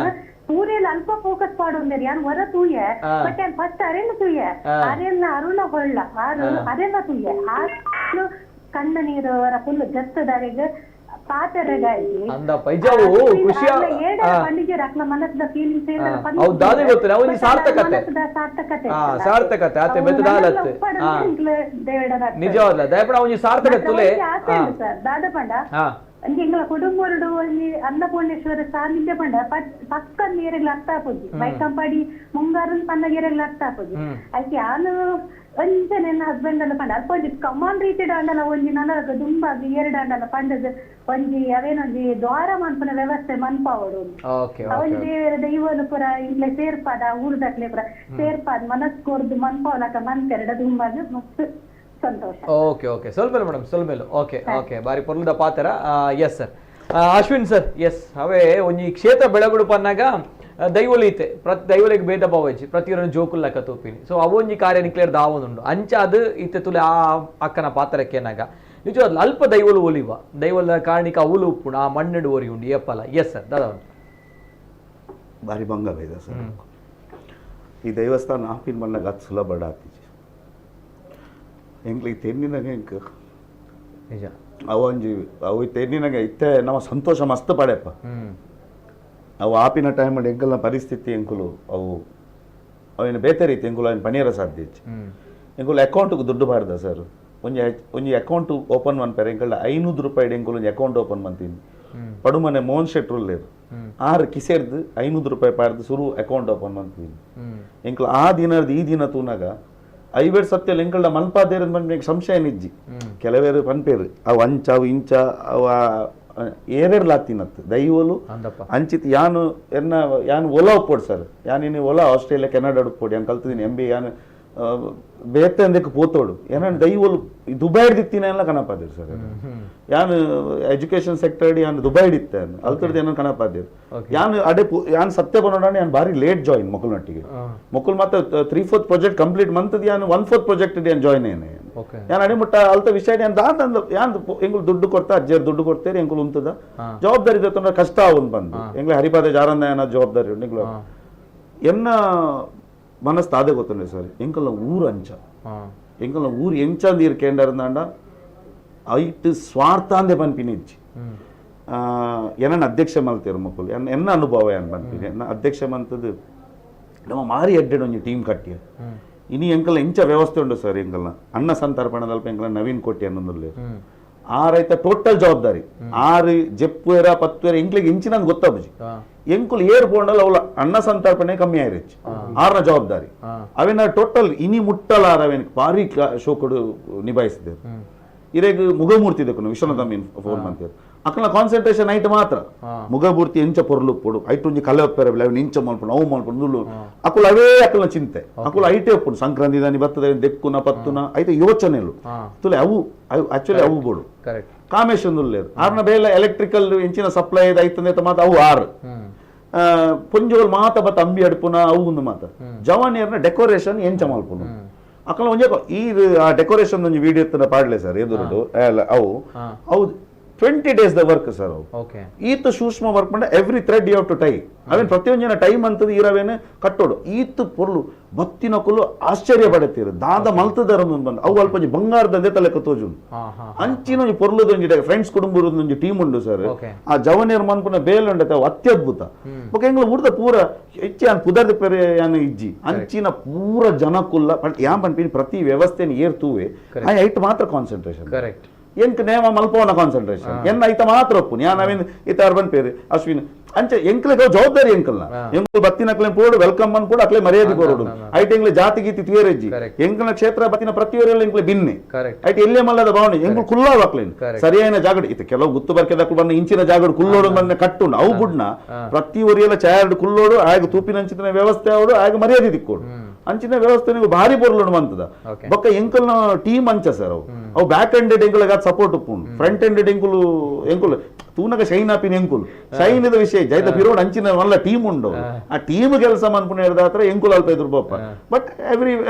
ತೂರೇಲ ಅಲ್ಪ ಫೋಕಸ್ ಮಾಡೋಂದೇರಿ ಯಾನು ಹೊರ ತೂಯೆ ಬಟ್ ಏನ್ ಫಸ್ಟ್ ಅರೆಲ್ಲ ತೂಯೆ ಅರೆಲ್ಲ ಅರುಣ ಹೊಳ್ಳ ಅರೆಲ್ಲ ತೂಯೆ ಆ ಕಣ್ಣ ನೀರು ಫುಲ್ ಜತ್ತದರೆಗೆ ಪಾತರಗಾಗಿ ಅಂದ ಪೈಜಾವು ಖುಷಿ ಪಂಡಿಗೆ ರಕ್ಲ ಮನಸ್ದ ಫೀಲಿಂಗ್ಸ್ ಏನ ಅವು ದಾದೆ ಗೊತ್ತಿಲ್ಲ ಅವನಿ ಸಾರ್ಥಕತೆ ಸಾರ್ಥಕತೆ ಆತೆ ಬೆತ್ತದಾಲತ್ತೆ ನಿಜವಾದ ದಯಪಡ ಅವನಿ ಸಾರ್ಥಕತೆ ತುಲೆ ದಾದ ಪಂಡ ಎಂಗಳ ಕುಟುಂಬರು ಅನ್ನಪೂರ್ಣೇಶ್ವರ ಸಾನ್ನಿಧ್ಯ ಪಂಡ ಪಕ್ಕ ನೀರೆಗ್ಲ ಅರ್ಥ ಆಪೋಜಿ ಬೈಕಂಪಾಡಿ ಮುಂಗಾರು ಪನ್ನಗೇರೆಗ್ಲ ಅರ್ಥ ಆಪೋಜಿ ಆಯ್ಕೆ ಯಾನು ಒಂಚ ನನ್ನ ಹಸ್ಬೆಂಡ್ ಅಲ್ಲ ಪಂಡ ಅಲ್ಪ ಒಂಜಿ ಕಮಾನ್ ರೀತಿಡ್ ಅಂಡಲ ಒಂಜಿ ನನಗ ದುಂಬಾಗಿ 2 ಅಂಡಲ ಪಂಡದ ಒಂಜಿ ಅವೇನೊಂಜಿ ದ್ವಾರ ಮನ್ಪನ ವ್ಯವಸ್ಥೆ ಮನ್ಪಾವಡು ಅವೊಂಜಿ ದೈವನು ಪುರ ಇಂಗ್ಲೆ ಸೇರ್ಪಾದ ಊರ್ದಕ್ಲೆ ಪುರ ಸೇರ್ಪಾದ ಮನಸ್ ಕೊರ್ದು ಮನ್ಪಾವಲಕ ಮನ್ತೆರಡ ದುಂಬಾಗಿ ಮಸ್ತ್ ಸಂತೋಷ ಓಕೆ ಸೊಲ್ಮೇಲೆ ಮೇಡಮ್ ಸೊಲ್ಮೇಲೆ ಓಕೆ ಬಾರಿ ಪೊರ್ಲದ ಪಾತ್ರ yes sir Ashwin sir yes ಅವೇ ಒಂಜಿ ಕ್ಷೇತ್ರ ಬೆಳಗುಡು ಪನ್ನಾಗ ದೈವಲೀತೆ ಪ್ರತಿ ದೈವಲಿಗೆ ಭೇದ ಭಾವ ಇಚ್ಚಿ ಪ್ರತಿಯೊಂದು ಜೋಕುಲ್ಲ ಕತೋಪಿನಿ ಸೊ ಅವೊಂಜಿ ಕಾರ್ಯ ನಿಕ್ಲೇರ್ ದಾವೊಂದುಂಡು ಅಂಚ ಅದು ಇತ್ತೆ ತುಲೆ ಆ ಅಕ್ಕನ ಪಾತ್ರಕ್ಕೆ ಏನಾಗ ನಿಜವಾಗ್ಲು ಅಲ್ಪ ದೈವಲು ಒಲಿವ ದೈವಲ ಕಾರಣಿಕ ಅವಲು ಉಪ್ಪುಣ ಆ ಮಣ್ಣೆಡು ಓರಿ ಉಂಡು ಎಪ್ಪಲ ಎಸ್ ಸರ್ ದಾದ ಭಾರಿ ಭಂಗ ಇದೆ ಸರ್ ಈ ದೇವಸ್ಥಾನ ಆಪಿನ ಮಣ್ಣಾಗ ಅದು ಸುಲಭ ಆತಿಜಿ ಎಂಗ್ಲಿ ತೆನ್ನಿನಾಗ ಹೆಂಗೆ ನಿಜ ಅವಂಜಿ ಅವು ತೆನ್ನಿನಾಗ ಇತ್ತೆ ನಾವು ಸಂತೋಷ ಮಸ್ತ್ ಪಡೆಯಪ್ಪ ಅವು ಆಪಿನ ಟೈಮ್ ಮಾಡಿ ಎಂಕಲ್ನ ಪರಿಸ್ಥಿತಿ ಎಂಕುಲು ಅವು ಅವೇನು ಬೇತೆ ರೀತಿ ಎಂಕುಲು ಅವನು ಪನಿಯರ ಸಾಧ್ಯ ಎಂಕುಲು ಅಕೌಂಟ್ಗೆ ದುಡ್ಡು ಬಾರ್ದ ಸರ್ ಒಂಜಿ ಅಕೌಂಟ್ ಓಪನ್ ಮನ್ಪೇರೆ ಎಂಕಲ್ನ 500 ರೂಪಾಯಿ ಎಂಕುಲು ಒಂಜಿ ಅಕೌಂಟ್ ಓಪನ್ ಮಂತೀನಿ ಪಡುಮನೆ ಮೋಹನ್ ಶೆಟ್ರುಲ್ಲೇರು 6 ಕಿಸೆರ್ದು 500 ರೂಪಾಯಿ ಪಾರ್ದು ಸುರು ಅಕೌಂಟ್ ಓಪನ್ ಮಂತೀನಿ ಎಂಕಲ್ ಆ ದಿನದ ಈ ದಿನ ತೂನಾಗ 5 ಸತ್ಯಲ್ಲಿ ಎಂಕಲ್ನ ಮಲ್ಪಾದೇರ ಬಂದು ಸಂಶಯ ನಿಜ್ಜಿ ಕೆಲವೇರು ಪನ್ಪೇರು ಅವು ಅಂಚ ಅವು ಇಂಚ ಅವ ಏರೇರ್ಲಾತಿನತ್ತು ದೈವಲು ಅಂಚಿತ್ ಯಾನು ಎನ್ನ ಯಾನು ಒಲ ಉಪ್ಪೋಡು ಸರ್ ಯಾನು ಒಲ ಆಸ್ಟ್ರೇಲಿಯಾ ಕೆನಡಾ ಉಪ್ಪೋಡು ಯಾನು ಕಲ್ತಿದ್ದೀನಿ MBA ಯಾನು ಬೇತೆ ಅಂದಕ್ಕೆ ಪೋತೋಡು ಏನ ದೈವಲು ದುಬೈ ಹಿಡ್ದಿತ್ತೀನಿ ಎಲ್ಲ ಕಣಪಾದಿರು ಸರ್ ಯಾನು ಎಜುಕೇಶನ್ ಸೆಕ್ಟರ್ ಯಾನು ದುಬೈ ಹಿಡಿತ್ತೆ ಅಲ್ತರ್ದು ಏನೋ ಕಣಪಾದಿರು ಯಾನು ಅಡೆ ಯಾನು ಸತ್ಯ ಬಂದೋಣ ಯಾನು ಭಾರಿ ಲೇಟ್ ಜಾಯಿನ್ ಮಕ್ಕಳೊಟ್ಟಿಗೆ ಮಕ್ಕಳು ಮತ್ತೆ 3/4 ಪ್ರಾಜೆಕ್ಟ್ ಕಂಪ್ಲೀಟ್ ಮಂತದ ಯಾನು 1/4 ಪ್ರಾಜೆಕ್ಟ್ ಯಾನು ಜಾಯಿನ್ ಏನೇ ಯಾನು ಅಡೆ ಮುಟ್ಟ ಅಲ್ತ ವಿಷಯ ಯಾನು ದಾಂದ ಯಾನು ಎಂಗುಲು ದುಡ್ಡು ಕೊಡ್ತಾ ಅಜ್ಜಿಯರು ದುಡ್ಡು ಕೊಡ್ತೇರಿ ಎಂಗುಲು ಉಂತದ ಜವಾಬ್ದಾರಿ ತೊಂದ್ರೆ ಕಷ್ಟ ಅವನ್ ಬಂದು ಎಂಗ್ಲ ಹರಿಪಾದ ಜಾರಂದ ಏನೋ ಜವಾಬ್ದಾರಿ ಉಂಟು ಎಂಗ್ಲು ಎನ್ನ ಮನಸ್ಸು ತಾದೇ ಗೊತ್ತಂದ್ರೆ ಸರ್ ಎಂಕಲ್ನ ಊರು ಅಂಚ ಎಂಕಲ್ನ ಊರು ಎಂಚಂದು ಇರ್ಕೇಂಡರ್ದಾಂಡ ಐಟ್ ಸ್ವಾರ್ಥ ಅಂದೆ ಪನ್ಪಿನಿಜ್ಜಿ ಏನನ್ನ ಅಧ್ಯಕ್ಷ ಮಲ್ತೇರು ಮಕ್ಕಳು ಎನ್ನ ಅನುಭವ ಏನು ಪನ್ಪಿನಿ ಎನ್ನ ಅಧ್ಯಕ್ಷ ಮಂತದ್ದು ನಮ್ಮ ಮಾರಿ ಅಡ್ಡೆಡ್ ಒಂಜಿ ಟೀಮ್ ಕಟ್ಟಿಯ ಇನಿ ಎಂಕಲ್ನ ಎಂಚ ವ್ಯವಸ್ಥೆ ಉಂಟು ಸರ್ ಎಂಕಲ್ನ ಅನ್ನ ಸಂತರ್ಪಣದಲ್ಪ ಎಂಕಲ್ನ ನವೀನ್ ಕೋಟಿ ಅನ್ನೊಂದುಲ್ಲೆ ಆರೈತ ಟೋಟಲ್ ಜವಾಬ್ದಾರಿ 6 ಜೆಪ್ಪುವೆರ 10 ಎಂಕ್ಲಿಗೆ ಇಂಚಿನಂದು ಗೊತ್ತಾಬುಜಿ ಎಂಕುಲು ಏರ್ ಬೋಂಡಲ್ಲ ಅವಳ ಅನ್ನ ಸಂತರ್ಪಣೆ ಕಮ್ಮಿ ಆಯ್ರಿಚ್ 6ರ ಜವಾಬ್ದಾರಿ ಅವೇನ ಟೋಟಲ್ ಇನಿ ಮುಟ್ಟಲಾರ ಅವೇನ ಭಾರಿ ಶೋಕಡು ನಿಭಾಯಿಸಿದೆ ಇರೇಗ ಮುಗಮೂರ್ತಿ ದಕ್ಕನು ವಿಶ್ವನಾಥ ಮೀನ್ ಫೋನ್ ಮಾಡ್ತೀವಿ ಅಕ್ಕನ ಕಾನ್ಸಂಟ್ರೇಷನ್ ಐಟ್ ಮಾತ್ರ ಮುಗಮೂರ್ತಿ ಎಂಚ ಪೊರ್ಲು ಪೊಡು ಐಟ್ ಒಂಜಿ ಕಲೆ ಒಪ್ಪರೆ ಅವನು ಇಂಚ ಮಲ್ಪಡು ಅವು ಮಲ್ಪಡು ನುಲ್ಲು ಅಕ್ಕುಲು ಅವೇ ಅಕ್ಕಲ ಚಿಂತೆ ಅಕ್ಕುಲು ಐಟೇ ಒಪ್ಪುಡು ಸಂಕ್ರಾಂತಿ ದಾನಿ ಬರ್ತದೆ ದೆಕ್ಕುನ ಪತ್ತುನ ಐತೆ ಯೋಚನೆಲು ತುಲೆ ಅವು ಆಕ್ಚುಲಿ ಅವು ಬೋಡು ಕಾಮೇಶ್ ನುಲ್ಲೇರು ಆರ್ನ ಬೇಲೆ ಎಲೆಕ್ಟ್ರಿಕಲ್ ಎಂಚಿನ ಸಪ್ಲೈ ಐತಂದೆ ಮಾತ ಅವು 6 ಪುಂಜೋಲ್ ಮಾತ ಬತ್ತ ಅಂಬಿ ಅಡ್ಪುನ ಅವು ಒಂದು ಮಾತ ಜವಾನಿಯರ್ನ ಡೆಕೋರೇಷನ್ ಎಂಚ ಮಲ್ಪುನು ಅಕ್ಕಲ ಒಂಜೆ ಈ ಡೆಕೋರೇಷನ್ ಒಂಜಿ ವಿಡಿಯೋ ಎತ್ತನ ಪಾಡ್ಲೆ ಸರ್ ಎದುರುಡು ಅವು ಅವು 20 days ದ ವರ್ಕ್ ಸರ್ ಅವು ಈತು ಸೂಕ್ಷ್ಮ ವರ್ಕ್ ಮಾಡ every thread you have to tie ಅವೇನು ಪ್ರತಿಯೊಂದಿನ ಟೈಮ್ ಅಂತದ್ದು ಇರವೇನೆ ಕಟ್ಟೋಡು ಈತು ಪೊರ್ಲು ಬತ್ತಿನ ಕುಲು ಆಶ್ಚರ್ಯ ಪಡುತ್ತೀರು ದಾದ ಮಲ್ತದರ ಬಂದು ಅವು ಅಲ್ಪ ಬಂಗಾರದಂದೆ ತಲೆ ಕತ್ತೋಜು ಅಂಚಿನ ಪೊರ್ಲುದೊಂಜಿ ಫ್ರೆಂಡ್ಸ್ ಕುಟುಂಬದೊಂಜಿ ಟೀಮ್ ಉಂಡು ಸರ್ ಆ ಜವನಿಯರ್ ಮನ್ಪುನ ಬೇಲುಂಡ ಅತ್ಯದ್ಭುತ ಬೊಕ ಎಂಗ್ಲ ಊರ್ದ ಪೂರ ಹೆಚ್ಚು ಯಾನ್ ಪುದರ್ದ ಪೆರೆ ಯಾನು ಇಜ್ಜಿ ಅಂಚಿನ ಪೂರ ಜನಕ್ಕುಲ್ಲ ಯಾನ್ ಪನ್ಪಿನಿ ಪ್ರತಿ ವ್ಯವಸ್ಥೆನ ಏರ್ ತೂವೆ ಆ ಐಟ್ ಮಾತ್ರ ಕಾನ್ಸಂಟ್ರೇಷನ್ ಕರೆಕ್ಟ್ ಎಂಕ್ ನೇಮ ಮಲ್ಪೋನ ಕಾನ್ಸಂಟ್ರೇಷನ್ ಎನ್ನ ಐತ ಮಾತ್ರ ಒಪ್ಪುನ್ ಯಾನ್ ಅವೇನು ಈತ ಅರ್ಬನ್ ಪೇರು ಅಶ್ವಿನ್ ಅಂಚೆ ಎಂಕ್ಲೆಗ ಜವಾಬ್ದಾರಿ ಎಂಕಲ್ನ ಎಂಕುಲು ಬತ್ತಿನ ಅಕ್ಲೆ ಪೋಡು ವೆಲ್ಕಮ್ ಅನ್ ಕೂಡ ಅಕ್ಲೆ ಮರ್ಯಾದೆ ಕೊರೋಡು ಐಟ್ ಎಂಗ್ಲೆ ಜಾತಿ ಗೀತಿ ತಿವೇರೆಜ್ಜಿ ಎಂಕಲ್ನ ಕ್ಷೇತ್ರ ಬತ್ತಿನ ಪ್ರತಿಯೊರೆಲ್ಲ ಎಂಕ್ಲೆ ಬಿನ್ನೆ ಐಟ್ ಎಲ್ಲೇ ಮಲ್ಲದ ಭಾವನೆ ಎಂಕುಲು ಕುಲ್ಲಾವ್ ಅಕ್ಲೇನ್ ಸರಿಯಾದ ಜಾಗಡ್ ಇತ್ತು ಕೆಲವು ಗುತ್ತು ಬರ್ಕೆದಕ್ಲು ಬನ್ನ ಇಂಚಿನ ಜಾಗಡ್ ಕುಲ್ಲೋಡು ಬಂದ ಕಟ್ಟುಂಡು ಅವು ಬುಡ್ನ ಪ್ರತಿಯೊರಿಯೆಲ್ಲ ಚಾರ್ಡ್ ಕುಲ್ಲೋಡು ಆಗ ತೂಪಿನ ಅಂಚಿನ ವ್ಯವಸ್ಥೆ ಅವಡು ಆಗ ಮರ್ಯಾದೆ ದಿಕ್ಕೋಡು ಅಂಚಿನ ವ್ಯವಸ್ಥೆ ನೀವು ಭಾರಿ ಪೊರ್ಲು ಬಂತದ ಬೊಕ್ಕ ಎಂಕಲ್ನ ಟೀಮ್ ಅಂಚ ಸರ್ ಅವು ಬ್ಯಾಕ್ ಎಂಡೆಡ್ ಎಂಕುಲ್ ಸಪೋರ್ಟ್ ಉಪ್ಪುಂಡು ಫ್ರಂಟ್ ಎಂಡೆಡ್ ಎಂಕುಲು ತೂನಗ ಶೈನ್ ಆಪಿನ ಎಂಕುಲ್ ಶೈನ್ ಇದ ವಿಷಯ ಜೈತ ಪಿರೋಡ್ ಅಂಚಿನ ಒಳ್ಳೆ ಟೀಮ್ ಉಂಡು ಆ ಟೀಮ್ ಕೆಲಸ ಮನ್ಪುಣ ಹಿಡ್ದಾತ್ರ ಎಂಕುಲ್ ಅಲ್ಪ ಇದ್ರು ಬಪ್ಪ but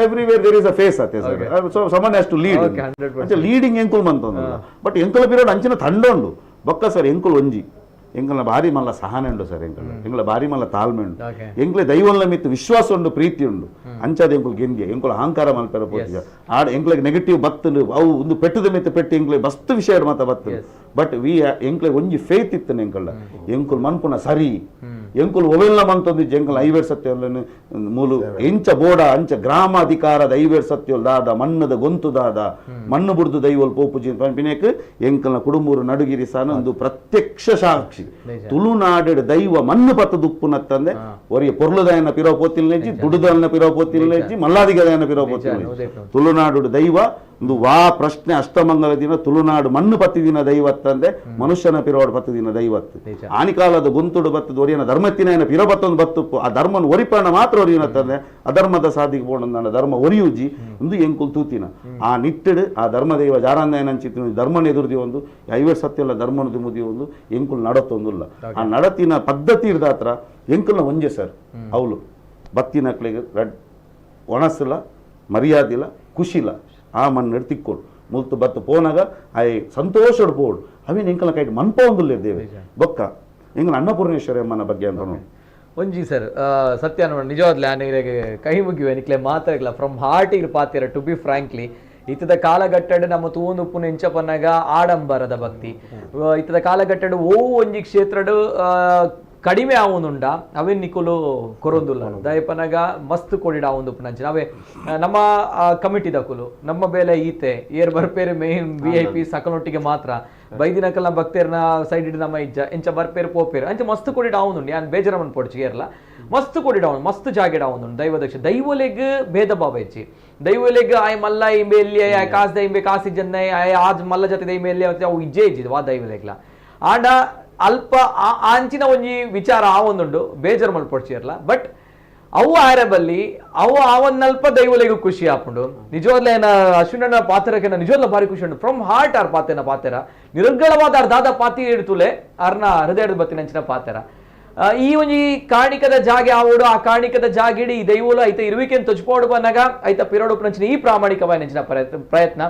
everywhere there is a face ಅತ್ತೆ sir so someone has to lead leading ಎಂಕುಲ್ ಮಂತಂದ ಬಟ್ ಎಂಕುಲ ಪಿರೋಡ್ ಅಂಚಿನ ತಂಡ ಉಂಡು ಬೊಕ್ಕ ಸರ್ ಎಂಕುಲ್ ಒಂಜಿ ಎಂಕಲ್ನ ಭಾರಿ ಮಲ್ಲ ಸಹನೆ ಉಂಡು ಸರ್ ಎಂಕಲ ಭಾರಿ ಮಲ್ಲ ತಾಳ್ಮೆ ಉಂಡು ಎಂಕ್ಲೆ ದೈವಲ್ನ ಮಿತ್ತು ವಿಶ್ವಾಸ ಉಂಡು ಪ್ರೀತಿ ಉಂಡು ಅಂಚಾದ ಎಂಕುಲ್ ಗೆಂಗೆ ಎಂಕುಲ್ ಅಹಂಕಾರ ಮಲ್ಪೆರ ಪೋತಿಗ ಆಡ ಎಂಕ್ಲೆಗ್ ನೆಗೆಟಿವ್ ಬತ್ತುಂಡು ಅವು ಒಂದು ಪೆಟ್ಟದ ಮಿತ್ತು ಪೆಟ್ಟು ಎಂಕ್ಲೆ ಬಸ್ತು ವಿಷಯ ಮಾತ ಬತ್ತು ಬಟ್ ಎಂಕ್ಲೆ ಒಂಜಿ ಫೇತ್ ಇತ್ತನ ಎಂಕಲ್ನ ಎಂಕುಲ್ ಮನ್ಪುನ ಸರಿ ಎಂಕುಲ್ ಒವೆಲ್ಲ ಮಂತೊಂದಿಜ್ಜಿ ಎಂಕಲ್ 5 ಸತ್ಯವನ್ನು ಮೂಲು ಎಂಚ ಬೋಡ ಅಂಚ ಗ್ರಾಮಾಧಿಕಾರದ 5 ಸತ್ಯೋಲ್ ದಾದ ಮಣ್ಣದ ಗೊಂತು ದಾದ ಮಣ್ಣು ಬುಡ್ದು ದೈವಲ್ ಪೋಪುಜಿ ಪಿನೇಕ್ ಎಂಕಲ್ನ ಕುಡುಂಬೂರು ನಡುಗಿರಿ ಸಾನ ಒಂದು ಪ್ರತ್ಯಕ್ಷ ಸಾಕ್ಷಿ ತುಳುನಾಡು ದೈವ ಮಣ್ಣು ಪತ್ತ ದುಪ್ಪುನತ್ತಂದೆ ಒರಿಯ ಪೊರ್ಲುದಾಯನ ಪಿರೋ ಪೋತಿಲ್ನೆಜ್ಜಿ ದುಡುದಲ್ನ ಪಿರೋ ಪೋತಿಲ್ನೆಜ್ಜಿ ಮಲ್ಲಾದಿಗದಾಯನ ಪಿರೋ ಪೋತಿಲ್ನೆಜ್ಜಿ ತುಳುನಾಡು ದೈವ ಒಂದು ವಾ ಪ್ರಶ್ನೆ ಅಷ್ಟಮಂಗಲ ದಿನ ತುಳುನಾಡು ಮಣ್ಣು ಪತ್ತಿ ದಿನ ದೈವತ್ತಂದೆ ಮನುಷ್ಯನ ಪಿರೋಡ್ ಪತ್ತು ದಿನ ದೈವತ್ತು ಆನಿಕಾಲದ ಗುಂತುಡು ಬತ್ತದ ಒರಿಯನ ಧರ್ಮತ್ತಿನ ಪಿರೋ ಬತ್ತೊಂದು ಬತ್ತುಪ್ಪು ಆ ಧರ್ಮನ ಒರಿಪಣ ಮಾತ್ರ ಒರಿಯನತ್ತಂದೆ ಅಧರ್ಮದ ಸಾಧಿಗೆ ಪೋಣ ಧರ್ಮ ಒರಿಯೂಜಿ ಒಂದು ಎಂಕುಲ್ ತೂತಿನ ಆ ನಿಟ್ಟಿಡು ಆ ಧರ್ಮದೈವ ಜಾರಾಂದಯನಂಚಿತ್ತಿನ ಧರ್ಮನ ಎದುರುದಿ ಒಂದು 5 ಸತ್ಯಲ್ಲ ಧರ್ಮನದು ಮುದಿ ಒಂದು ಎಂಕುಲ್ ನಡತ್ತೊಂದುಲ್ಲ ಆ ನಡತಿನ ಪದ್ಧತಿ ಇರ್ದಾತ್ರ ಎಂಕುಲ್ನ ಒಂಜೆ ಸರ್ ಅವಳು ಬತ್ತಿನಕ್ಳಿಗೆ ಒಣಸಿಲ್ಲ ಮರ್ಯಾದಿಲ್ಲ ಖುಷಿಲ್ಲ ಆ ಮಣ್ಣು ತಿಕ್ಕೊಡು ಮುಲ್ತು ಬತ್ತು ಪೋನಾಗ ಅಯ್ ಸಂತೋಷಡ್ ಪೋಡು ಅವೇನು ಎಂಕಲ ಕೈಟ್ ಮನ್ಪ ಒಂದುಲ್ಲೇರು ದೇವೆ ಬೊಕ್ಕ ಎಂಕಲ ಅನ್ನಪೂರ್ಣೇಶ್ವರಿ ಅಮ್ಮನ ಬಗ್ಗೆ ಅಂತ ಒಂಜಿ ಸರ್ ಸತ್ಯ ನೋಡ ನಿಜವಾದ್ಲೆ ಆನೆಗೆ ಕೈ ಮುಗಿವೆ ನಿಕ್ಲೆ ಮಾತಾಡಲ್ಲ ಫ್ರಮ್ ಹಾರ್ಟ್ ಇರ್ ಪಾತಿರ ಟು ಬಿ ಫ್ರಾಂಕ್ಲಿ ಇತ್ತದ ಕಾಲಘಟ್ಟಡ್ ನಮ್ಮ ತೂವೊಂದು ಉಪ್ಪುನ ಎಂಚ ಪನ್ನಾಗ ಆಡಂಬರದ ಭಕ್ತಿ ಇತ್ತದ ಕಾಲಘಟ್ಟಡ್ ಒಂಜಿ ಕ್ಷೇತ್ರಡ್ ಕಡಿಮೆ ಆವೊಂದುಂಡ ಅವೇನ್ ನಿಕುಲು ಕೊರೊಂದುಲ್ಲ ದಯಪನಾಗ ಮಸ್ತ್ ಕೊಡಿಡ ಆವೊಂದು ಉಪ್ಪುನಂಚಿನ ಅವೇ ನಮ್ಮ ಕಮಿಟಿ ದಕುಲು ನಮ್ಮ ಬೇಲೆ ಈತೆ ಏರ್ ಬರ್ಪೇರು ಮೇನ್ VIP ಸಕಲೊಟ್ಟಿಗೆ ಮಾತ್ರ ಬೈದಿನಕಲ್ಲ ಭಕ್ತೇರ್ನ ಸೈಡ್ ಇಡ್ ನಮ್ಮ ಇಜ್ಜ ಎಂಚ ಬರ್ಪೇರು ಪೋಪೇರು ಅಂಚ ಮಸ್ತ್ ಕೊಡಿಡ ಆವೊಂದುಂಡು ಯಾನ್ ಬೇಜಾರಮನ್ ಪೊಡ್ಚಿ ಏರ್ಲ ಮಸ್ತ್ ಕೊಡಿಡ ಆವೊಂದು ಮಸ್ತ್ ಜಾಗೆಡ ಆವೊಂದುಂಡು ದೈವದಕ್ಷ ದೈವಲೆಗ್ ಭೇದ ಭಾವ ಹೆಚ್ಚಿ ದೈವಲೆಗ್ ಆಯ್ ಮಲ್ಲ ಇಂಬೆ ಎಲ್ಲಿ ಆಯ್ ಕಾಸ್ದ ಇಂಬೆ ಕಾಸಿಜ್ಜನ್ನ ಆಯ್ ಆಜ್ ಮಲ್ಲ ಜೊತೆ ದೈಮೆ ಎಲ್ಲಿ ಅವು ಇಜ್ಜೆ ಇಜ್ಜಿದ್ ವಾ ದೈವಲೆಗ್ಲ ಆಂಡ ಅಲ್ಪ ಅಂಚಿನ ಒಂಜಿ ವಿಚಾರ ಆವೊಂದುಂಡು ಬೇಜಾರು ಮಲ್ಪೊಡ್ಚಿರ್ಲ ಬಟ್ ಅವು ಆರಬಲ್ಲಿ ಅವು ಆವನ್ನಲ್ಪ ದೈವಲೆಗೂ ಖುಷಿ ಆಪುಂಡು ನಿಜವಾಗ್ಲೇ ಅಶ್ವಿನ ಪಾತ್ರಕ್ಕೆ ನಿಜವಾಗ್ಲ ಭಾರಿ ಖುಷಿ ಉಂಟು ಫ್ರಮ್ ಹಾರ್ಟ್ ಆರ್ ಪಾತೆನ ಪಾತೆರ ನಿರ್ಗಳವಾದ ಅರ್ ದಾದ ಪಾತಿ ಇಡ್ತುಲೆ ಅರ್ನ ಹೃದಯದ ಬತ್ತಿನ ಅಂಚಿನ ಪಾತೆರ ಈ ಒಂಜಿ ಕಾಣಿಕದ ಜಾಗೆ ಆವೋಡು ಆ ಕಾಣಿಕದ ಜಾಗಿಡಿ ಈ ದೈವಲು ಐತ ಇರುವಿಕೆ ತೊಚ್ಪೋಡು ಬನ್ನಾಗ ಐತ ಪಿರೋಡು ನಂಚಿನ ಈ ಪ್ರಾಮಾಣಿಕವಾಗಿ ನಂಚಿನ ಪ್ರಯತ್ನ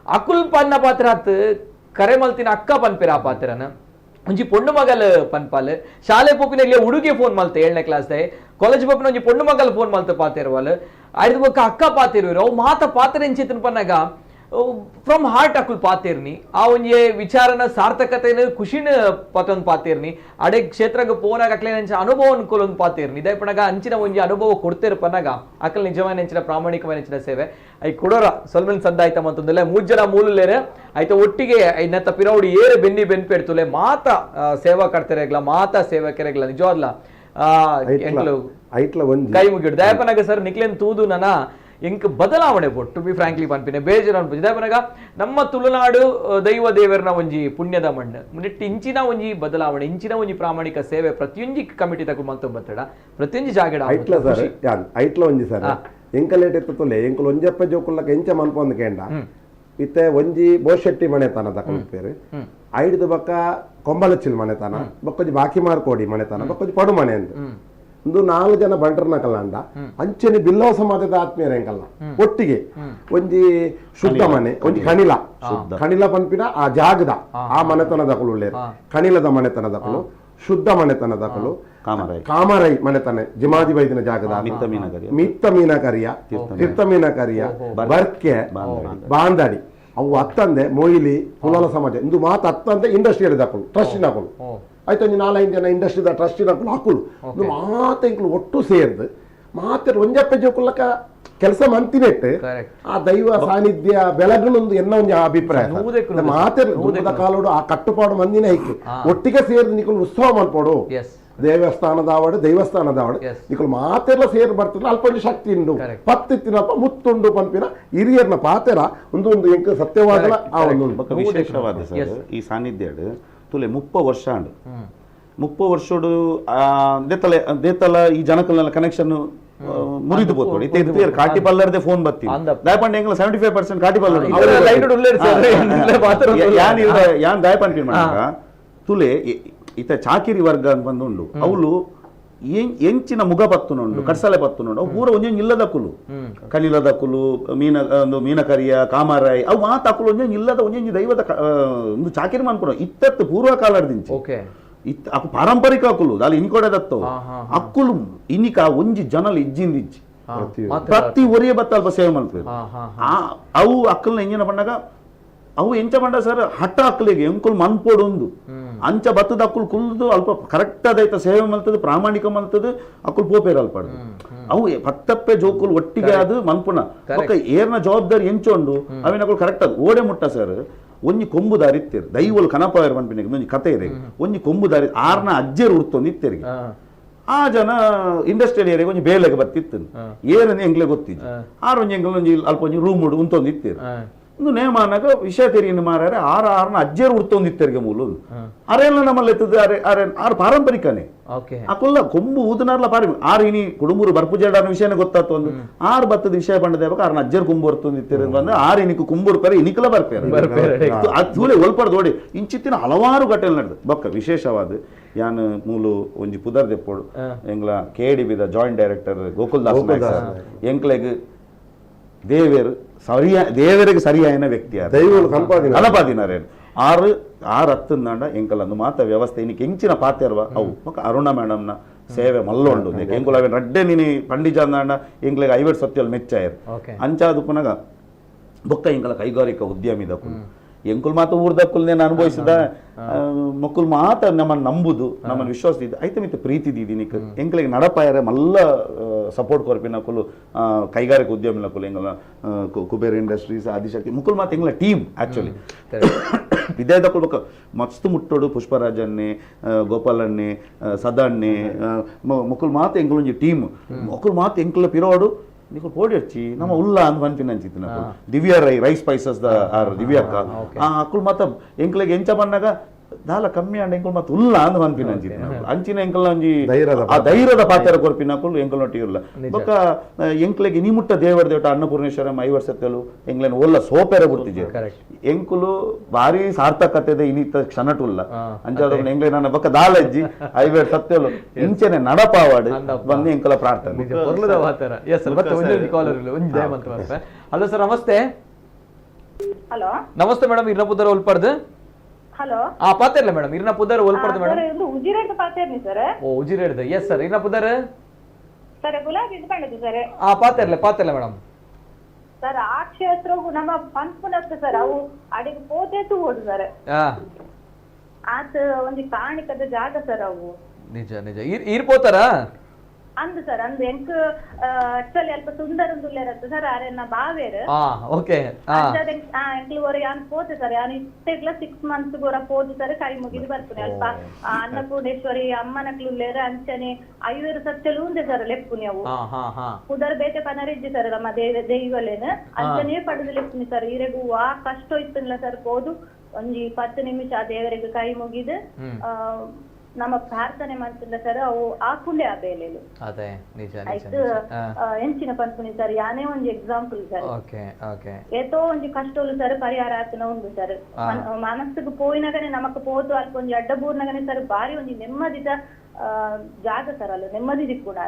ಅಕುಲ್ ಪನ್ನ ಪಾತ್ರ ಹತ್ ಕರೆ ಮಲ್ತಿನ ಅಕ್ಕ ಪನ್ಪೇರ ಆ ಪಾತ್ರನ ಒಂಜಿ ಪೊಣ್ಣು ಮಗಲ್ ಪನ್ಪಾಲ್ ಶಾಲೆ ಪೋಪಿನಲ್ಲಿ ಹುಡುಗಿ ಫೋನ್ ಮಲ್ತೆ 7ನೇ ಕ್ಲಾಸ್ದೆ ಕಾಲೇಜ್ ಪೋಪಿನ ಒಂಜಿ ಪೊಣ್ಣು ಮಗಲ್ ಫೋನ್ ಮಲ್ತೆ ಪಾತಿರುವಲ್ ಐದು ಬೊಕ್ಕ ಅಕ್ಕ ಪಾತಿರುವರು ಅವು ಮಾತ ಪಾತ್ರ ಎಂಚಿತನ ಪನ್ನಾಗ ಫ್ರಮ್ ಹಾರ್ಟ್ ಅಕುಲ್ ಪಾತಿರ್ನಿ ಆ ಒಂಜಿ ವಿಚಾರನ ಸಾರ್ಥಕತೆನ ಖುಷಿನ ಪತೊಂದು ಪಾತಿರ್ನಿ ಅಡೆ ಕ್ಷೇತ್ರಕ್ಕೆ ಪೋನಾಗ ಅಕ್ಲೆ ನೆಂಚ ಅನುಭವ ಅನ್ಕೊಲೊಂದು ಪಾತಿರ್ನಿ ಇದೇ ಪನ್ನಾಗ ಅಂಚಿನ ಒಂಜಿ ಅನುಭವ ಕೊಡ್ತಿರ್ ಪನ್ನಾಗ ಅಕಲ್ ನಿಜವಾದ ನೆಂಚಿನ ಪ್ರಾಮಾಣಿಕವಾಗಿ ನೆಂಚಿನ ಸೇವೆ ಐ ಕೊಡೋರ ಸೊಲ್ಮೆನ್ ಸಂದ ಆಯ್ತ ಮಂತಂದಲ್ಲ 3 ಜನ ಮೂಲೆಲೇರೆ ಆಯ್ತ ಒಟ್ಟಿಗೆ ಐನತ್ತ ಪಿರೌಡಿ ಏರೆ ಬೆನ್ನಿ ಬೆನ್ಪೆಡ್ತುಲೆ ಮಾತ ಸೇವಾ ಕರ್ತೆರೆಗ್ಲ ಮಾತ ಸೇವಕರೆಗ್ಲ ನಿಜವಾದ್ಲ ಕೈ ಮುಗಿಡು ದಯಪನಾಗ ಸರ್ ನಿಕ್ಲೇನ್ ತೂದು ನನ ಎಂಕ್ ಬದಲಾವಣೆ ಬೋಟ್ ಟು ಬಿ ಫ್ರಾಂಕ್ಲಿ ಪನ್ಪಿನೆ ಬೇಜಾರು ಅನ್ಪುಜಿ ದಯಪನಾಗ ನಮ್ಮ ತುಳುನಾಡು ದೈವ ದೇವರನ ಒಂಜಿ ಪುಣ್ಯದ ಮಣ್ಣು ಮುನ್ನೆಟ್ಟು ಇಂಚಿನ ಒಂಜಿ ಬದಲಾವಣೆ ಇಂಚಿನ ಒಂಜಿ ಪ್ರಾಮಾಣಿಕ ಸೇವೆ ಪ್ರತಿಯೊಂಜಿ ಕಮಿಟಿ ತಗು ಮಲ್ತು ಬತ್ತಡ ಪ್ರತಿಯೊಂಜಿ ಜಾಗಡ ಐಟ್ಲ ಒಂಜಿ ಸರ್ ಎಂಕಲೇಟ್ ಎತ್ತುಲೆ ಎಂಕಲ್ ಒಂಜಪ್ಪ ಜೋಕುಲ್ಲಕ ಎಂಚ ಮನ್ಪೊಂದು ಕೇಂಡ ಇತ್ತೆ ಒಂಜಿ ಬೋಶೆಟ್ಟಿ ಮನೆತನ ತಕೊಂಡ್ಪೇರು ಐದು ಬಕ್ಕ ಕೊಂಬಲಚ್ಚಿಲ್ ಮನೆತನ ಬಕ್ಕೊಂಜಿ ಬಾಕಿ ಮಾರ್ಕೋಡಿ ಮನೆತನ ಬಕ್ಕೊಂಜಿ ಪಡು ಮನೆ ಅಂದು ಒಂದು 4 ಜನ ಬಂಟರ್ನ ಕಲ್ಲಾಂಡ ಅಂಚನೆ ಬಿಲ್ಲವ ಸಮಾಜದ ಆತ್ಮೀಯರ ಎಂಕಲ್ಲ ಒಟ್ಟಿಗೆ ಒಂಜಿ ಶುದ್ಧ ಮನೆ ಒಂಜಿ ಕಣಿಲ ಪನ್ಪಿನ ಆ ಜಾಗದ ಆ ಮನೆತನದಕಲು ಉಳ್ಳೇರು ಕಣಿಲದ ಮನೆತನದಕಲು ಶುದ್ಧ ಮನೆತನದಕಲು ಕಾಮರೈ ಮನೆತನ ಜಿಮಾದಿ ಬೈದಿನ ಜಾಗದ ಮಿತ್ತ ಮೀನಕರಿಯ ತೀರ್ಥ ಮೀನಕರಿಯ ಬರ್ಕೆ ಬಾಂದಡಿ ಅವು ಅತ್ತಂದೆ ಮೊಯ್ಲಿ ಕುಲಾಲ ಸಮಾಜ ಇಂದು ಮಾತು ಅತ್ತಂದೆ ಇಂಡಸ್ಟ್ರಿಯಲ್ ಹಾಕಲು ಟ್ರಸ್ಟಿನ ಹಾಕಲು ಆಯ್ತು ಒಂದು 4-5 ಜನ ಇಂಡಸ್ಟ್ರಿದ ಟ್ರಸ್ಟಿನ ಹಾಕಲು ಮಾತ ಇಂಕ್ಲು ಒಟ್ಟು ಸೇರ್ದು ಮಾತ್ರ ಒಂಜಪ್ಪ ಜೋಕುಲ್ಲಕ ಕೆಲಸ ಮಂತಿನೆಟ್ಟು ಆ ದೈವ ಸಾನ್ನಿಧ್ಯ ಬೆಳಗನೊಂದು ಎನ್ನ ಒಂದು ಅಭಿಪ್ರಾಯ ಮಾತ್ರ ಕಾಲೋಡು ಆ ಕಟ್ಟುಪಾಡು ಮಂದಿನ ಐಕ್ಲು ಒಟ್ಟಿಗೆ ಸೇರಿದು ನಿಕಲು ಉತ್ಸವ ಮಲ್ಪೋಡು ದೈವಸ್ಥಾನದ ನಿಕಲು ಮಾತೆಲ್ಲ ಸೇರಿ ಬರ್ತಿಲ್ಲ ಅಲ್ಪ ಶಕ್ತಿ ಉಂಡು ಪತ್ತಿತ್ತಿನಪ್ಪ ಮುತ್ತುಂಡು ಪಂಪಿನ ಹಿರಿಯರ್ನ ಪಾತೆರ ಒಂದು ಎಂಕ ಸತ್ಯವಾದ ವಿಶೇಷವಾದ ಈ ಸಾನ್ನಿಧ್ಯ ತುಲೆ 30 ವರ್ಷ ಅಂಡು 30 ವರ್ಷೋಡು ದೇತಲ ಈ ಜನಕಲ್ನೆಲ್ಲ ಕನೆಕ್ಷನ್ ಮುರಿದು ಬೋತೋಡಿ ಇತ್ತೆ ಕಾಟಿ ಪಲ್ಲರ್ದೆ ಫೋನ್ ಬತ್ತಿ ದಯಪಂಡ ಎಂಗ್ಲ 75% ಕಾಟಿ ಪಲ್ಲರ್ ಯಾನ್ ದಯಪಂಡ ಮಾಡಾಗ ತುಲೆ ಇತ ಚಾಕಿರಿ ವರ್ಗ ಅಂತ ಬಂದುಂಡು ಅವಳು ಎಂಚಿನ ಮುಗ ಪತ್ತುನುಂಡು ಕಡ್ಸಲೆ ಪತ್ತುನುಂಡು ಅವು ಪೂರ ಒಂಜೊಂದು ಇಲ್ಲದ ಕುಲು ಕಣಿಲದ ಕುಲು ಮೀನಕರಿಯ ಕಾಮರಾಯಿ ಅವು ಮಾತಾಕುಲು ಒಂಜೊಂದು ಇಲ್ಲದ ಒಂಜೊಂದು ದೈವದ ಒಂದು ಚಾಕಿರಿ ಮಾಡ್ಕೊಡು ಇತ್ತತ್ತು ಪೂರ್ವ ಕಾಲದಿಂಚಿ ಅಪ್ಪ ಪಾರಂಪರಿಕ ಅಕ್ಕುಲು ದಾಲಿ ಇನ್ಕೊಡೆದತ್ತು ಅಕ್ಕುಲು ಇನ್ನಿಕ ಒಂಜಿ ಜನಲ್ ಇಜ್ಜಿಂದಿಜ್ಜಿ ಪ್ರತಿ ಒರಿಯ ಬತ್ತ ಅಲ್ಪ ಸೇವೆ ಮಾಡ್ತಾರೆ ಅವು ಅಕ್ಕಲ್ನ ಎಂಜಿನ ಬಂದಾಗ ಅವು ಎಂಚ ಬಂಡ ಸರ್ ಹಟ್ಟ ಅಕ್ಕಲಿಗೆ ಎಂಕುಲ್ ಮನ್ಪೋಡೊಂದು ಅಂಚ ಬತ್ತದ ಅಕ್ಕುಲ್ ಕುಲ್ದು ಅಲ್ಪ ಕರೆಕ್ಟ್ ಅದೈತ ಸೇವೆ ಮಲ್ತದ ಪ್ರಾಮಾಣಿಕ ಮಲ್ತದ ಅಕ್ಕುಲ್ ಪೋಪೇರ್ ಅಲ್ಪಡ್ದು ಅವು ಪತ್ತಪ್ಪೆ ಜೋಕುಲ್ ಒಟ್ಟಿಗೆ ಅದು ಮನ್ಪುಣ ಏರ್ನ ಜವಾಬ್ದಾರಿ ಎಂಚೊಂಡು ಅವೇನ ಅಕ್ಕುಲ್ ಕರೆಕ್ಟ್ ಅದು ಓಡೆ ಮುಟ್ಟ ಸರ್ ಒಂಜಿ ಕೊಂಬುದಾರಿ ಇತ್ತೇರು ದೈವಲು ಕನಪಾಯರ್ ಮನ್ಪಿನಿಗೆ ಒಂಜಿ ಕತೆ ಇದೆ ಒಂಜಿ ಕೊಂಬುದಾರಿ ಆರ್ನ ಅಜ್ಜೇರು ಉಡ್ತೊಂದು ಇತ್ತೇರಿಗೆ ಆ ಜನ ಇಂಡಸ್ಟ್ರಿಯಲ್ ಏರಿಯಾಗೆ ಒಂಜಿ ಬೇಲೆಗೆ ಬತ್ತಿತ್ತು ಏನಂದ್ರೆ ಎಂಗ್ಲೆ ಗೊತ್ತಿದ್ದು ಆರು ಒಂಜಿ ಎಂಗ್ಲ ಒಂಜಿ ಅಲ್ಪ ಒಂಜಿ ರೂಮ್ ಉಂತೊಂದು ಇತ್ತೇರು ಒಂದು ನೇಮಾನಾಗ ವಿಷಯ ತೆರಿಯನ್ನು ಮಾರಾರೆ ಆರ್ನ ಅಜ್ಜೇರು ಉಡ್ತೊಂದಿತ್ತೇರಿಗೆ ಮೂಲ ಅರೆಲ್ಲ ನಮ್ಮಲ್ಲಿ ಎತ್ತದ ಆರು ಪಾರಂಪರಿಕನೇ ಅಕ್ಕಲ್ಲ ಕೊಂಬು ಊದನಾರ್ಲ ಪಾರಿ ಆರು ಇನಿ ಕುಡುಂಬರು ಬರ್ಪುಜಾಡ ವಿಷಯನೇ ಗೊತ್ತಾತು ಒಂದು ಆರು ಬತ್ತದ ವಿಷಯ ಬಂಡದೇವಾಗ ಆರ್ನ ಅಜ್ಜೇರು ಕುಂಬು ಬರ್ತೊಂದಿತ್ತೇರು ಬಂದ್ರೆ ಆರು ಇನಿಕು ಕುಂಬೂರು ಪರಿ ಇನಿಕಲ ಬರ್ಪೇರು ಅದು ಒಲ್ಪಡ್ದು ಓಡಿ ಇಂಚಿತ್ತಿನ ಹಲವಾರು ಘಟನೆ ನಡೆದು ಬೊಕ್ಕ ವಿಶೇಷವಾದ ಯಾನ್ ಮೂಲು ಒಂಜಿ ಪುದರ್ ದೆಪ್ಪೋಡು ಎಂಗ್ಲ KDB joint director Gokul Das ಎಂಕ್ಲೆಗ್ ದೇವರಿಗೆ ಸರಿಯಾಯಿನ ವ್ಯಕ್ತಿ ದೈವಗಳು ಕನಪಾದಿನಾರೇನು ಆರು ಹತ್ತಂದಾಂಡ ಎಂಕಲಂದು ಮಾತ ವ್ಯವಸ್ಥೆ ಇನ್ನಿಗೆ ಎಂಚಿನ ಪಾತ್ಯರ್ವ ಅವು ಅರುಣ ಮೇಡಮ್ನ ಸೇವೆ ಮಲ್ಲೊಂಡು ಎಂಕುಲ ಅವೆ ರಡ್ಡೆ ನೀನು ಪಂಡಿಜ ಅಂದಾಂಡ ಎಂಕ್ಲಿಗೆ 50 ಸತ್ಯಲ್ ಮೆಚ್ಚಾಯರ್ ಅಂಚಾದು ಪುನಗ ಬೊಕ್ಕ ಎಂಕಲ ಕೈಗಾರಿಕಾ ಉದ್ಯಮಿದಕ್ಕೂ ಎಂಕುಲ್ ಮಾತು ಊರ್ದಕ್ಕುಲ್ ನೇನು ಅನುಭವಿಸಿದ ಮಕ್ಕಳು ಮಾತ ನಮ್ಮನ್ನು ನಂಬುದು ನಮ್ಮನ್ನು ವಿಶ್ವಾಸದಿದ್ದು ಐತೆ ಮಿತ್ತು ಪ್ರೀತಿ ದೀದಿನಿಕ್ ಎಂಕ್ಲಿಗೆ ನಡಪಾಯರೆ ಮಲ್ಲ ಸಪೋರ್ಟ್ ಕೊರ್ಪಿನಕ್ಕುಲು ಕೈಗಾರಿಕಾ ಉದ್ಯಮಿನಕ್ಕುಲು ಎಂಗಲ ಕುಬೇರ್ ಇಂಡಸ್ಟ್ರೀಸ್ ಆದಿಶಕ್ತಿ ಮುಕ್ಕುಲ್ ಮಾತು ಎಂಗ್ಲ ಟೀಮ್ ಆಕ್ಚುಲಿ ವಿದ್ಯಾರ್ಥಿಗಳು ಬೊಕ್ಕ ಮಸ್ತ್ ಮುಟ್ಟೋಡು ಪುಷ್ಪರಾಜನ್ನೇ ಗೋಪಾಲನ್ನೇ ಸದಾಣ್ಣೆ ಮುಕ್ಕುಲ್ ಮಾತು ಎಂಕಲೊಂಜಿ ಟೀಮ್ ಮುಕ್ಕುಲ್ ಮಾತು ಎಂಕಲ ಪಿರೋಡು ನಿಕುಲ್ ಪೋಡಿರ್ಚಿ ನಮ್ಮ ಉಲ್ಲ ಅಂತ ಬಂತಿನಂಚಿತ್ತು ನಾವು ದಿವ್ಯಾ ರೈಸ್ ಸ್ಪೈಸಸ್ ದಿವ್ಯಕ್ಕ ಅಕ್ಕುಲ್ ಮಾತ ಎಂಕ್ಲೆಗೆ ಎಂಚ ಬಂದಾಗ ದಾಲ ಕಮ್ಮಿ ಅಂಡ ಎಂಕುಲ್ ಮಾತು ಉಲ್ಲ ಅಂತ ಬಂತಿನಂಚಿತ್ತು ಅಂಚಿನ ಎಂಕಲ್ ಒಂಜಿ ಆ ಧೈರ್ಯದ ಪಾತ್ರ ಕೊರ್ಪಿನಕ್ಕುಲ್ ಎಂಕಲ್ ನೊಟ್ಟಿ ಇಲ್ಲ ಬೊಕ್ಕ ಎಂಕ್ಲೆಗೆ ಇನಿಮುಟ್ಟ ದೇವರ ಅನ್ನಪೂರ್ಣೇಶ್ವರ 50 ಸತ್ಯಲು ಎಂಕ್ಲೆನ್ ಒಲ್ಲ ಸೋಪೆರ ಬಿಡ್ತಿಜೆ ಎಂಕುಲು ಭಾರಿ ಸಾರ್ಥಕತೆ ಇನಿತ ಕ್ಷಣಟುಲ್ಲ ಅಂಚಾದ ಎಂಕ್ಲೆ ನನ್ನ ಬೊಕ್ಕ ದಾಲಜ್ಜಿ 50 ಸತ್ಯಲು ಇಂಚನೆ ನಡಪಾವಾಡು ಬಂದು ಎಂಕಲ ಪ್ರಾರ್ಥನೆ. ಹಲೋ ಸರ್, ನಮಸ್ತೆ. ಹಲೋ ನಮಸ್ತೆ ಮೇಡಮ್, ಇರ್ನ ಪುದರ್ ಒಲ್ಪಡ್ದು. ಹಲೋ ಪಾತಿರ್ಲ ಮೇಡಮ್, ಇರ್ನ ಪುದರ್ ಒಲ್ಪಡ್ದು ಮೇಡಮ್. ಉಜಿರೇಡ್ ಪಾತಿರ್ನಿ ಸರ್. ಓ ಉಜಿರೇಡ್ದು, ಎಸ್ ಸರ್. ಇರ್ನ ಪುದರ್ ಸರ್ ಗುಲಾಬಿ ಇಟ್ಕೊಂಡಿದ್ದು ಸರ್. ಪಾತಿರ್ಲ ಮೇಡಮ್. ಸರ್ ಆ ಕ್ಷೇತ್ರವು ನಮ್ಮ ಪಂಪುನತ್ತು ಸರ್, ಅವು ಅಡಿಗೆ ಪೋತೇತು ಓಡು ಸರ್. ಆತ ಒಂದು ಕಾಣಿಕದ ಜಾಗ ಸರ್ ಅವು. ನಿಜ ನಿಜ ಇರ್ಪೋತಾರ ಅಂದು ಸರ್ ಅಂದು ಎಂಕ್ ಆಕ್ಚುಲಿ ಅಲ್ಪ ಸುಂದರ ಉಳ್ಳೇರತ್ತು ಸರ್ ಅರೆನ್ನ ಬಾವೇರು. ಓಕೆ ಎಂಕ್ಲು ಒರ ಯಾನ್ ಪೋತೆ ಸರ್, ಯಾನ್ ಇಷ್ಟೆಗ್ಲ 6 months ಗೋರ ಪೋದು ಸರ್ ಕೈ ಮುಗಿದು ಬರ್ಪುನೆ ಅಲ್ಪ ಅನ್ನಪೂರ್ಣೇಶ್ವರಿ ಅಮ್ಮನಕ್ಲು ಉಳ್ಳೇರ ಅಂಚನೆ 50 ಸತ್ಯಲು ಉಂದೆ ಸರ್ ಲೆಪ್ಪುನಿ ಅವು ಉದರ್ ಬೇತೆ ಪನರಿಜ್ಜಿ ಸರ್ ನಮ್ಮ ದೈವಲೇನು ಅಂಚನೆ ಪಡೆದು ಲೆಪ್ಪುನಿ ಸರ್. ಇರೆಗೂ ಆ ಕಷ್ಟ ಇತ್ತಲ್ಲ ಸರ್ ಪೋದು ಒಂಜಿ 10 ನಿಮಿಷ ಆ ದೇವರಿಗೆ ಕೈ ಮುಗಿದು ನಮ್ಮ ಪ್ರಾರ್ಥನೆ ಮಾಡ್ತಿಲ್ಲ ಸರ್, ಅವು ಆಕುಂಡೆ ಆ ಬೇಲೆಲು ಆಯ್ತು ಎಂಚಿನ ಪನ್ಪುನಿ ಸರ್. ಯಾನೇ ಒಂಜಿ ಎಕ್ಸಾಂಪಲ್ ಸರ್, ಏತೋ ಒಂಜಿ ಕಷ್ಟೋಲು ಸರ್ ಪರಿಹಾರ ಆತನ ಉಂಡು ಸರ್. ಮನಸ್ಸಿಗೆ ಪೋಯಿನಗನೆ ನಮಕ್ ಪೋದು ಅಲ್ಪ ಒಂಜಿ ಅಡ್ಡಬೂರ್ನಗನೆ ಸರ್ ಬಾರಿ ಒಂಜಿ ನೆಮ್ಮದಿದ ಜಾಗ ಸರ್, ಅಲ್ಲ ನೆಮ್ಮದಿ ದಿಕ್ಕುಡ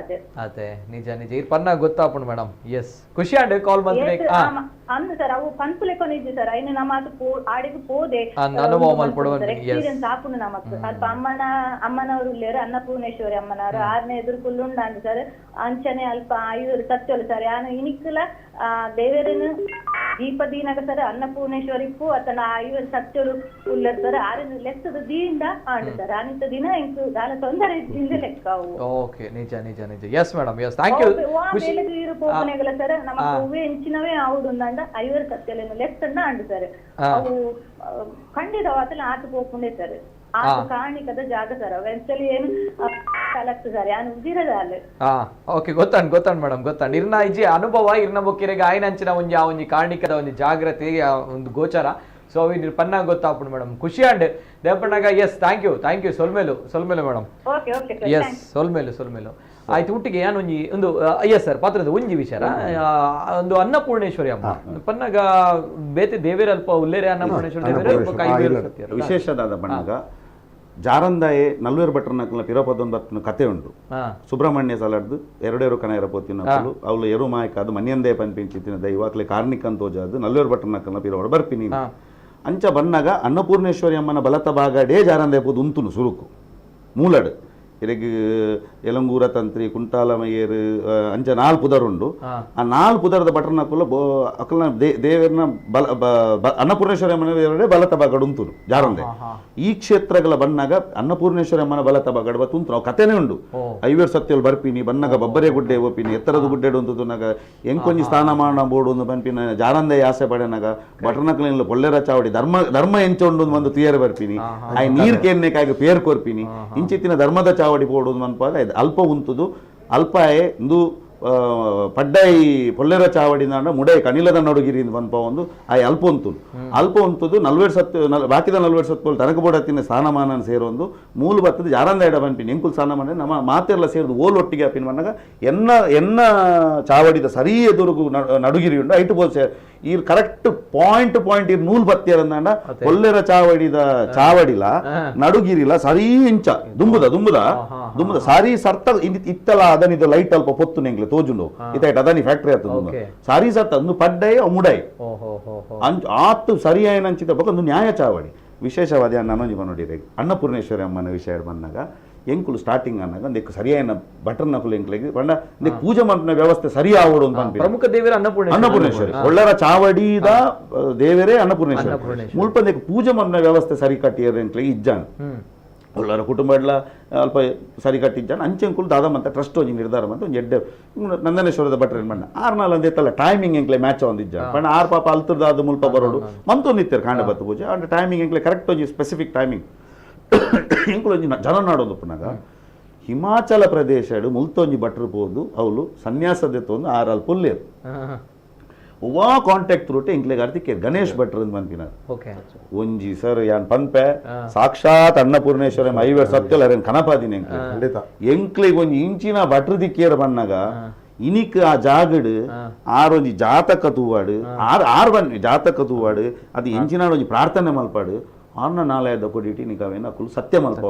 ಅದೇ ನಿಜ ನಿಜ ಇರ್ ಪನ್ನ ಗೊತ್ತಾಪುಂಡು ಮೇಡಮ್. ಎಸ್ ಖುಷಿ ಆಂಡ್ ಕಾಲ್ ಬಂದ್ರೆ ಅಂದು ಸರ್ ಅವು ಪನ್ಪು ಲೆಕ್ಕ ಇದ್ದು ಸರ್. ಐನು ನಮ್ಮ ಆಡಿಗೆ ಪೋದೆ ಎಕ್ಸ್ಪೀರಿಯನ್ಸ್ ಆಪುಂಡು ನಮಕ್ ಅಲ್ಪ ಅಮ್ಮನವರು ಇಲ್ಲೇರು ಅನ್ನಪೂರ್ಣೇಶ್ವರಿ ಅಮ್ಮನವರು 6ನೇ ಎದುರು ಕುಲ್ಲುಂಡು ಸರ್. ಅಂಚನೆ ಅಲ್ಪ 50 ಸತ್ಯಲು ಸರ್. ಯಾನು ಇನಿಕ್ಕಲ ದೇವರನ್ನು ದೀಪದೀನಗ ಸರ್ ಅನ್ನಪೂರ್ಣೇಶ್ವರಿಪ್ಪು ಅತನ 50 ಸತ್ಯಲು ಉಳ್ಳರ್ ಸರ್. 6 ಲೆಕ್ಕದ ದೀಂಡ ಆಂಡು ಸರ್. ಅನಿತ ದಿನ ಇಂಕು ದಾಲ ತೊಂದರೆ ಇದ್ದಿಂದ ಲೆಕ್ಕ ಅವು. ಓಕೆ ನಿಜ ನಿಜ ನಿಜ. Yes madam, yes thank you. ಮೇಲೆದು ಇರು ಪೋಪನೆಗಳ ಸರ್ ನಮ್ಮ ಹೂವೇ ಎಂಚಿನವೇ ಆವುದುಂದಂಡ 50 ಸತ್ಯಲೇನು ಲೆಕ್ಕಂಡ ಆಂಡು ಸರ್. ಅವು ಖಂಡಿತವಾತಲ ಆತು ಪೋಪುಂಡೆ ಸರ್. ಆತು ಕಾಣಿಕದ ಜಾಗ ಸರ್. ಅವು ಆಕ್ಚುಲಿ ಏನು ಕಲಕ್ತು ಸರ್, ಯಾನು ಉದಿರದಾಲೆ. ಓಕೆ ಗೊತ್ತಾಂಡ್ ಮೇಡಮ್, ಗೊತ್ತಾಂಡ್ ಇರ್ನ ಇಜಿ ಅನುಭವ ಇರ್ನ ಬೊಕ್ಕಿರೆಗೆ ಆಯ್ನಂಚಿನ ಒಂಜಿ ಕಾಣಿಕದ ಒಂಜಿ ಜಾಗ್ರತೆ ಒಂದು ಗೋಚರ. ಸೊ ಅವು ಪನ್ನ ಗೊತ್ತಾಪುಂಡು ಮೇಡಮ್. ಖುಷಿ ಅಂಡ್ ದೇವಪ್ಪಣ್ಣಗ. ಎಸ್ ಥ್ಯಾಂಕ್ ಯು ಸೊಲ್ಮೇಲು ಮೇಡಮ್. ಎಸ್ ಸೊಲ್ಮೇಲು ಆಯ್ತು. ಒಟ್ಟಿಗೆ ನಾನು ಒಂದು ಎಸ್ ಸರ್ ಪಾತ್ರದ ಒಂಜಿ ವಿಚಾರ ಒಂದು ಅನ್ನಪೂರ್ಣೇಶ್ವರಿ ಅಮ್ಮ ಪನ್ನಗ ಬೇತೆ ದೇವೇರ ಅಲ್ಪ ಉಲ್ಲೇರೆ ಅನ್ನಪೂರ್ಣೇಶ್ವರಿ ವಿಶೇಷದಾದ ಬಣ್ಣಗ ಜಾರಂದಾಯೆ ನಲ್ವೇರು ಭಟ್ರನಕ್ಕಲ ಪಿರೋಪದೊಂದು ಬರ್ತನ ಕತೆ ಉಂಟು. ಸುಬ್ರಹ್ಮಣ್ಯ ಸಲಡ್ದು 2 ಕಣ ಇರಪೋತಿನ ಅವಳು ಎರು ಮಾಯಕಾದು ಮನ್ಯಂದೇ ಪನ್ಪಿಂಚಿತ್ತಿನ ದೈವ ಅಕ್ಲೆ ಕಾರ್ಣಿಕ್ ಅಂತ ಹೋಜಾದು ನಲ್ವೇರು ಭಟ್ರನಕ್ಕಲ ಪಿರೋಡು ಬರ್ಪಿನಿ ಅಂಚ ಬನ್ನಾಗ ಅನ್ನಪೂರ್ಣೇಶ್ವರಿ ಅಮ್ಮನ ಬಲತ ಭಾಗಡೇ ಜಾರಂದಾಯ ಪೋದು ಉಂತುನು ಸುರುಕು ಮೂಲಡು ಇರಗಿ ಎಲಂಗೂರ ತಂತ್ರಿ ಕುಂಟಾಲಮಯ್ಯರು ಅಂಚ 4 ಪುದರುಂಡು. ಆ 4 ಪುದರದ ಬಟರ್ನಕ್ಕುಲ್ಲ ಅಕ್ಕಲ್ನ ದೇವರನ ಅನ್ನಪೂರ್ಣೇಶ್ವರಿ ಅಮ್ಮನ ದೇವರೇ ಬಲತ ಬಾಗಡು ಉಂತುನು ಜಾರಂದೆ. ಈ ಕ್ಷೇತ್ರಗಳ ಬಣ್ಣಾಗ ಅನ್ನಪೂರ್ಣೇಶ್ವರಿ ಅಮ್ಮನ ಬಲತ ಬಾಗಡುವ ತುಂತು ನಾವು ಕಥೆನೇ ಉಂಡು. 50 ಸತ್ಯಲು ಬರ್ಪಿನಿ ಬಣ್ಣಗ ಬಬ್ಬರೆ ಗುಡ್ಡೆ ಓಪಿನಿ ಎತ್ತರದ ಗುಡ್ಡೆ ಉಂತುನಾಗ ಎಂಕೊಂಜಿ ಸ್ಥಾನಮಾನ ಬೋಡು ಒಂದು ಪನ್ಪಿನ ಜಾರಂದೆ ಆಸೆ ಪಡೆನಾಗ ಬಟರ್ನಕ್ಕಲಿನ ಪೊಳ್ಳೆರ ಚಾವಡಿ ಧರ್ಮ ಎಂಚ ಉಂಡು ಒಂದು ತೀಯರ್ ಬರ್ಪಿನಿ ಆಯ್ ನೀರ್ ಕೇನ್ನೇಕಾಗಿ ಪೇರ್ ಕೊರ್ಪಿನಿ ಇಂಚಿತ್ತಿನ ಧರ್ಮದ ಚಾವಡಿ ಪೋಡುದು ಮನ್ಪಾಗ ಅಲ್ಪ ಉಂತುದು ಅಲ್ಪಾಯೆ ಇಂದು ಪಡ್ಡಾಯಿ ಪೊಳ್ಳೆರ ಚಾವಡಿ ನಾಡ ಮುಡೈ ಕಣಿಲದ ನಡುಗಿರಿ ಮನ್ಪ ಒಂದು ಆಯ್ ಅಲ್ಪ ಉಂತುದು 40 ಸತ್ತು ಬಾಕಿದ 40 ಸತ್ತು ತನಕ ಬೋಡತ್ತಿನ ಸ್ಥಾನಮಾನ ಸೇರೊಂದು ಮೂಲ ಬತ್ತದ ಜಾರಂದ ಎಡ ಬನ್ಪಿನಿ ಎಂಕುಲ್ ಸ್ಥಾನಮಾನ ನಮ್ಮ ಮಾತೆಲ್ಲ ಸೇರಿದು ಓಲೊಟ್ಟಿಗೆ ಅಪ್ಪಿನ ಮನ್ನಾಗ ಎನ್ನ ಚಾವಡಿದ ಸರಿ ಎದುರುಗು ನಡುಗಿರಿ ಉಂಡು ಐಟು ಬೋಲ್ ಈ ಕರೆಕ್ಟ್ ಪಾಯಿಂಟ್ ಇರ್ ನೂಲ್ ಬತ್ತಿಯರಂದಾಂಡ ಪೊಳ್ಳೆರ ಚಾವಡಿಲ ನಡುಗಿರಿಲ ಸರಿ ಇಂಚ ದುಂಬುದ ಸಾರಿ ಸರ್ತ ಇತ್ತಲ ಅದನಿದು ಲೈಟ್ ಅಲ್ಪ ಪೊತ್ತು ನೆಂಗ್ಲು ತೋಜುಂಡು ಇತ್ತ ಅದಾನಿ ಫ್ಯಾಕ್ಟ್ರಿ ಆತದ ಸಾರಿ ಸತ್ತ ಒಂದು ಪಡ್ಡೈ ಮುಡಾಯಿ ಆತು ಸರಿಯಾಗಿ ಅಂಚಿದ ಬೊಕ ಒಂದು ನ್ಯಾಯ ಚಾವಡಿ ವಿಶೇಷವಾದ ನನೊಂಜಿ ನೋಡಿರಿ ಅನ್ನಪೂರ್ಣೇಶ್ವರಿ ಅಮ್ಮನ ವಿಷಯ ಬಂದಾಗ ಎಂಕುಲು ಸ್ಟಾರ್ಟಿಂಗ್ ಅನ್ನಾಗ ನೆಕ್ ಸರಿಯಾದ ಬಟರ್ ನಕುಲು ಎಂಕ್ಲೆಗೆ ಬಂಡ ನೆಕ್ ಪೂಜೆ ಮಾಡಿನ ವ್ಯವಸ್ಥೆ ಸರಿ ಆವಡು ಅಂತ ಪ್ರಮುಖ ದೇವರ ಅನ್ನಪೂರ್ಣೇಶ್ವರಿ ಒಳ್ಳರ ಚಾವಡಿದ ದೇವರೇ ಅನ್ನಪೂರ್ಣೇಶ್ವರಿ ಮುಲ್ಪ ನೆಕ್ ಪೂಜೆ ಮಾಡಿನ ವ್ಯವಸ್ಥೆ ಸರಿ ಕಟ್ಟಿಯರ್ ಎಂಕ್ಲೆಗೆ ಇಜ್ಜಾನ್ ಒಳ್ಳರ ಕುಟುಂಬ ಅಲ್ಪ ಸರಿ ಕಟ್ಟಿದ್ದಾನೆ ಅಂಚೆಂಕುಲು ದಾದಮಂತ ಟ್ರಸ್ಟ್ ಒಂಜಿ ನಿರ್ಧಾರ ಅಂತ ಒಂದು ಎಡ್ಡೆ ನಂದನೇಶ್ವರದ ಭಟ್ರೇನ್ ಬಣ್ಣ 6-4 ಅಂದಿತ್ತಲ್ಲ ಟೈಮಿಂಗ್ ಎಂಕ್ಲೆ ಮ್ಯಾಚ್ ಒಂದಿಜ್ಜ ಬಣ್ಣ 6 ಪಾಪ ಅಲ್ತರ್ದಾದ ಮುಲ್ಪ ಬರೋಡು ಮಂತೊಂದಿತ್ತಾರೆ ಕಾಂಡ ಬತ್ತು ಪೂಜೆ ಅಂದ್ರೆ ಟೈಮಿಂಗ್ ಎಂಕ್ಲೆ ಕರೆಕ್ಟ್ ಒಂಜಿ ಸ್ಪೆಸಿಫಿಕ್ ಟೈಮಿಂಗ್ ಎಂಕುಲು ಒಂಜಿ ಜನ ನಾಡೋದು ಪುನಗ ಹಿಮಾಚಲ ಪ್ರದೇಶ ಮುಲ್ತೊಂಜಿ ಭಟ್ರು ಪೋದು ಅವಳು ಸನ್ಯಾಸದೆತ್ತು ಒಂದು 6 ಅಲ್ ಪುಲ್ಲೇರು ಒವ್ವಾ ಕಾಂಟ್ಯಾಕ್ಟ್ ರೂಟ್ ಎಂಕ್ಲೆಗೆ ಅರ್ತಿಕೆ ಗಣೇಶ್ ಭಟ್ರು ಅಂತ ಬಂದಿನಾರ ಒಂಜಿ ಸರ್ ಯಾನ್ ಪನ್ಪೆ ಸಾಕ್ಷಾತ್ ಅನ್ನಪೂರ್ಣೇಶ್ವರ ಐವರ್ ಸತ್ಯಲ ಕನಪಾದಿನ ಎಂಕ್ಲೆಗೆ ಒಂಜಿ ಇಂಚಿನ ಭಟ್ರು ದಿಕ್ಕೇರ ಬಣ್ಣಗ ಇನಿಕ್ ಆ ಜಾಗಡ್ ಆರೊಂಜಿ ಜಾತಕ ತೂವಾಡು ಆರ್ ಬನ್ ಜಾತಕ ತೂವಾಡು ಅದು ಎಂಚಿನಾಡು ಒಂಜಿ ಪ್ರಾರ್ಥನೆ ಮಲ್ಪಾಡು ಆರ್ನ ನಾಲಯದ ಕೊಡಿಟಿ ನಿಕಾವೇನ ಅಕ್ಕುಲು ಸತ್ಯ ಮಲ್ಪ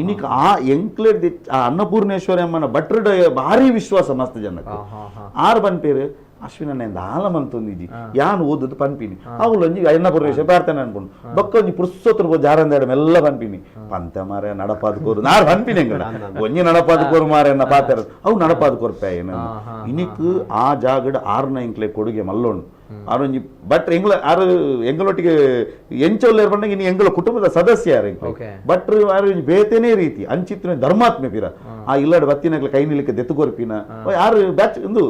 ಇನಿಕ್ ಆ ಎಂಕ್ಲೆಡ್ ಆ ಅನ್ನಪೂರ್ಣೇಶ್ವರಿ ಅಮ್ಮನ ಭಟ್ರುಡ ಭಾರಿ ವಿಶ್ವಾಸ ಮಸ್ತ್ ಜನಕ್ಕೆ ಆರ್ ಬನ್ಪೇರು ಅಶ್ವಿನ ಆಲಮಂತೊಂದಿಜಿ ಯಾನ್ ಓದುದು ಪನ್ಪಿನಿ ಅವಳು ಒಂಜಿ ಅನ್ನಪೂರ್ಣೇಶ್ವರ ಪ್ರಾರ್ಥನೆ ಅನ್ಕೊಂಡು ಬೊಕ್ಕ ಒಂಜಿ ಪುರ್ಸೋತ್ರ ಜಾರಂದಾಡ ಮೆಲ್ಲ ಪನ್ಪಿನಿ ಪಂತ ಮಾರ ನಡಪಾದ ಕೋರು ನಾರು ಪನ್ಪಿನಿ ಎಂಗಡ ಒಂಜಿ ನಡಪಾದ ಕೋರು ಮಾರ ಎನ್ನ ಪಾತ್ರ ಅವು ನಡಪಾದ ಕೊರ್ಪೆ ಇನಿಕ್ ಆ ಜಾಗಡ್ ಆರ್ನ ಎಂಕ್ಲೆ ಕೊಡುಗೆ ಮಲ್ಲೋಣು ಆರೊಂಜಿ ಭಟ್ರು ಎಂಗಳೊಟ್ಟಿಗೆ ಎಂಚೊಲ್ಲೇರ್ ಬಂದಾಗ ಇನ್ನು ಎಂಗಳ ಕುಟುಂಬದ ಸದಸ್ಯ ಯಾರು ಭಟ್ರು ಆರು ಬೇತೇನೇ ರೀತಿ ಅಂಚಿತ್ತಿನ ಧರ್ಮಾತ್ಮೆ ಪಿರ ಆ ಇಲ್ಲಡ ಬತ್ತಿನಗ್ಲ ಕೈ ನಿಲಿಕ್ಕೆ ದೆತ್ತುಕೊರ್ಪಿನ ಯಾರು ಬ್ಯಾಚ್ ಒಂದು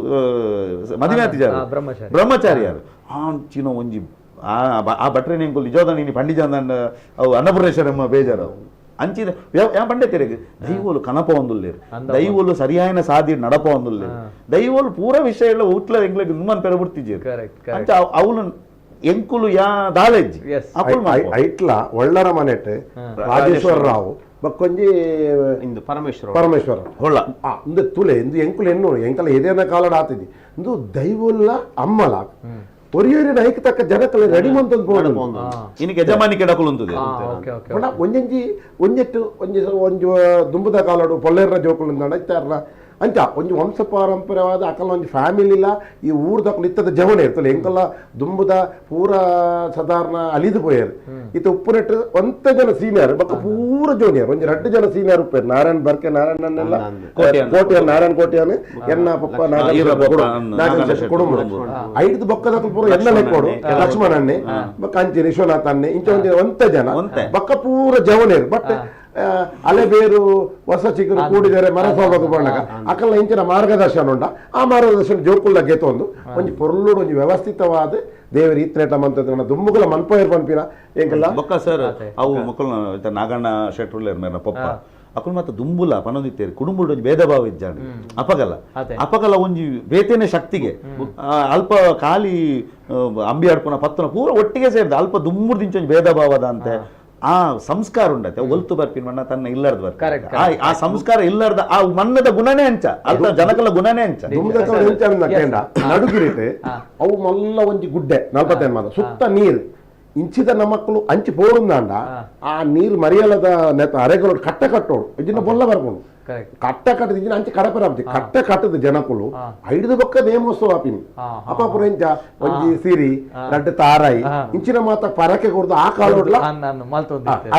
ಮದಿನಾತಿ ಜಾರ ಬ್ರಹ್ಮಚಾರಿ ಯಾರು ಅಂಚಿನ ಒಂಜಿ ಆ ಭಟ್ರೆ ಎಂಕುಲು ನಿಜವಾದ ನೀನು ಪಂಡಿಜಾನ ಅವು ಅನ್ನಪೂರ್ಣೇಶ್ವರಮ್ಮ ಬೇಜಾರು ಅಂಚಿದ ಪಂಡೆ ತೆರೆಗೆ ದೈವೋಲು ಕನಪ ಒಂದುಲ್ಲೇರು ದೈವೋಲು ಸರಿಯಾದ ಸಾಧಿ ನಡಪ ಒಂದುಲ್ಲೇರು ದೈವೋಲು ಪೂರ ವಿಷಯ ಎಲ್ಲ ಉಟ್ಲ ಎಂಗ್ಲಿಗೆ ನಿಮ್ಮನ್ ಪೆರಬಿಡ್ತಿದ್ದೀರಿ ಅಂಚ ಅವನು ಎಂಕುಲು ಯಾ ದಾಲೆಜ್ಜಿ ಐಟ್ಲ ಒಳ್ಳರ ಮನೆಟ್ ರಾಜೇಶ್ವರ ರಾವ್ ಬಕ್ಕೊಂಜಿ ಪರಮೇಶ್ವರ ಹೊಳ್ಳ ಇಂದು ತುಲೆ ಇಂದು ಎಂಕುಲು ಎನ್ನು ಎಂಕಲ ಎದೇನ ಕಾಲಡ ಆತಿದಿ ಇಂದು ದೈವೋಲ್ಲ ಅಮ್ಮಲ ಒರಿಯೋರಿನ ಐಕ ತಕ್ಕ ಜನಕಲೆ ರೆಡಿ ಮಂತಂದು ಪೋಡು ಇನಿಗೆ ಯಜಮಾನಿ ಕೆಡಕಲು ಅಂತದೆ ಒಂಜಿ ಒಂಜೆಟ್ಟು ಒಂಜಿ ದುಂಬುದ ಕಾಲಡು ಪೊಲ್ಲೇರ್ನ ಜೋಕುಲು ನಡೀತಾರಲ್ಲ ಅಂಚ ಒಂಜಿ ವಂಶ ಪಾರಂಪರ್ಯವಾದ ಅಕಲ ಒಂಜಿ ಫ್ಯಾಮಿಲಿಲ ಈ ಊರ್ದಕ್ಲು ಇತ್ತದ ಜವನ ಇರ್ತಲ್ಲ ಎಂಕಲ್ಲ ದುಂಬುದ ಪೂರ ಸಾಧಾರಣ ಅಲಿದು ಪೋಯರು ಇತ್ತ ಉಪ್ಪುನೆಟ್ಟು ಒಂತ ಜನ ಸೀನಿಯರ್ ಬಕ್ಕ ಪೂರ ಜೂನಿಯರ್ ಒಂಜಿ 2 ಜನ ಸೀನಿಯರ್ ಉಪ್ಪೇರು ನಾರಾಯಣ್ ಬರ್ಕೆ ನಾರಾಯಣನ್ನೆಲ್ಲ ಕೋಟಿಯನ್ ನಾರಾಯಣ್ ಕೋಟಿಯನ್ ಎನ್ನ ಪಪ್ಪ ನಾಗೇಶ ಕುಡುಂಬ 5 ಬೊಕ್ಕದಕ್ಲು ಪೂರ ಎನ್ನ ಲೆಕ್ಕೋಡು ಲಕ್ಷ್ಮಣನ್ನೇ ಬಕ್ಕ ಅಂಚಿ ವಿಶ್ವನಾಥ್ ಅನ್ನೆ ಇಂಚ ಒಂಜಿ ಒಂತ ಜನ ಬಕ್ಕ ಪೂರ ಜವನೇರು ಬಟ್ ಅಲೆ ಬೇರು ಹೊಸ ಚಿಕ್ಕರು ಕೂಡಿದರೆ ಮರ ಸೋಗದು ಬಣ್ಣಗ ಅಕಲ್ಲ ಇಂಚಿನ ಮಾರ್ಗದರ್ಶನ ಉಂಡ ಆ ಮಾರ್ಗದರ್ಶನ ಜೋಕುಲ್ಲ ಗೆತ್ತೊಂದು ಒಂಜಿ ಪೊರ್ಲುಡು ಒಂಜಿ ವ್ಯವಸ್ಥಿತವಾದ ದೇವರ ಈತ್ನೇಟ ಮಂತ್ರ ದುಮ್ಮುಗಳ ಮನ್ಪೇರ್ ಪನ್ಪಿನ ಎಂಕಲ್ಲ ಬೊಕ್ಕ ಸರ್ ಅವು ಮಕ್ಕಳು ನಾಗಣ್ಣ ಶೆಟ್ರುಲೇರ್ ಮೇರ ಪಪ್ಪ ಅಕಲ್ ಮತ್ತೆ ದುಂಬುಲ ಪನೊಂದಿತ್ತೇರಿ ಕುಡುಂಬುಡು ಒಂಜಿ ಭೇದ ಭಾವ ಇಜ್ಜಾಂಡ್ ಅಪಗಲ ಒಂಜಿ ಬೇತೇನೆ ಶಕ್ತಿಗೆ ಅಲ್ಪ ಖಾಲಿ ಅಂಬಿ ಆಡ್ಪುನ ಪತ್ತನ ಪೂರ ಒಟ್ಟಿಗೆ ಸೇರಿದ ಅಲ್ಪ ದುಮ್ಮುಡು ದಿಂಚೊಂಜಿ ಭೇದ ಭಾವದ ಅಂತೆ ಆ ಸಂಸ್ಕಾರ ಉಂಡತೆ ಒಲ್ತು ಬರ್ಪಿನ ಮಣ್ಣ ತನ್ನ ಇಲ್ಲಾರ್ದ ಬರ್ತಾರೆ ಆ ಸಂಸ್ಕಾರ ಇಲ್ಲಾರ್ದ ಆ ಮಣ್ಣದ ಗುಣನೇ ಅಂಚ ಅಲ್ಪ ಜನಕಲ ಗುಣನೇ ಅಂಚ ನಡುಗಿರಿತೆ ಅವು ಮಲ್ಲ ಒಂಜಿ ಗುಡ್ಡೆ 45 ಮಾದ ಸುತ್ತ ನೀರು ಇಂಚಿದ ನಮ್ಮಕ್ಕಳು ಅಂಚಿ ಪೋಡುಂದಾಂಡ ಆ ನೀರು ಮರಿಯಲದ ಅರೆಗಳು ಕಟ್ಟ ಕಟ್ಟೋಡು ಇದನ್ನ ಬೊಲ್ಲ ಬರ್ಕೊಂಡು ಕಟ್ಟ ಕಟ್ಟದ ಇದನ್ನ ಅಂಚಿ ಕಡಪರಾಬ್ಜಿ ಕಟ್ಟ ಕಟ್ಟದ ಜನಕುಲು 5 ಬೊಕ್ಕ ನೇಮೋತ್ಸವ ಆಪಿನಿ ಅಪ್ಪ ಎಂಚ ಒಂಜಿ ಸಿರಿ 2 ತಾರಾಯಿ ಇಂಚಿನ ಮಾತ ಪರಕೆ ಕೊಡ್ದು ಆ ಕಾಲೋಡ್ಲ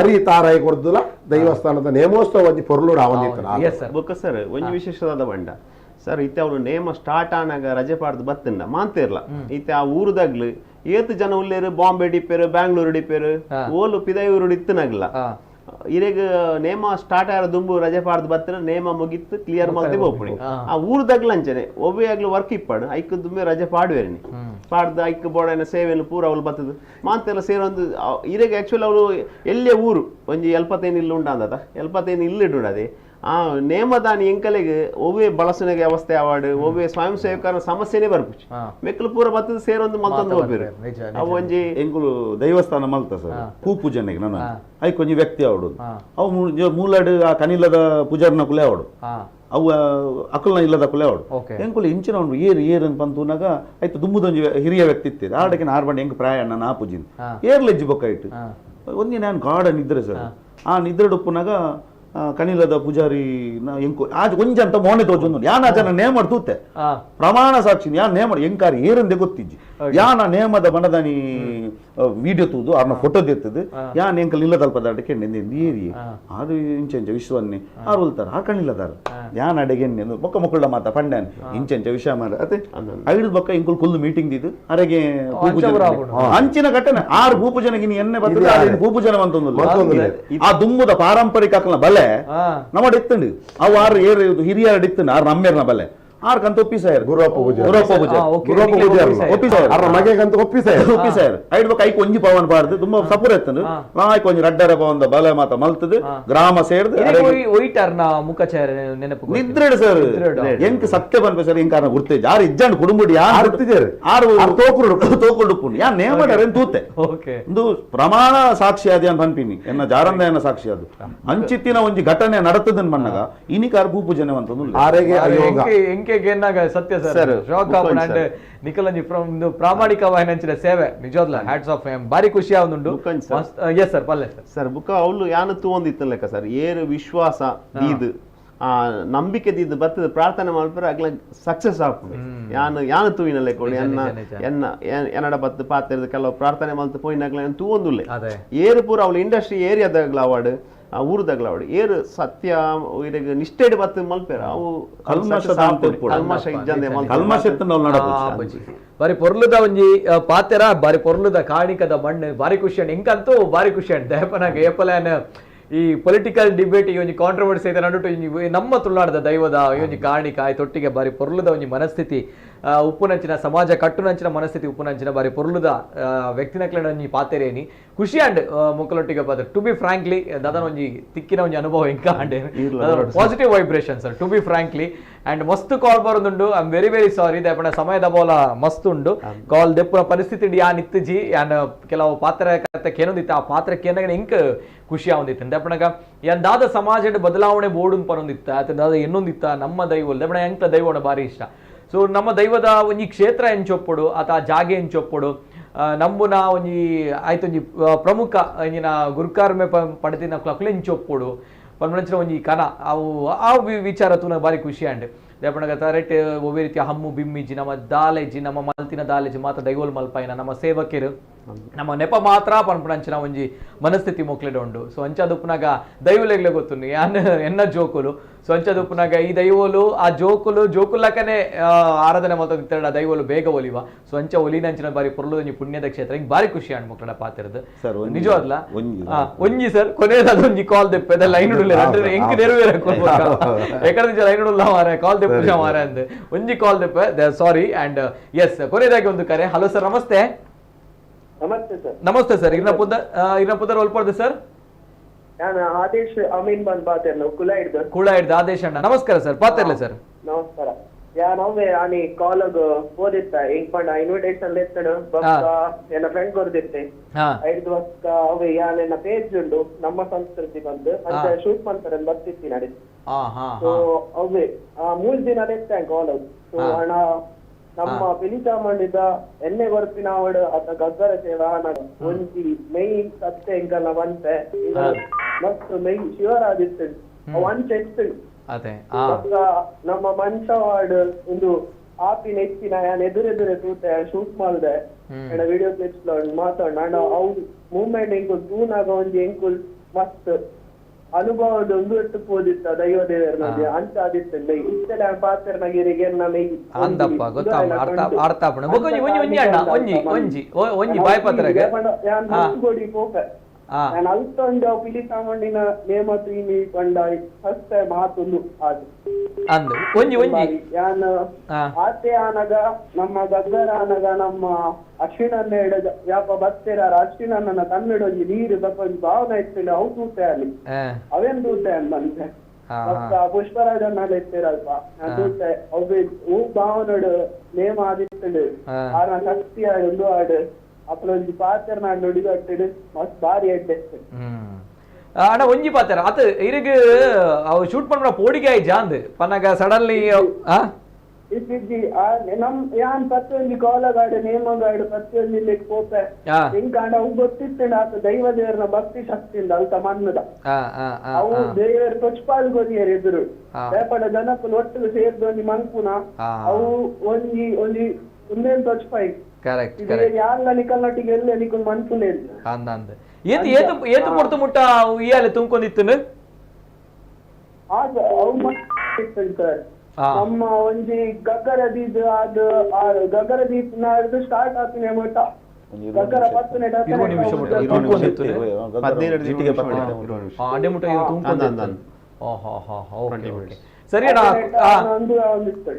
ಅರಿ ತಾರಾಯಿ ಕೊಡ್ದುಲ ದೈವಸ್ಥಾನದ ನೇಮೋತ್ಸವ ಒಂಜಿ ಪೊರ್ಲೋಡು ಆವಂದಿತ್ತ ಬೊಕ್ಕ ಸರ್ ಒಂಜಿ ವಿಶೇಷವಾದ ಬಂಡ ಸರ್ ಇತ್ತೆ ಅವಳು ನೇಮ ಸ್ಟಾರ್ಟ್ ಆನಾಗ ರಜೆ ಪಾಡ್ದು ಬತ್ತಿಂದ ಮಾಂತಿರ್ಲ ಇತ್ತೆ ಆ ಊರದಾಗ್ಲು ಏತ್ ಜನ ಉಳ್ಳೇರು ಬಾಂಬೆ ಡಿಪ್ಪೇರು ಬ್ಯಾಂಗ್ಳೂರು ಡಿಪ್ಪೇರು ಓಲು ಪಿದೈಯೂರು ಇತ್ತನಾಗ್ಲ ಇರೇಗ ನೇಮ ಸ್ಟಾರ್ಟ್ ಆರ ದುಂಬು ರಜೆ ಪಾಡ್ದು ಬತ್ತಿನ ನೇಮ ಮುಗಿತ್ತು ಕ್ಲಿಯರ್ ಮಾಡ್ತೀವಿ ಹೋಗ್ಬಿಡಿ ಆ ಊರದಾಗ್ಲ ಅಂಚನೆ ಒಬ್ಬೆ ಆಗ್ಲು ವರ್ಕ್ ಇಪ್ಪಾಡು ಐಕ್ ದುಂಬೆ ರಜೆ ಪಾಡುವೇರಿನಿ ಪಾಡ್ದು ಐಕ್ ಬೋಡನ ಸೇವೆಯನ್ನು ಪೂರ ಅವಳು ಬತ್ತದು ಮಾಂತೆಲ್ಲ ಸೇರೊಂದು ಇರೇಗ ಆಕ್ಚುಲಿ ಅವಳು ಎಲ್ಲೇ ಊರು ಒಂಜಿ 75 ಇಲ್ಲ ಉಂಡಾಂದದ 75 ಇಲ್ಲಿಡು ಅದೇ ಆ ನೇಮದಾನಿ ಎಂಕಲೆಗೆ ಒವ್ವೆ ಬಳಸನೆಗೆ ವ್ಯವಸ್ಥೆ ಆವಾಡು ಒವ್ವೆ ಸ್ವಯಂ ಸೇವಕರ ಸಮಸ್ಯೆನೇ ಬರ್ಪುಚ್ ಮೆಕ್ಕಲು ಪೂರ ಬತ್ತದ ಸೇರೊಂದು ಮಲ್ತಂದು ಹೋಗ್ಬೇರು ಅವು ಒಂಜಿ ಎಂಕುಲು ದೈವಸ್ಥಾನ ಮಲ್ತ ಸರ್ ಹೂ ಪೂಜನೆಗೆ ನಾನು ಐಕ್ ಒಂಜಿ ವ್ಯಕ್ತಿ ಆವಡು ಅವು ಮೂಲಡ್ ಆ ಕನಿಲದ ಪೂಜಾರ್ನ ಕುಲೆ ಆವಡು ಅವು ಅಕಲ್ನ ಇಲ್ಲದ ಕುಲೆ ಆವಡು ಎಂಕುಲು ಇಂಚಿನ ಉಂಡು ಏರು ಅಂತ ಪಂತುನಾಗ ಆಯ್ತು ದುಮ್ಮುದೊಂಜಿ ಹಿರಿಯ ವ್ಯಕ್ತಿ ಇತ್ತಿದೆ ಆಡಕ್ಕೆ ಆರ್ಬಂಡೆ ಎಂಕ್ ಪ್ರಾಯಣ್ಣ ನಾ ಪೂಜಿನ್ ಏರ್ಲೆಜ್ಜಿ ಬೊಕ್ಕ ಇಟ್ಟು ಒಂದಿ ನಾನು ಗಾಢ ನಿದ್ರೆ ಸರ್ ಆ ನಿದ್ರೆ ಉಪ್ಪುನಾಗ ಕನಿಲದ ಪೂಜಾರಿ ಎಂಕು ಆಜ್ ಒಂಜಂತ ಮೋನೆ ತೋಜೊಂದು ಯಾನ ಜನ ನೇಮ ತೂತೆ ಪ್ರಮಾಣ ಸಾಕ್ಷಿ ಯಾನ್ ನೇಮ ಎಂಕಾರಿ ಏರಂದೆ ಗೊತ್ತಿಜ್ಜಿ ಯಾನ ನೇಮದ ಬಣದನಿ ವಿಡಿಯೋ ತೂದು ಅವ್ರನ್ನ ಫೋಟೋ ತೆತ್ತದು ಯಾನ್ ಎಂಕಲ್ ಇಲ್ಲ ತಲ್ಪದಾಟ ಕೆಂಡೆ ನೀರಿ ಅದು ಇಂಚೆಂಚ ವಿಶ್ವನ್ನೇ ಆರು ಉಲ್ತಾರ ಆ ಕಣ್ಣಿಲ್ಲದಾರ ಯಾನ್ ಅಡೆಗೆನ್ನೆ ಮೊಕ್ಕ ಮೊಕ್ಕಳ ಮಾತ ಪಂಡ್ಯಾನ್ ಇಂಚೆಂಚ ವಿಷಯ ಮಾರ ಅದೇ ಐದು ಬಕ್ಕ ಇಂಕುಲ್ ಕುಲ್ಲು ಮೀಟಿಂಗ್ ದಿದ್ದು ಅರೆಗೆ ಅಂಚಿನ ಘಟನೆ 6 ಭೂಪು ಜನಗಿನಿ ಎಣ್ಣೆ ಬರ್ತದೆ ಭೂಪು ಜನ ಅಂತಂದು ಆ ದುಮ್ಮದ ಪಾರಂಪರಿಕ ಬಲೆ ನಮ್ಮ ಎತ್ತಂಡು ಅವು ಆರು ಏರು ಹಿರಿಯರ ಇತ್ತು ಆರು ನಮ್ಮೇರ್ನ ಬಲೆ ಆರ್ ಕಂತ ಒಪ್ಪಿಸಾಯರ್ ಗುರುಪ್ಪ ಒಪ್ಪಿಸಾಯರ್ ಐಡ್ ಬಕ್ಕ ಐಕ್ ಒಂಜಿ ಪವನ್ ಪಾಡ್ದು ತುಂಬಾ ಸಪುರ ಎತ್ತಂದು ನಾಯ್ಕ ಒಂಜಿ ರಡ್ಡರ ಪವನ್ದ ಬಲೆ ಮಾತ ಮಲ್ತದು ಗ್ರಾಮ ಸೇರ್ದು ನಿದ್ರೆಡ್ ಸರ್ ಎಂಕ್ ಸತ್ಯ ಬನ್ಪೆ ಸರ್ ಎಂಕಾರನ ಗುರ್ತೇಜ್ ಆರು ಇಜ್ಜಂಡ್ ಕುಡುಂಬುಡಿ ಯಾರು ಆರು ತೋಕೊಂಡು ಯಾ ನೇಮಡರೇನ್ ತೂತೆ ಒಂದು ಪ್ರಮಾಣ ಸಾಕ್ಷಿ ಅದೇ ಅಂತ ಅನ್ಪಿನಿ ಎನ್ನ ಜಾರಂದಯನ ಸಾಕ್ಷಿ ಅದು ಅಂಚಿತ್ತಿನ ಒಂಜಿ ಘಟನೆ ನಡತದನ್ ಮನ್ನಗ ಇನಿಕಾರ ಭೂಪೂಜನೆ ಅಂತಂದು ಆರೆಗೆ ಅಯೋಗ ಸತ್ಯ ಸರ್ ಅಂಡ್ ನಿಖಲಂಜಿ ಪ್ರಾಮಾಣಿಕವಾಯಿನ ಸೇವೆ ನಿಜವಾಗ್ಲ ಹ್ಯಾಟ್ಸ್ ಆಫ್ ಬಾರಿ ಖುಷಿ ಆಗುಂಡು ಎಸ್ ಸರ್ ಪಲ್ಲೆ ಸರ್ ಬುಕ್ಕ ಅವಳು ಯಾನು ತೂವೊಂದಿತ್ತ ಲೆಕ್ಕ ಸರ್ ಏರು ವಿಶ್ವಾಸ ದೀದು ಆ ನಂಬಿಕೆ ದೀದು ಬರ್ತದ ಪ್ರಾರ್ಥನೆ ಮಾಡ್ತಾರೆ ಆಗ್ಲ ಸಕ್ಸಸ್ ಆಗ್ತದೆ ಯಾನು ತೂವಿನ ಲೆಕ್ಕ ಎನ್ನಡ ಬತ್ತು ಪಾತ್ರ ಕೆಲವು ಪ್ರಾರ್ಥನೆ ಮಾಡ್ತು ಪೋಯಿನಾಗ್ಲ ತೂವೊಂದುಲ್ಲೆ ಏರು ಪೂರ ಅವಳು ಇಂಡಸ್ಟ್ರಿ ಏರಿಯಾದಾಗ್ಲ ಅವಾರ್ಡ್ ಊರದಾಗ್ಲ ಅವಳು ಏರು ಸತ್ಯ ಇರಗ ನಿಷ್ಠೆಡ್ ಬತ್ತು ಮಲ್ಪೇರ ಅವು ಬಾರಿ ಪೊರ್ಲುದ ಒಂಜಿ ಪಾತೆರ ಬಾರಿ ಪೊರ್ಲುದ ಕಾಣಿಕದ ಮಣ್ಣು ಬಾರಿ ಖುಷಿ ಅಂಡ್ ಎಂಕಂತೂ ಬಾರಿ ಖುಷಿ ಅಂಡ್ ದಯಪನಾಗ ಏಪಲ್ಯಾನ ಈ ಪೊಲಿಟಿಕಲ್ ಡಿಬೇಟ್ ಈ ಒಂಜಿ ಕಾಂಟ್ರವರ್ಸಿ ಐತೆ ನಡುಟು ನಮ್ಮ ತುಳುನಾಡದ ದೈವದ ಈ ಒಂಜಿ ಕಾಣಿಕ ತೊಟ್ಟಿಗೆ ಬಾರಿ ಪೊರ್ಲುದ ಒಂಜಿ ಮನಸ್ಥಿತಿ ಉಪ್ಪುನಂಚಿನ ಸಮಾಜ ಕಟ್ಟುನಂಚಿನ ಮನಸ್ಥಿತಿ ಉಪ್ಪುನಂಚಿನ ಬಾರಿ ಪೊರ್ಲುದ ವ್ಯಕ್ತಿನಕ್ಲೆನ ಒಂಜಿ ಪಾತೆರೇನಿ ಖುಷಿ ಅಂಡ್ ಮುಕ್ಕಲೊಟ್ಟಿಗೆ ಪಾತ್ರ ಟು ಬಿ ಫ್ರಾಂಕ್ಲಿ ದಾದನ ಒಂಜಿ ತಿಕ್ಕಿನ ಒಂಜಿ ಅನುಭವ ಎಂಕ ಅಂಡೆ positive vibration sir to be frankly and ಮಸ್ತ್ ಕಾಲ್ ಬರೋದುಂಡು I am very very sorry ದಯಪಣ ಸಮಯದ ಬೋಲ ಮಸ್ತ್ ಉಂಡು ಕಾಲ್ ದೆಪ್ಪುನ ಪರಿಸ್ಥಿತಿ ಯಾನ್ ಇತ್ತಜಿ ಯಾನ್ ಕೆಲವು ಪಾತ್ರಕ್ಕೆ ಏನೊಂದಿತ್ತು ಆ ಪಾತ್ರಕ್ಕೆ ಏನಾಗ ಇಂಕ ಖುಷಿ ಆವಂದಿತ್ತು ದಯಪಣಗ ಯಾನ್ ದಾದ ಸಮಾಜದ ಬದಲಾವಣೆ ಬೋರ್ಡ್ ಪರೊಂದಿತ್ತ ಅಥವಾ ದಾದ ಇನ್ನೊಂದಿತ್ತ ನಮ್ಮ ದೈವ ದಯಪಣ ಎಂಕ ದೈವನ ಬಾರಿ ಇಷ್ಟ ಸೊ ನಮ್ಮ ದೈವದ ಒಂಜಿ ಕ್ಷೇತ್ರ ಎಂಚೊಪ್ಪಡು ಅಥವಾ ಜಾಗೆ ಎಂಚೊಪ್ಪಡು ನಂಬುನ ಒಂಜಿ ಆಯ್ತು ಒಂಜಿ ಪ್ರಮುಖ ಇಂಜಿನ ಗುರುಕಾರ್ಮೆ ಪಡೆದಿನ ಕ್ಲಕ್ಲೆ ಎಂಚೊಪ್ಪಡು ಪನ್ಮಂಚಿನ ಒಂಜಿ ಕನ ಅವು ಆ ವಿಚಾರ ತೂನ ಬಾರಿ ಖುಷಿ ಅಂಡ್ ದಯಪಣಗ ತರೆಟ್ ಒವ್ವೇ ರೀತಿಯ ಹಮ್ಮು ಬಿಮ್ಮಿಜಿ ನಮ್ಮ ದಾಲೆಜಿ ನಮ್ಮ ಮಲ್ತಿನ ದಾಲೆಜಿ ಮಾತ ದೈವಲ್ ಮಲ್ಪೈನ ನಮ್ಮ ಸೇವಕರು ನಮ್ಮ ನೆಪ ಮಾತ್ರ ಪನ್ಪಣಂಚಿನ ಒಂಜಿ ಮನಸ್ಥಿತಿ ಮೊಕ್ಲೆಡ ಉಂಡು ಸೊ ಅಂಚದುಪ್ಪನಾಗ ದೈವಲೆಗ್ಲೆ ಗೊತ್ತುಂಡು ಯಾನ್ ಎನ್ನ ಜೋಕುಲು ಸೊ ಅಂಚದುಪ್ಪನಾಗ ಈ ದೈವಲು ಆ ಜೋಕುಲಕನೆ ಆರಾಧನೆ ಮಾತಾಡ ದೈವಲು ಬೇಗ ಒಲಿವ ಸೊ ಅಂಚ ಒಲಿನಂಚಿನ ಬಾರಿ ಪೊರ್ಲು ಒಂಜಿ ಪುಣ್ಯದ ಕ್ಷೇತ್ರ ಹಿಂಗೆ ಬಾರಿ ಖುಷಿ ಅಂಡ್ ಮಕ್ಕಳ ಪಾತಿರದು ನಿಜವಾಗ್ಲ ಒಂಜಿ ಸರ್ ಕೊನೆಯದ ಒಂಜಿ ಕಾಲ್ ದೆಪ್ಪೆ ಲೈನ್ ಉಡ್ಲೆ ಅಂದ್ರೆ ಹೆಂಗ್ ನೆರವೇರ ಯಾಕಂದ್ರೆ ಲೈನ್ ಉಡ್ಲ ಮಾರ ಕಾಲ್ ದೆಪ್ಪ ಮಾರ ಅಂದ್ ಒಂಜಿ ಕಾಲ್ ದೆಪ್ಪೆ ಸಾರಿ ಅಂಡ್ ಎಸ್ ಕೊನೆಯದಾಗಿ ಒಂದು ಕರೆ ಹಲೋ ಸರ್ ನಮಸ್ತೆ ನಮಸ್ತೆ ಸರ್ ಇರ್ನ ಪುದರ್ ಒಲ್ಪಡ್ದು ಸರ್ ನಾನು ಆದೇಶ್ ಅಮೀನ್ ಬಂದ್ ಪಾತೆರ್ನ ಕುಳ ಹಿಡ್ದು ಆದೇಶ್ ಅಣ್ಣ ನಮಸ್ಕಾರ ಸರ್ ಪಾತೆರ್ಲೆ ಸರ್ ನಮಸ್ಕಾರ ಯಾನೊಮ್ಮೆ ಆನಿ ಕಾಲಗ್ ಓದಿತ್ತ ಇಂಕ್ ಪಂಡ ಇನ್ವಿಟೇಷನ್ ಲೆತ್ತಡು ಎನ್ನ ಫ್ರೆಂಡ್ ಕೊರ್ದಿತ್ತೆ ಐದು ವರ್ಷ ಅವೆ ಯಾನೆನ್ನ ಪೇಜ್ ಉಂಡು ನಮ್ಮ ಸಂಸ್ಕೃತಿ ಬಂದು ಅಂತ ಶೂಟ್ ಮಾಡ್ತಾರೆ ಬರ್ತಿತ್ತಿ ನಡಿ ಸೊ ಅವೇ 3 ದಿನ ಲೆತ್ತ ಕಾಲಗ್ ಸೊ ಹಣ ನಮ್ಮ ಪಿಲಿಚಾಮಂಡಿದ ಎಣ್ಣೆ ಗೊರಪಿನ ಅವಡು ಅತ್ತ ಗದ್ದರ ಸೇವಾ ಒಂಜಿ ಮೈನ್ ಸತ್ಯ ಎಂಕಲ್ಲ ಬಂತೆ ಮಸ್ತ್ ಮೈನ್ ಶಿವರಾದಿತ್ತು ಒಂಚ ಎತ್ತು ನಮ್ಮ ಮನ್ಸವಾಡ್ ಒಂದು ಆಪಿನ ಎತ್ತಿನ ಯಾನ್ ಎದುರೆದುರೆ ತೂತೆ ಶೂಟ್ ಮಾಡ್ದೆ ವಿಡಿಯೋ ಕ್ಲಿಪ್ಸ್ ಮಾತಾಡ್ ನಾನು ಅವ್ರು ಮೂವ್ಮೆಂಟ್ ಎಂಕುಲ್ ತೂನಾಗ ಒಂಜಿ ಎಂಕುಲ್ ಮಸ್ತ್ ಅನುಭವ ಒಂದು ಪೋದಿತ್ತ ದೈವ ದೇವರ ಅಂತ ಆದಿತ್ತು ಮೈ ಇಷ್ಟೆಲ್ಲ ಪಾತ್ರ ನಗಿರಿಗೆ ನಮಗೆ ಅಂದಪ್ಪ ಗೊತ್ತಾಗ ಅರ್ಥ ಆಪಣ ಒಂಜಿ ಒಂಜಿ ಅಣ್ಣ ಒಂಜಿ ಒಂಜಿ ಒಂಜಿ ಬಾಯ್ ಪತ್ರಗೆ ಗೋಡಿ ಪೋಕ ನಾನು ಅಲ್ತೊಂದು ಪಿಲಿತಾಮಂಡಿನ ನೇಮತು ಇನಿ ಪಂಡಾಯಿ ಫಸ್ಟ್ ಟೈಮ್ ಆತುಂದು ಆದು ಅಂದು ಒಂಜಿ ಒಂಜಿ ಯಾನ್ ಆತೆ ಆನಗ ನಮ್ಮ ಗದ್ದರ ಆನಗ ನಮ್ಮ ಅಶ್ವಿನನ್ನ ಹಿಡಿದ ಯಾಪ ಬತ್ತೆರ ಅಶ್ವಿನನ್ನ ತನ್ನಿಡ ಒಂಜಿ ನೀರು ತಕೊಂಡ್ ಭಾವನೆ ಇತ್ತು ಅವು ತೂತೆ ಅಲ್ಲಿ ಅವೇನ್ ತೂತೆ ಅಂದಂತೆ ಪುಷ್ಪರಾಜನ್ನ ಎತ್ತಿರಲ್ಪ ತೂತೆ ಅವು ಹೂ ಭಾವನಡು ನೇಮ ಆದಿತ್ತು ಆನ ಶಕ್ತಿ ಒಂದು ಆಡು ಅಪ್ಪಳೊಂದು ಪಾತ್ರ ನಾನು ನುಡಿಗಟ್ಟಿಡು ಮಸ್ತ್ ಬಾರಿ ಎಡ್ಡೆಸ್ತು ಅಣ್ಣ ಒಂಜಿ ಪಾತ್ರ ಅತ್ ಇರಗ ಅವು ಶೂಟ್ ಪಣ್ಣ ಪೋಡಿಗೆ ಆಯ್ ಜಾಂದ್ ಪನ್ನಗ ಸಡನ್ಲಿ ಇತ್ತಿದ್ದಿ ನಮ್ ಯಾನ್ ಪ್ರತಿಯೊಂದು ಕೋಲಗಾಡು ನೇಮಗಾಡು ಪ್ರತಿಯೊಂದು ಇಲ್ಲಿ ಪೋಪೆ ಹಿಂಗಾಂಡ ಅವು ಗೊತ್ತಿತ್ತಂಡ ಆತ ದೈವ ದೇವರನ ಭಕ್ತಿ ಶಕ್ತಿಯಿಂದ ಅಲ್ತ ಮಣ್ಣದ ಅವು ದೇವರ ತೊಚ್ಪಾಲ್ ಗೊದಿಯರು ಎದುರು ಬೇಪಡ ಜನಪುಲು ಒಟ್ಟಿಗೆ ಸೇರ್ದೊಂದು ಮಂಕುನ ಅವು ಒಂಜಿ ಒಂಜಿ ಒಂದೇನು ತೊಚ್ಪಾಯಿ ಯಾರ ನಿಕಲ್ನೊಟ್ಟಿಗೆ ಎಲ್ಲ ನಿಕಲ್ ಮನ್ಸುಲೇ ಏತು ಪೊರ್ತು ಮುಟ್ಟ ಇಯಾಲೆ ತುಂಬ್ಕೊಂಡಿತ್ತು ಅವು ಸರ್ ನಮ್ಮ ಒಂಜಿ ಗಗ್ಗರದೀದ್ ಅದು ಗಗ್ಗರದೀಪ್ ನಾಡ್ದು ಸ್ಟಾರ್ಟ್ ಆಗ್ತೀನಿ ಮಟ್ಟ ಗಗ್ಗರ ಪತ್ತನೆ ಸರಿ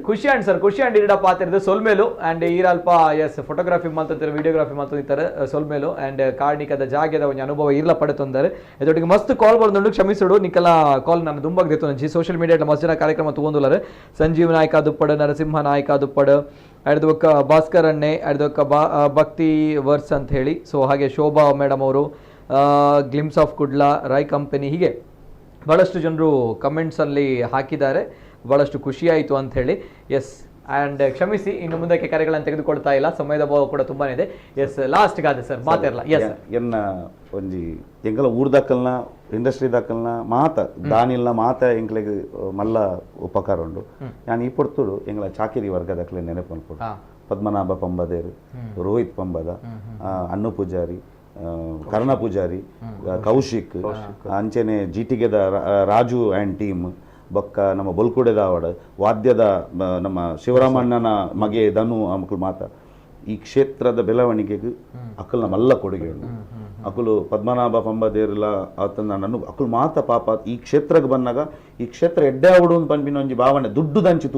ಖುಷಿ ಅಂಡ್ ಸರ್ ಖುಷಿ ಅಂಡ್ ಇರಡ ಪಾತಿರದು ಸೊಲ್ಮೇಲು ಅಂಡ್ ಈರಲ್ಪ ಎಸ್ ಫೋಟೋಗ್ರಾಫಿ ಮಾಡ್ತಾರೆ ವಿಡಿಯೋಗ್ರಾಫಿ ಮಾಡ್ತಾರೆ ಸೊಲ್ಮೇಲು ಅಂಡ್ ಕಾರ್ಣಿಕದ ಜಾಗದ ಒಂದು ಅನುಭವ ಇರ್ಲ ಪಡೆತೊಂದರೆ ಇದೊಟ್ಟಿಗೆ ಮಸ್ತ್ ಕಾಲ್ ಬಂದು ಕ್ಷಮಿಸುಡು ನಿಕ್ಕಲ ಕಾಲ್ ನಾನು ದುಂಬಾಗ ದಿತ್ತು ನಂಜಿ ಸೋಷಿಯಲ್ ಮೀಡಿಯಾ ಮಸ್ತ್ ಜನ ಕಾರ್ಯಕ್ರಮ ತಗೊಂಡುಲ್ಲರು ಸಂಜೀವ್ ನಾಯ್ಕ ದುಪ್ಪಡು ನರಸಿಂಹ ನಾಯ್ಕ ದುಪ್ಪಡು ಅಡ್ದೊಕ್ಕ ಭಾಸ್ಕರ್ ಅಣ್ಣೆ ಅಡ್ದೊಕ್ಕ ಭಕ್ತಿ ವರ್ಸ್ ಅಂತ ಹೇಳಿ ಸೊ ಹಾಗೆ ಶೋಭಾ ಮೇಡಮ್ ಅವರು glimpse of Kudla Rai company ಹೀಗೆ ಭಾಳಷ್ಟು ಜನರು ಕಮೆಂಟ್ಸಲ್ಲಿ ಹಾಕಿದ್ದಾರೆ. ಭಾಳಷ್ಟು ಖುಷಿಯಾಯಿತು ಅಂತ ಹೇಳಿ. ಎಸ್ ಆ್ಯಂಡ್ ಕ್ಷಮಿಸಿ ಇನ್ನು ಮುಂದಕ್ಕೆ ಕರೆಗಳನ್ನು ತೆಗೆದುಕೊಳ್ತಾ ಇಲ್ಲ, ಸಮಯದ ಅಭಾವ ಕೂಡ ತುಂಬಾ ಇದೆ. ಎಸ್ ಲಾಸ್ಟ್ಗಾದೆ ಸರ್ ಮಾತಿರಲ್ಲ. ಎಸ್ ಎನ್ನ ಒಂಜಿ ಎಂಕಲ ಊರ್ದಾಕಲ್ನ ಇಂಡಸ್ಟ್ರಿ ದಾಕಲ್ನ ಮಾತ ದಾನಿಲ್ನ ಮಾತ ಎಂಕ್ಲೆಗ್ ಮಲ್ಲ ಉಪಕಾರ ಉಂಡು. ನಾನು ಈ ಪೊರ್ತುಡು ಎಂಗ್ಲ ಚಾಕಿರಿ ವರ್ಗದಕ್ಲೆ ನೆನಪು ಅನ್ಕೊಡು. ಪದ್ಮನಾಭ ಪಂಬದೇರು, ರೋಹಿತ್ ಪಂಬದ, ಅನ್ನು ಪೂಜಾರಿ, ಕರ್ಣ ಪೂಜಾರಿ, ಕೌಶಿಕ್, ಅಂಚೆನೆ ಜಿಟಿಗೆದ ರಾಜು ಆ್ಯಂಡ್ ಟೀಮ್, ಬೊಕ್ಕ ನಮ್ಮ ಬೊಲ್ಕುಡೆದ ಆವಡ ವಾದ್ಯದ ನಮ್ಮ ಶಿವರಾಮಣ್ಣನ ಮಗೆ ಧನು ಮಕ್ಕಳು ಮಾತ ಈ ಕ್ಷೇತ್ರದ ಬೆಳವಣಿಗೆಗೆ ಅಕ್ಕಲ್ನ ಮಲ್ಲ ಕೊಡುಗೆ ಉಂಟು. ಅಕುಲು ಪದ್ಮನಾಭ ಪಂಬದೇರ್ಲ ಆತನ ನಾನು ಅಕುಲು ಮಾತ ಪಾಪ ಈ ಕ್ಷೇತ್ರಕ್ಕೆ ಬಂದಾಗ ಈ ಕ್ಷೇತ್ರ ಎಡ್ಡೆ ಆವಡು ಅಂತ ಪನ್ಪಿನ ಒಂಜಿ ಭಾವನೆ ದುಡ್ಡು ದಂಚಿ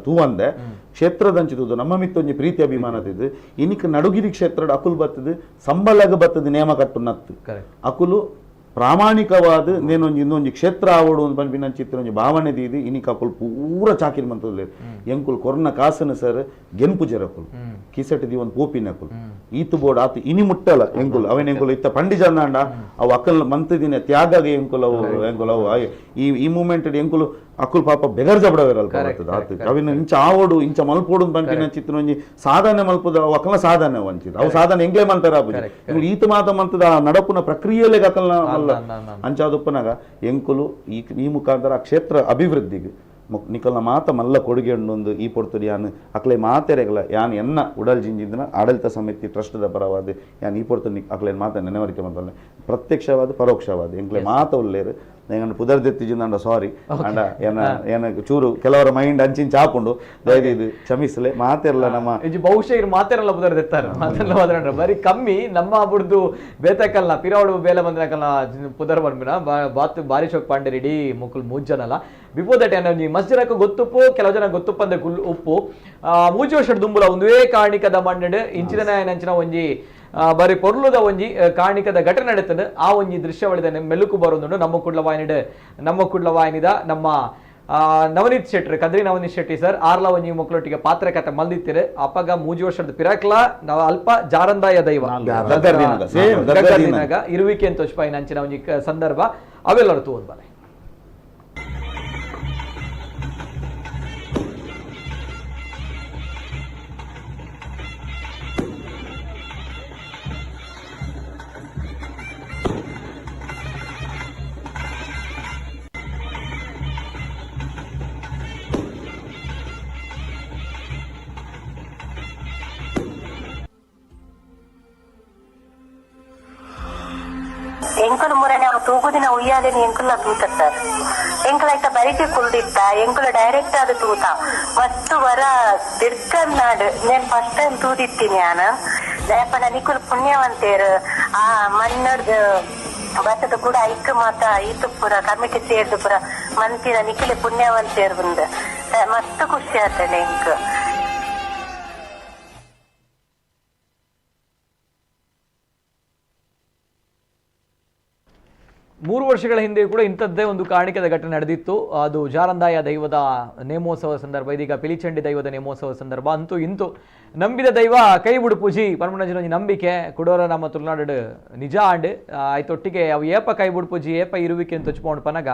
ತೂವಂದೆ ಕ್ಷೇತ್ರದಂಚಿ ತೂದು ನಮ್ಮ ಮಿತ್ತ ಒಂಜಿ ಪ್ರೀತಿ ಅಭಿಮಾನ ತಿದ್ದು ಇನಿಕ್ ನಡುಗಿರಿ ಕ್ಷೇತ್ರ ಅಕುಲ್ ಬರ್ತದೆ ಸಂಬಳಗ ಬರ್ತದೆ ನೇಮ ಕಟ್ಟು ನತ್ತು ಅಕುಲು ಪ್ರಾಮಾಣಿಕವಾದ ನೇನೊಂದು ಇನ್ನೊಂದು ಕ್ಷೇತ್ರ ಆವಡು ಅಂತ ಪನ್ಪಿನ ಚಿತ್ರ ಒಂಜಿ ಭಾವನೆ ದೀದಿ ಇನಿಕ್ ಅಕುಲ್ ಪೂರ ಚಾಕಿರಿ ಮಂತದ ಎಂಕುಲ್ ಕೊರ್ನ ಕಾಸನ ಸರ್ ಗೆನ್ಪುಜರ್ ಅಕುಲ್ ಕಿಸೆಟ್ ದಿ ಒಂದು ಪೋಪಿನ ಅಕುಲ್ ಈತು ಬೋರ್ಡ್ ಆತು ಇನಿ ಮುಟ್ಟಲ್ಲ ಎಂಕುಲ್ ಅವನ ಎಂಕುಲ್ ಇತ್ತ ಪಂಡಿಜಂದಾಂಡ ಅವು ಅಕ್ಕಲ್ ಮಂತದಿನ ತ್ಯಾಗ ಎಂಕುಲ್ ಅವು ಎಂಕುಲ್ ಅವು ಈ ಮೂಮೆಂಟ್ ಎಂಕುಲು ಅಕುಲ್ ಪಾಪ ಬೆಗರ್ ಜಬಡವೇರಲ್ ಅವಿನ ಇಂಚ ಆವಡು ಇಂಚ ಮಲ್ಪೋಡು ಪಂಪಿನ ಚಿತ್ರ ಒಂಜಿ ಸಾಧನೆ ಮಲ್ಪದ ಅವು ಅಕ್ಕಲ ಸಾಧನೆ ವಂಚಿತ ಅವು ಸಾಧನೆ ಎಂಗ್ಲೇ ಮಲ್ಪೇರ ಆಪುಜಿ ಈತ ಮಾತ ಮಂತದ ನಡಪುನ ಪ್ರಕ್ರಿಯೆಲೆ ಅಕಲ್ನ ಮಲ್ಲ ಅಂಚಾದುಪ್ಪನಾಗ ಎಂಕುಲು ಈ ಮುಖಾಂತರ ಆ ಕ್ಷೇತ್ರ ಅಭಿವೃದ್ಧಿಗೆ ನಿಕಲ್ನ ಮಾತ ಮಲ್ಲ ಕೊಡುಗೆ ಉಂಡು ಈ ಪೊರ್ತುಡು ಯಾನ್ ಅಕ್ಲೆ ಮಾತೆರೆಗಲ ಯಾನ್ ಎನ್ನ ಉಡಲ್ ಜಿಂಜಿಂದಿನ ಆಡಳಿತ ಸಮಿತಿ ಟ್ರಸ್ಟ್ದ ಪರವಾದ ಯಾನ್ ಈ ಪೊರ್ತು ಅಕ್ಲೇನ್ ಮಾತ ನೆನವರಿಕೆ ಮಾಡ್ತಾನೆ ಪ್ರತ್ಯಕ್ಷವಾದ ಪರೋಕ್ಷವಾದ ಎಂಕ್ಲೆ ಮಾತ ಉಳ್ಳೇರು ನಾನು ಪುದರ್ದೆತ್ತಿಜಿಂದ ಸಾರಿ ಅಂಡ ಏನ ಚೂರು ಕೆಲವರ ಮೈಂಡ್ ಅಂಚಿನ ಚಾಪುಂಡು ದಯವಿದು ಕ್ಷಮಿಸಲೆ ಮಾತೆಲ್ಲ ನಮ್ಮ ಬಹುಶಃ ಇರು ಮಾತೆರಲ್ಲ ಪುದರ್ದೆತ್ತಾರೆ ಮಾತೆಲ್ಲ ಹೋದ್ರೆ ಬರೀ ಕಮ್ಮಿ ನಮ್ಮ ಬುಡ್ದು ಬೇತಕಲ್ನ ಪಿರಾವಡು ಬೇಲೆ ಬಂದಿನಕಲ್ನ ಪುದರ್ ಬಂದ್ಬಿನ ಬಾತು ಬಾರಿ ಶೋಕ್ ಪಾಂಡೆ ಇಡೀ ಮುಕ್ಕುಲ್ ಮೂಜ್ಜನಲ್ಲ ಬಿಫೋರ್ ದಟ್ ಏನ ಮಸ್ಜಿರಕ್ಕ ಗೊತ್ತುಪ್ಪು ಕೆಲವು ಜನ ಗೊತ್ತುಪ್ಪಂದೆ ಉಪ್ಪು ಮೂಜಿ ವರ್ಷ ದುಂಬುಲ ಒಂದೇ ಕಾರಣಿಕದ ಮಣ್ಣಡು ಇಂಚಿನ ನಂಚಿನ ಒಂಜಿ ಬರೀ ಪೊರ್ಲುದ ಒಂಜಿ ಕಾರಣಿಕದ ಘಟನೆ ನಡೆತದೆ ಆ ಒಂಜಿ ದೃಶ್ಯಾವಳಿದ ಮೆಲುಕು ಬರೋದು ನಮ್ಮ ಕುಡ್ಲ ವಾಹಿನಿದ ನಮ್ಮ ನವನೀತ್ ಶೆಟ್ಟಿ ಕದ್ರಿ ನವನೀತ್ ಶೆಟ್ಟಿ ಸರ್ ಆರ್ಲ ಒಂಜಿ ಮಕ್ಕಳೊಟ್ಟಿಗೆ ಪಾತ್ರ ಕತೆ ಮಲ್ದಿತ್ತಿರು ಅಪ್ಪಗ ಮೂಜಿ ವರ್ಷದ ಪಿರಾಕ್ಲ ನಾವು ಅಲ್ಪ ಜಾರಂದಾಯ ದೈವ ಇರುವಿಕೆ ಅಂತ ತೋಚ್ಪಾಯಿ ನಂಚಿನ ಒಂಜಿ ಸಂದರ್ಭ ಅವೆಲ್ಲರೂ ತೋದ್ ಬಲೆ ಎಂಕುಲು ಮುರನೆ ಅವು ತೂಗುದಿನ ಉಯ್ಯಾಲೆನಿ ಎಂಕುಲ ತೂತತ್ತಾರೆ ಎಂಕುಲ ಐತ ಬರಿಕೆ ಕುಲ್ದಿತ್ತ ಎಂಕುಲ ಡೈರೆಕ್ಟ್ ಅದು ತೂತ ಮಸ್ತ್ ವರ ದಿರ್ಕನ್ನಾಡು నేను ಫಸ್ಟ್ ಟೈಮ್ ತೂದಿತ್ತೀನಿ ನಾನು ಲೇಪನ ನಿಕುಲ್ ಪುಣ್ಯವಂತೇರು ಆ ಮಣ್ಣಡ್ದು ಬತ್ತದ ಕೂಡ ಐಕ್ ಮಾತ ಈತು ಪುರ ಕಮಿಟಿ ಸೇರ್ದು ಪುರ ಮಂತಿನ ನಿಖಿಲೆ ಪುಣ್ಯವಂತೇರು ಬಂದು ಮಸ್ತ್ ಖುಷಿ ಆಗ್ತದೆ ಎಂಕ್ 3 ವರ್ಷಗಳ ಹಿಂದೆ ಕೂಡ ಇಂಥದ್ದೇ ಒಂದು ಕಾರಣಿಕದ ಘಟನೆ ನಡೆದಿತ್ತು. ಅದು ಜಾರಂದಾಯ ದೈವದ ನೇಮೋತ್ಸವ ಸಂದರ್ಭ, ಇದೀಗ ಪಿಲಿಚಂಡಿ ದೈವದ ನೇಮೋತ್ಸವ ಸಂದರ್ಭ. ಅಂತೂ ಇಂತು ನಂಬಿದ ದೈವ ಕೈ ಬಿಡು ಪೂಜಿ ಪರಮನಂಜನ ನಂಬಿಕೆ ಕುಡೋರ ನಮ್ಮ ತುಳುನಾಡು ನಿಜ ಆಂಡ್ ಆಯ್ತೊಟ್ಟಿಗೆ ಅವು ಏಪ ಕೈ ಬಿಡು ಪೂಜಿ ಏಪ ಇರುವಿಕೆ ಅಂತ ತೊಚ್ಕೊಂಡು ಪನಗ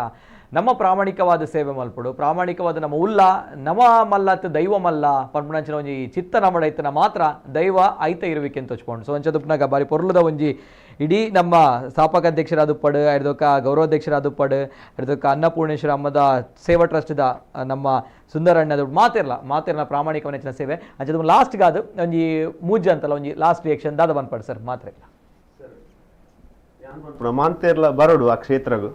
ನಮ್ಮ ಪ್ರಾಮಾಣಿಕವಾದ ಸೇವೆ ಮಲ್ಪಡು ಪ್ರಾಮಾಣಿಕವಾದ ನಮ್ಮ ಉಲ್ಲ ನಮ ಮಲ್ಲತ್ ದೈವ ಮಲ್ಲ ಪನ್ಪುಣಂಚಿನ ಒಂಜಿ ಚಿತ್ತ ನಮಡೈತನ ಮಾತ್ರ ದೈವ ಐತ ಇರುವಿಕೆ ಅಂತ ಹಚ್ಕೊಂಡು ಸೊ ಅಂಚದುಪ್ನಾಗ ಬಾರಿ ಪೊರ್ಲದ ಒಂಜಿ ಇಡೀ ನಮ್ಮ ಸ್ಥಾಪಕ ಅಧ್ಯಕ್ಷರಾದುಪ್ಪಡು ಹಿಡ್ದೊಕ್ಕ ಗೌರವಾಧ್ಯಕ್ಷರಾದುಪ್ಪಡು ಹಿಡ್ದೊಕ್ಕ ಅನ್ನಪೂರ್ಣೇಶ್ವರ ಅಮ್ಮದ ಸೇವಾ ಟ್ರಸ್ಟ್ದ ನಮ್ಮ ಸುಂದರಣ್ಣದ ಮಾತಿರಲ್ಲ ಪ್ರಾಮಾಣಿಕವನೆಚ್ಚಿನ ಸೇವೆ ಅಂಚದು ಲಾಸ್ಟ್ಗಾದು ಒಂಜಿ ಮೂಜ್ ಅಂತಲ್ಲ ಒಂಜಿ ಲಾಸ್ಟ್ ರಿಯಾಕ್ಷನ್ ದಾದ ಬಂದ್ಪಡು ಸರ್ ಮಾತ್ರ ಮಾಂತೇರ್ಲ ಬರೋಡು ಆ ಕ್ಷೇತ್ರಗೂ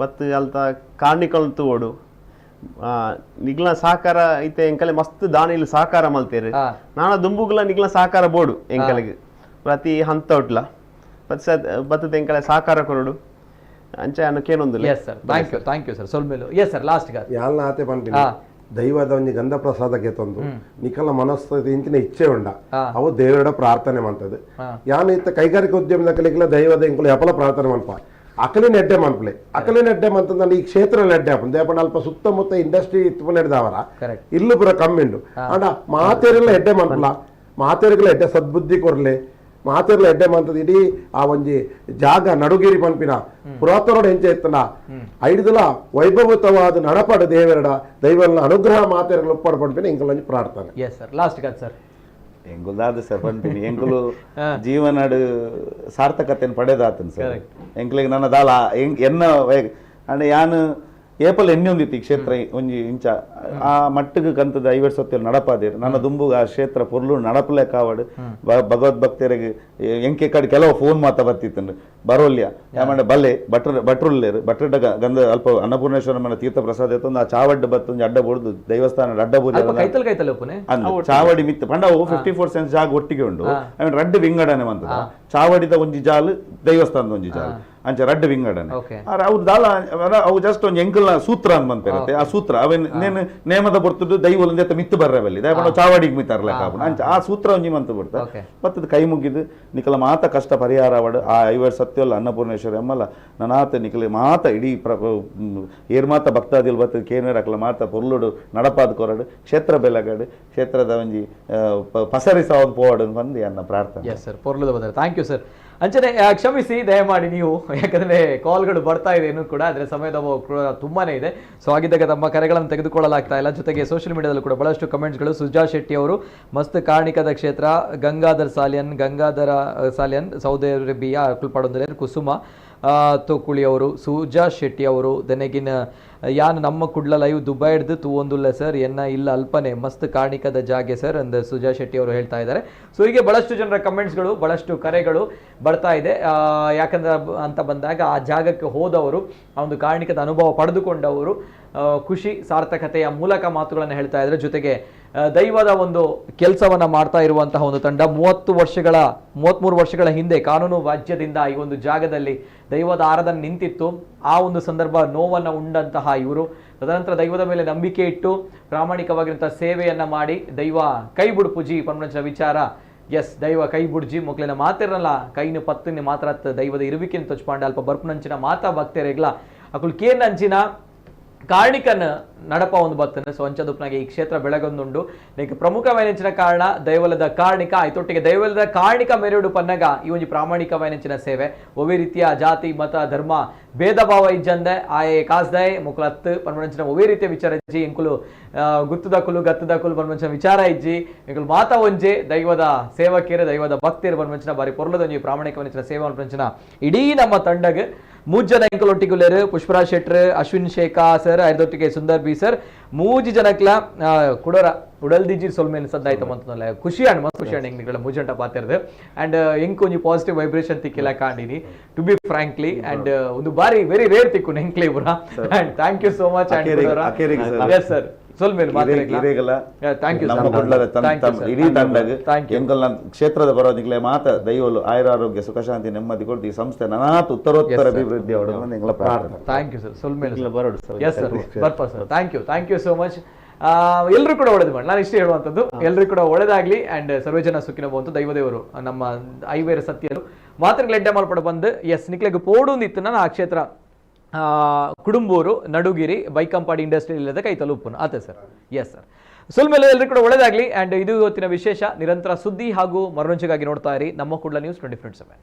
ಬತ್ ಅಲ್ತ ಕಾರ್ಣಿಕಲ್ ತೋಡು ನಿಗ್ಲ ಸಹಕಾರ ಐತೆ ಎಂಕಲೆ ಮಸ್ತ್ ದಾನಿಲ್ ಸಹಕಾರ ಮಲ್ತೇರು ನಾನ ದುಂಬುಗ್ಲ ನಿಗ್ಲ ಸಹಕಾರ ಬೋಡು ಎಂಕಲೆಗೆ ಪ್ರತಿ ಹಂತ ಉಟ್ಲ ಬತ್ತದ ಎಂಕಲೆ ಸಹಕಾರ ಕೊರಡು ಅಂಚೆ ಅನ್ನಕೇನೊಂದಿಲ್ಲ. Yes sir thank you sir ಸೊಲ್ಮೇಲು ಎಸ್ ಸರ್ ಲಾಸ್ಟ್ ಯಾಲ್ನ ಆತೆ ಪನ್ಪಿನ ದೈವದ ಒಂಜಿ ಗಂಧ ಪ್ರಸಾದಕ್ಕೆ ತಂದು ನಿಖಲ ಮನಸ್ಥಿತಿ ಇಂಚಿನ ಇಚ್ಛೆ ಉಂಡ ಅವು ದೇವರ ಪ್ರಾರ್ಥನೆ ಮಾಡ್ತದೆ ಯಾನ ಇತ್ತ ಕೈಗಾರಿಕಾ ಉದ್ಯಮದ ಕಲಿಕಲ ದೈವದ ಇಂಕಲು ಯಪಲ ಪ್ರಾರ್ಥನೆ ಮಲ್ಪ ಅಕಲಿನ ಎಡ್ಡೆ ಮನ್ಪಲೆ ಅಕಲಿನ ಎಡ್ಡೆ ಮಂತಂದ್ರೆ ಈ ಕ್ಷೇತ್ರ ಎಡ್ಡೆ ಅಪ್ಪ ದೇಪನ ಅಲ್ಪ ಸುತ್ತಮುತ್ತ ಇಂಡಸ್ಟ್ರಿ ಇತ್ತು ನಡೆದವರ ಇಲ್ಲು ಪುರ ಕಮ್ಮಿಂಡು ಅಂಡ ಮಾತೇರಿಲ್ಲ ಎಡ್ಡೆ ಮನ್ಪಲ ಮಾತೇರಿಗಳ ಎಡ್ಡೆ ಸದ್ಬುದ್ಧಿ ಕೊರ್ಲೆ ಮಾತಿರ್ಲ ಎಡ್ಡೆ ಮಂತದ ಇಡೀ ಆ ಒಂಜಿ ಜಾಗ ನಡುಗಿರಿ ಪಂಪಿನ ಪುರಾತನೋಡ ಹೆಂಚೆ ಎತ್ತನ ಐದುಲ ವೈಭವತವಾದ ನಡಪಡ ದೇವರಡ ದೈವನ ಅನುಗ್ರಹ ಮಾತಿರಲು ಉಪ್ಪಡ ಪಂಪಿನ ಎಂಕಲ್ ಪ್ರಾರ್ಥನೆ. ಎಸ್ ಸರ್ ಲಾಸ್ಟ್ ಗಾದ್ ಸರ್ ಎಂಗುಲಾದ ಸರ್ ಪಂಪಿನಿ ಎಂಗುಲು ಜೀವನಡು ಸಾರ್ಥಕತೆಯನ್ನು ಪಡೆದಾತನ್ ಸರ್ ಎಂಕ್ಲಿಗೆ ನನ್ನ ದಾಲ ಎನ್ನ ಅಂಡ್ ಯಾನು ಏಪಲ್ ಎಣ್ಣೊಂದಿತ್ತು ಈ ಕ್ಷೇತ್ರ ಒಂಜಿ ಇಂಚ ಆ ಮಟ್ಟಿಗೆ ಕಂತದ 50 ಸೊತ್ತಲ್ಲಿ ನಡಪಾದೇರು ನನ್ನ ದುಂಬುಗ ಆ ಕ್ಷೇತ್ರ ಪೊರ್ಲು ನಡಪಲೆ ಕಾವಡು ಭಗವದ್ಭಕ್ತರಿಗೆ ಎಂಕೆ ಕಡೆ ಕೆಲವು ಫೋನ್ ಮಾತ ಬರ್ತಿತ್ತು ಬರೋಲ್ಯ ಯಾಮಂಡ ಬಲ್ಲೆ ಭಟ್ರುಲ್ಲೇರು ಭಟ್ರಡ ಗಂಧ ಅಲ್ಪ ಅನ್ನಪೂರ್ಣೇಶ್ವರ ಮನ ತೀರ್ಥ ಪ್ರಸಾದ ಎತ್ತೊಂದು ಆ ಚಾವಡ್ಡ ಬತ್ತೊಂದು ಅಡ್ಡ ಬುಡ್ದು ದೇವಸ್ಥಾನ ಅಡ್ಡ ಬೂದಿ ಚಾವಡಿ ಮಿತ್ತು ಪಂಡ 54 ಸೆನ್ಸ್ ಜಾಗ ಒಟ್ಟಿಗೆ ಉಂಡು ರಡ್ಡು ವಿಂಗಡನೆ ಮಂತದ ಚಾವಡಿದ ಒಂಜಿ ಜಾಲು ದೇವಸ್ಥಾನದ ಒಂಜಿ ಜಾಲು ಅಂಚ ರಡ್ಡು ವಿಂಗಡನೆ ಅವ್ರು ದಾಲ ಅವು ಜಸ್ಟ್ ಒಂದು ಎಂಕಲ್ನ ಸೂತ್ರ ಅಂತ ಬಂತಿರುತ್ತೆ ಆ ಸೂತ್ರ ಅವನ್ ನೇನು ನೇಮದ ಬರ್ತದ್ದು ದೈವಲ್ ಜೊತೆ ಮಿತ್ತು ಬರ್ರವಲ್ಲಿ ದಯಪಡ ಚಾವಡಿಗೆ ಮಿತ್ತಾರಲ್ಲ ಕಾಪುಣ ಅಂಚ ಆ ಸೂತ್ರ ಒಂಜಿ ಮಂತ್ ಬಿಡ್ತ ಮತ್ತದ ಕೈ ಮುಗಿದು ನಿಖಲ ಮಾತ ಕಷ್ಟ ಪರಿಹಾರ ಅವಡು ಆ 50 ಸತ್ಯಲ್ಲ ಅನ್ನಪೂರ್ಣೇಶ್ವರಿ ಅಮ್ಮಲ್ಲ ನನಾತ ನಿಖಲ ಮಾತ ಇಡೀ ಏರ್ ಮಾತ ಭಕ್ತಾದಿಲ್ ಬರ್ತದ ಕೇನೇರ್ ಹಾಕಲ ಮಾತ ಪೊರ್ಲುಡು ನಡಪಾದ ಕೊರಡು ಕ್ಷೇತ್ರ ಬೆಲಗಡು ಕ್ಷೇತ್ರದ ಒಂಜಿ ಪಸರಿ ಸಾವದ್ ಪೋವಡು ಬಂದು ಅನ್ನ ಪ್ರಾರ್ಥನೆ. ಎಸ್ ಸರ್ ಪೊರ್ಲುದ ಬಂದರೆ ಥ್ಯಾಂಕ್ ಯು ಸರ್. ಅಂಚನೆ ಕ್ಷಮಿಸಿ ದಯಮಾಡಿ ನೀವು ಯಾಕಂದರೆ ಕಾಲ್ಗಳು ಬರ್ತಾ ಇದೆ ಇನ್ನೂ ಕೂಡ ಆದರೆ ಸಮಯದ ತುಂಬಾ ಇದೆ. ಸೊ ಆಗಿದ್ದಾಗ ತಮ್ಮ ಕರೆಗಳನ್ನು ತೆಗೆದುಕೊಳ್ಳಲಾಗ್ತಾ ಇಲ್ಲ. ಜೊತೆಗೆ ಸೋಷಿಯಲ್ ಮೀಡಿಯಾದಲ್ಲೂ ಕೂಡ ಬಹಳಷ್ಟು ಕಮೆಂಟ್ಸ್ಗಳು. ಸುಜಾ ಶೆಟ್ಟಿ ಅವರು ಮಸ್ತ್ ಕಾರ್ಣಿಕದ ಕ್ಷೇತ್ರ ಗಂಗಾಧರ ಸಾಲಿಯನ್ ಸೌದಿ ಅರೇಬಿಯಾ ಅಕಲ್ಪಾಡೊಂದರ ಕುಸುಮ ತೋಕುಳಿ ಅವರು ಸುಜಾ ಶೆಟ್ಟಿ ಅವರು ದೆನೆಗಿನ ಯಾನ್ ನಮ್ಮ ಕುಡ್ಲ ಲೈವ್ ದುಬೈ ಹಿಡ್ದು ತೂವೊಂದುಲ್ಲ ಸರ್ ಎನ್ನ ಇಲ್ಲ ಅಲ್ಪನೆ ಮಸ್ತ್ ಕಾರ್ಣಿಕದ ಜಾಗೆ ಸರ್ ಅಂದ ಸುಜಾ ಶೆಟ್ಟಿ ಅವರು ಹೇಳ್ತಾ ಇದ್ದಾರೆ. ಸೊ ಹೀಗೆ ಬಹಳಷ್ಟು ಜನರ ಕಮೆಂಟ್ಸ್ಗಳು ಬಹಳಷ್ಟು ಕರೆಗಳು ಬರ್ತಾ ಇದೆ. ಯಾಕಂದ್ರೆ ಅಂತ ಬಂದಾಗ ಆ ಜಾಗಕ್ಕೆ ಹೋದವರು ಆ ಒಂದು ಕಾರ್ಣಿಕದ ಅನುಭವ ಪಡೆದುಕೊಂಡವರು ಖುಷಿ ಸಾರ್ಥಕತೆಯ ಮೂಲಕ ಮಾತುಗಳನ್ನು ಹೇಳ್ತಾ ಇದ್ದಾರೆ. ಜೊತೆಗೆ ದೈವದ ಒಂದು ಕೆಲಸವನ್ನ ಮಾಡ್ತಾ ಇರುವಂತಹ ಒಂದು ತಂಡ 33 ವರ್ಷಗಳ ಹಿಂದೆ ಕಾನೂನು ವಾಜ್ಯದಿಂದ ಈ ಒಂದು ಜಾಗದಲ್ಲಿ ದೈವದ ಆರಾಧನೆ ನಿಂತಿತ್ತು. ಆ ಒಂದು ಸಂದರ್ಭ ನೋವನ್ನು ಉಂಡಂತಹ ಇವರು ತದನಂತರ ದೈವದ ಮೇಲೆ ನಂಬಿಕೆ ಇಟ್ಟು ಪ್ರಾಮಾಣಿಕವಾಗಿರುವಂತಹ ಸೇವೆಯನ್ನ ಮಾಡಿ ದೈವ ಕೈ ಬುಡ್ಪುಜಿ ಪನ್ಮಂಚನ ವಿಚಾರ ಎಸ್ ದೈವ ಕೈ ಬುಡ್ಜಿ ಮೊಕ್ಲಿನ ಮಾತಿರಲ್ಲ ಕೈನು ಪತ್ತಿನ ಮಾತ್ರ ದೈವದ ಇರುವಿಕೆಯನ್ನು ತೊಚ್ಪಾಂಡ ಅಲ್ಪ ಬರ್ಪುನಂಚಿನ ಮಾತಾ ಭಕ್ತರೆಗ್ಲ ಅಕುಲ್ ಕೇನ್ ಅಂಚಿನ ಕಾರ್ಣಿಕನ ನಡಪ ಒಂದು ಬರ್ತನೆ. ಸೊ ಅಂಚದುಪ್ನಾಗೆ ಈ ಕ್ಷೇತ್ರ ಬೆಳಗೊಂದುಂಡು ನೀನು ಪ್ರಮುಖವೈನೆಂಚಿನ ಕಾರಣ ದೈವಲದ ಕಾರ್ಣಿಕ ಆಯ್ತೊಟ್ಟಿಗೆ ದೈವಲದ ಕಾರ್ಣಿಕ ಮೆರೆಯುಡು ಪನ್ನಗ ಈ ಒಂದು ಪ್ರಾಮಾಣಿಕವೈನೆಂಚಿನ ಸೇವೆ ಒವೇ ರೀತಿಯ ಜಾತಿ ಮತ ಧರ್ಮ ಭೇದ ಭಾವ ಇಜ್ಜಂದೆ ಆಯೆ ಕಾಸ್ದಾಯ್ ಮುಕ್ಲತ್ತು ಪನ್ಮಂಚಿನ ಒವೇ ರೀತಿಯ ವಿಚಾರ ಇಜ್ಜಿ ಎಂಕುಲು ಗುತ್ತುದಕುಲು ಗತ್ತುದಕುಲು ಪನ್ಮಂಚಿನ ವಿಚಾರ ಇಜ್ಜಿ ಎಂಕುಲು ಮಾತಾ ಒಂಜೆ ದೈವದ ಸೇವಕಿಯರು ದೈವದ ಭಕ್ತಿಯರು ಪನ್ಮಂಚಿನ ಬಾರಿ ಪೊರ್ಲದೊಂಜಿ ಪ್ರಾಮಾಣಿಕವೈನೆಂಚಿನ ಸೇವೆ ಪನ್ಮಂಚಿನ ಇಡೀ ನಮ್ಮ ತಂಡಗೆ 3 ಜನ ಎಂಕಲೊಟ್ಟಿಗುಲೇರು ಪುಷ್ಪರಾಜ್ ಶೆಟ್ರ್ ಅಶ್ವಿನ್ ಶೇಖಾ ಸರ್ ಅದರೊಟ್ಟಿಗೆ ಸುಂದರ್ ಬಿ ಸರ್ 3 ಜನಕ್ಲ ಕುಡೋರ ಉಡಲ್ದಿಜಿ ಸೊಲ್ಮೇಲೆ ಸದ್ದಾಯ್ತು ಅಂತಂದಲ್ಲ ಖುಷಿ ಅಂಡ್ ಮಸ್ತ್ ಖುಷಿ ಅಂಡ್ ಎಂಗ್ಗಳ 3 ಜಂಟ ಪಾತಿರ್ದು ಅಂಡ್ ಎಂಕ್ ಒಂಜಿ ಪಾಸಿಟಿವ್ ವೈಬ್ರೇಷನ್ ತಿಕ್ಕಿಲ್ಲ ಕಾಂಡಿನಿ ಟು ಬಿ ಫ್ರಾಂಕ್ಲಿ ಅಂಡ್ ಒಂದು ಬಾರಿ ವೆರಿ ರೇರ್ ತಿಕ್ಕು ಎಂಕ್ಲೆ ಇವ್ರ and thank you so much and yes sir ಇಡೀ ತಂಡಗ ಎಂಕಲ್ ಕ್ಷೇತ್ರದ ಬರೋದಿಗ್ಲೆ ಮಾತ ದೈವಲು ಆಯುರಾರೋಗ್ಯ ಸುಖ ಶಾಂತಿ ನೆಮ್ಮದಿ ಕೊಡ್ತು ಈ ಸಂಸ್ಥೆ ನನಾತ್ ಉತ್ತರೋತ್ತರ ಅಭಿವೃದ್ಧಿ ಅವಡನ್ನು ಎಂಗ್ಲ ಪ್ರಾರ್ಥನೆ. ಥ್ಯಾಂಕ್ ಯು ಸರ್ ಸೊಲ್ಮೇಲೆ ಬರೋಡು ಎಸ್ ಸರ್ ಬರ್ಪ sir thank you so much. ಎಲ್ಲರೂ ಕೂಡ ಒಳ್ಳೇದು ಮಾಡಿ ನಾನು ಇಷ್ಟೇ ಹೇಳುವಂಥದ್ದು ಎಲ್ಲರೂ ಕೂಡ ಒಳ್ಳೇದಾಗ್ಲಿ ಅಂಡ್ ಸರ್ವೇ ಜನ ಸುಖಿನ ಬಂತು ದೈವದೇವರು ನಮ್ಮ ಐವೇರ ಸತ್ಯರು ಮಾತ್ರ ಎಡ್ಡೆ ಮಲ್ಪಡ ಬಂದು ಎಸ್ ನಿಕ್ಲೆಗೆ ಪೋಡೊಂದಿತ್ತು ನಾನು ಆ ಕ್ಷೇತ್ರ ಕುಡುಂಬೂರು ನಡುಗಿರಿ ಬೈಕಂಪಾಡಿ ಇಂಡಸ್ಟ್ರಿಯಲ್ ಇಲ್ಲದ ಕೈ ತಲುಪುನು ಆತ ಸರ್ ಎಸ್ ಸರ್ ಸುಲ್ಮೇಲೆ ಎಲ್ಲರೂ ಕೂಡ ಒಳ್ಳೇದಾಗ್ಲಿ ಅಂಡ್ ಇದು ಇವತ್ತಿನ ವಿಶೇಷ. ನಿರಂತರ ಸುದ್ದಿ ಹಾಗೂ ಮನೋರಂಜನೆಗಾಗಿ ನೋಡ್ತಾ ಇರಿ ನಮ್ಮ ಕುಡ್ಲ ನ್ಯೂಸ್ 24/7.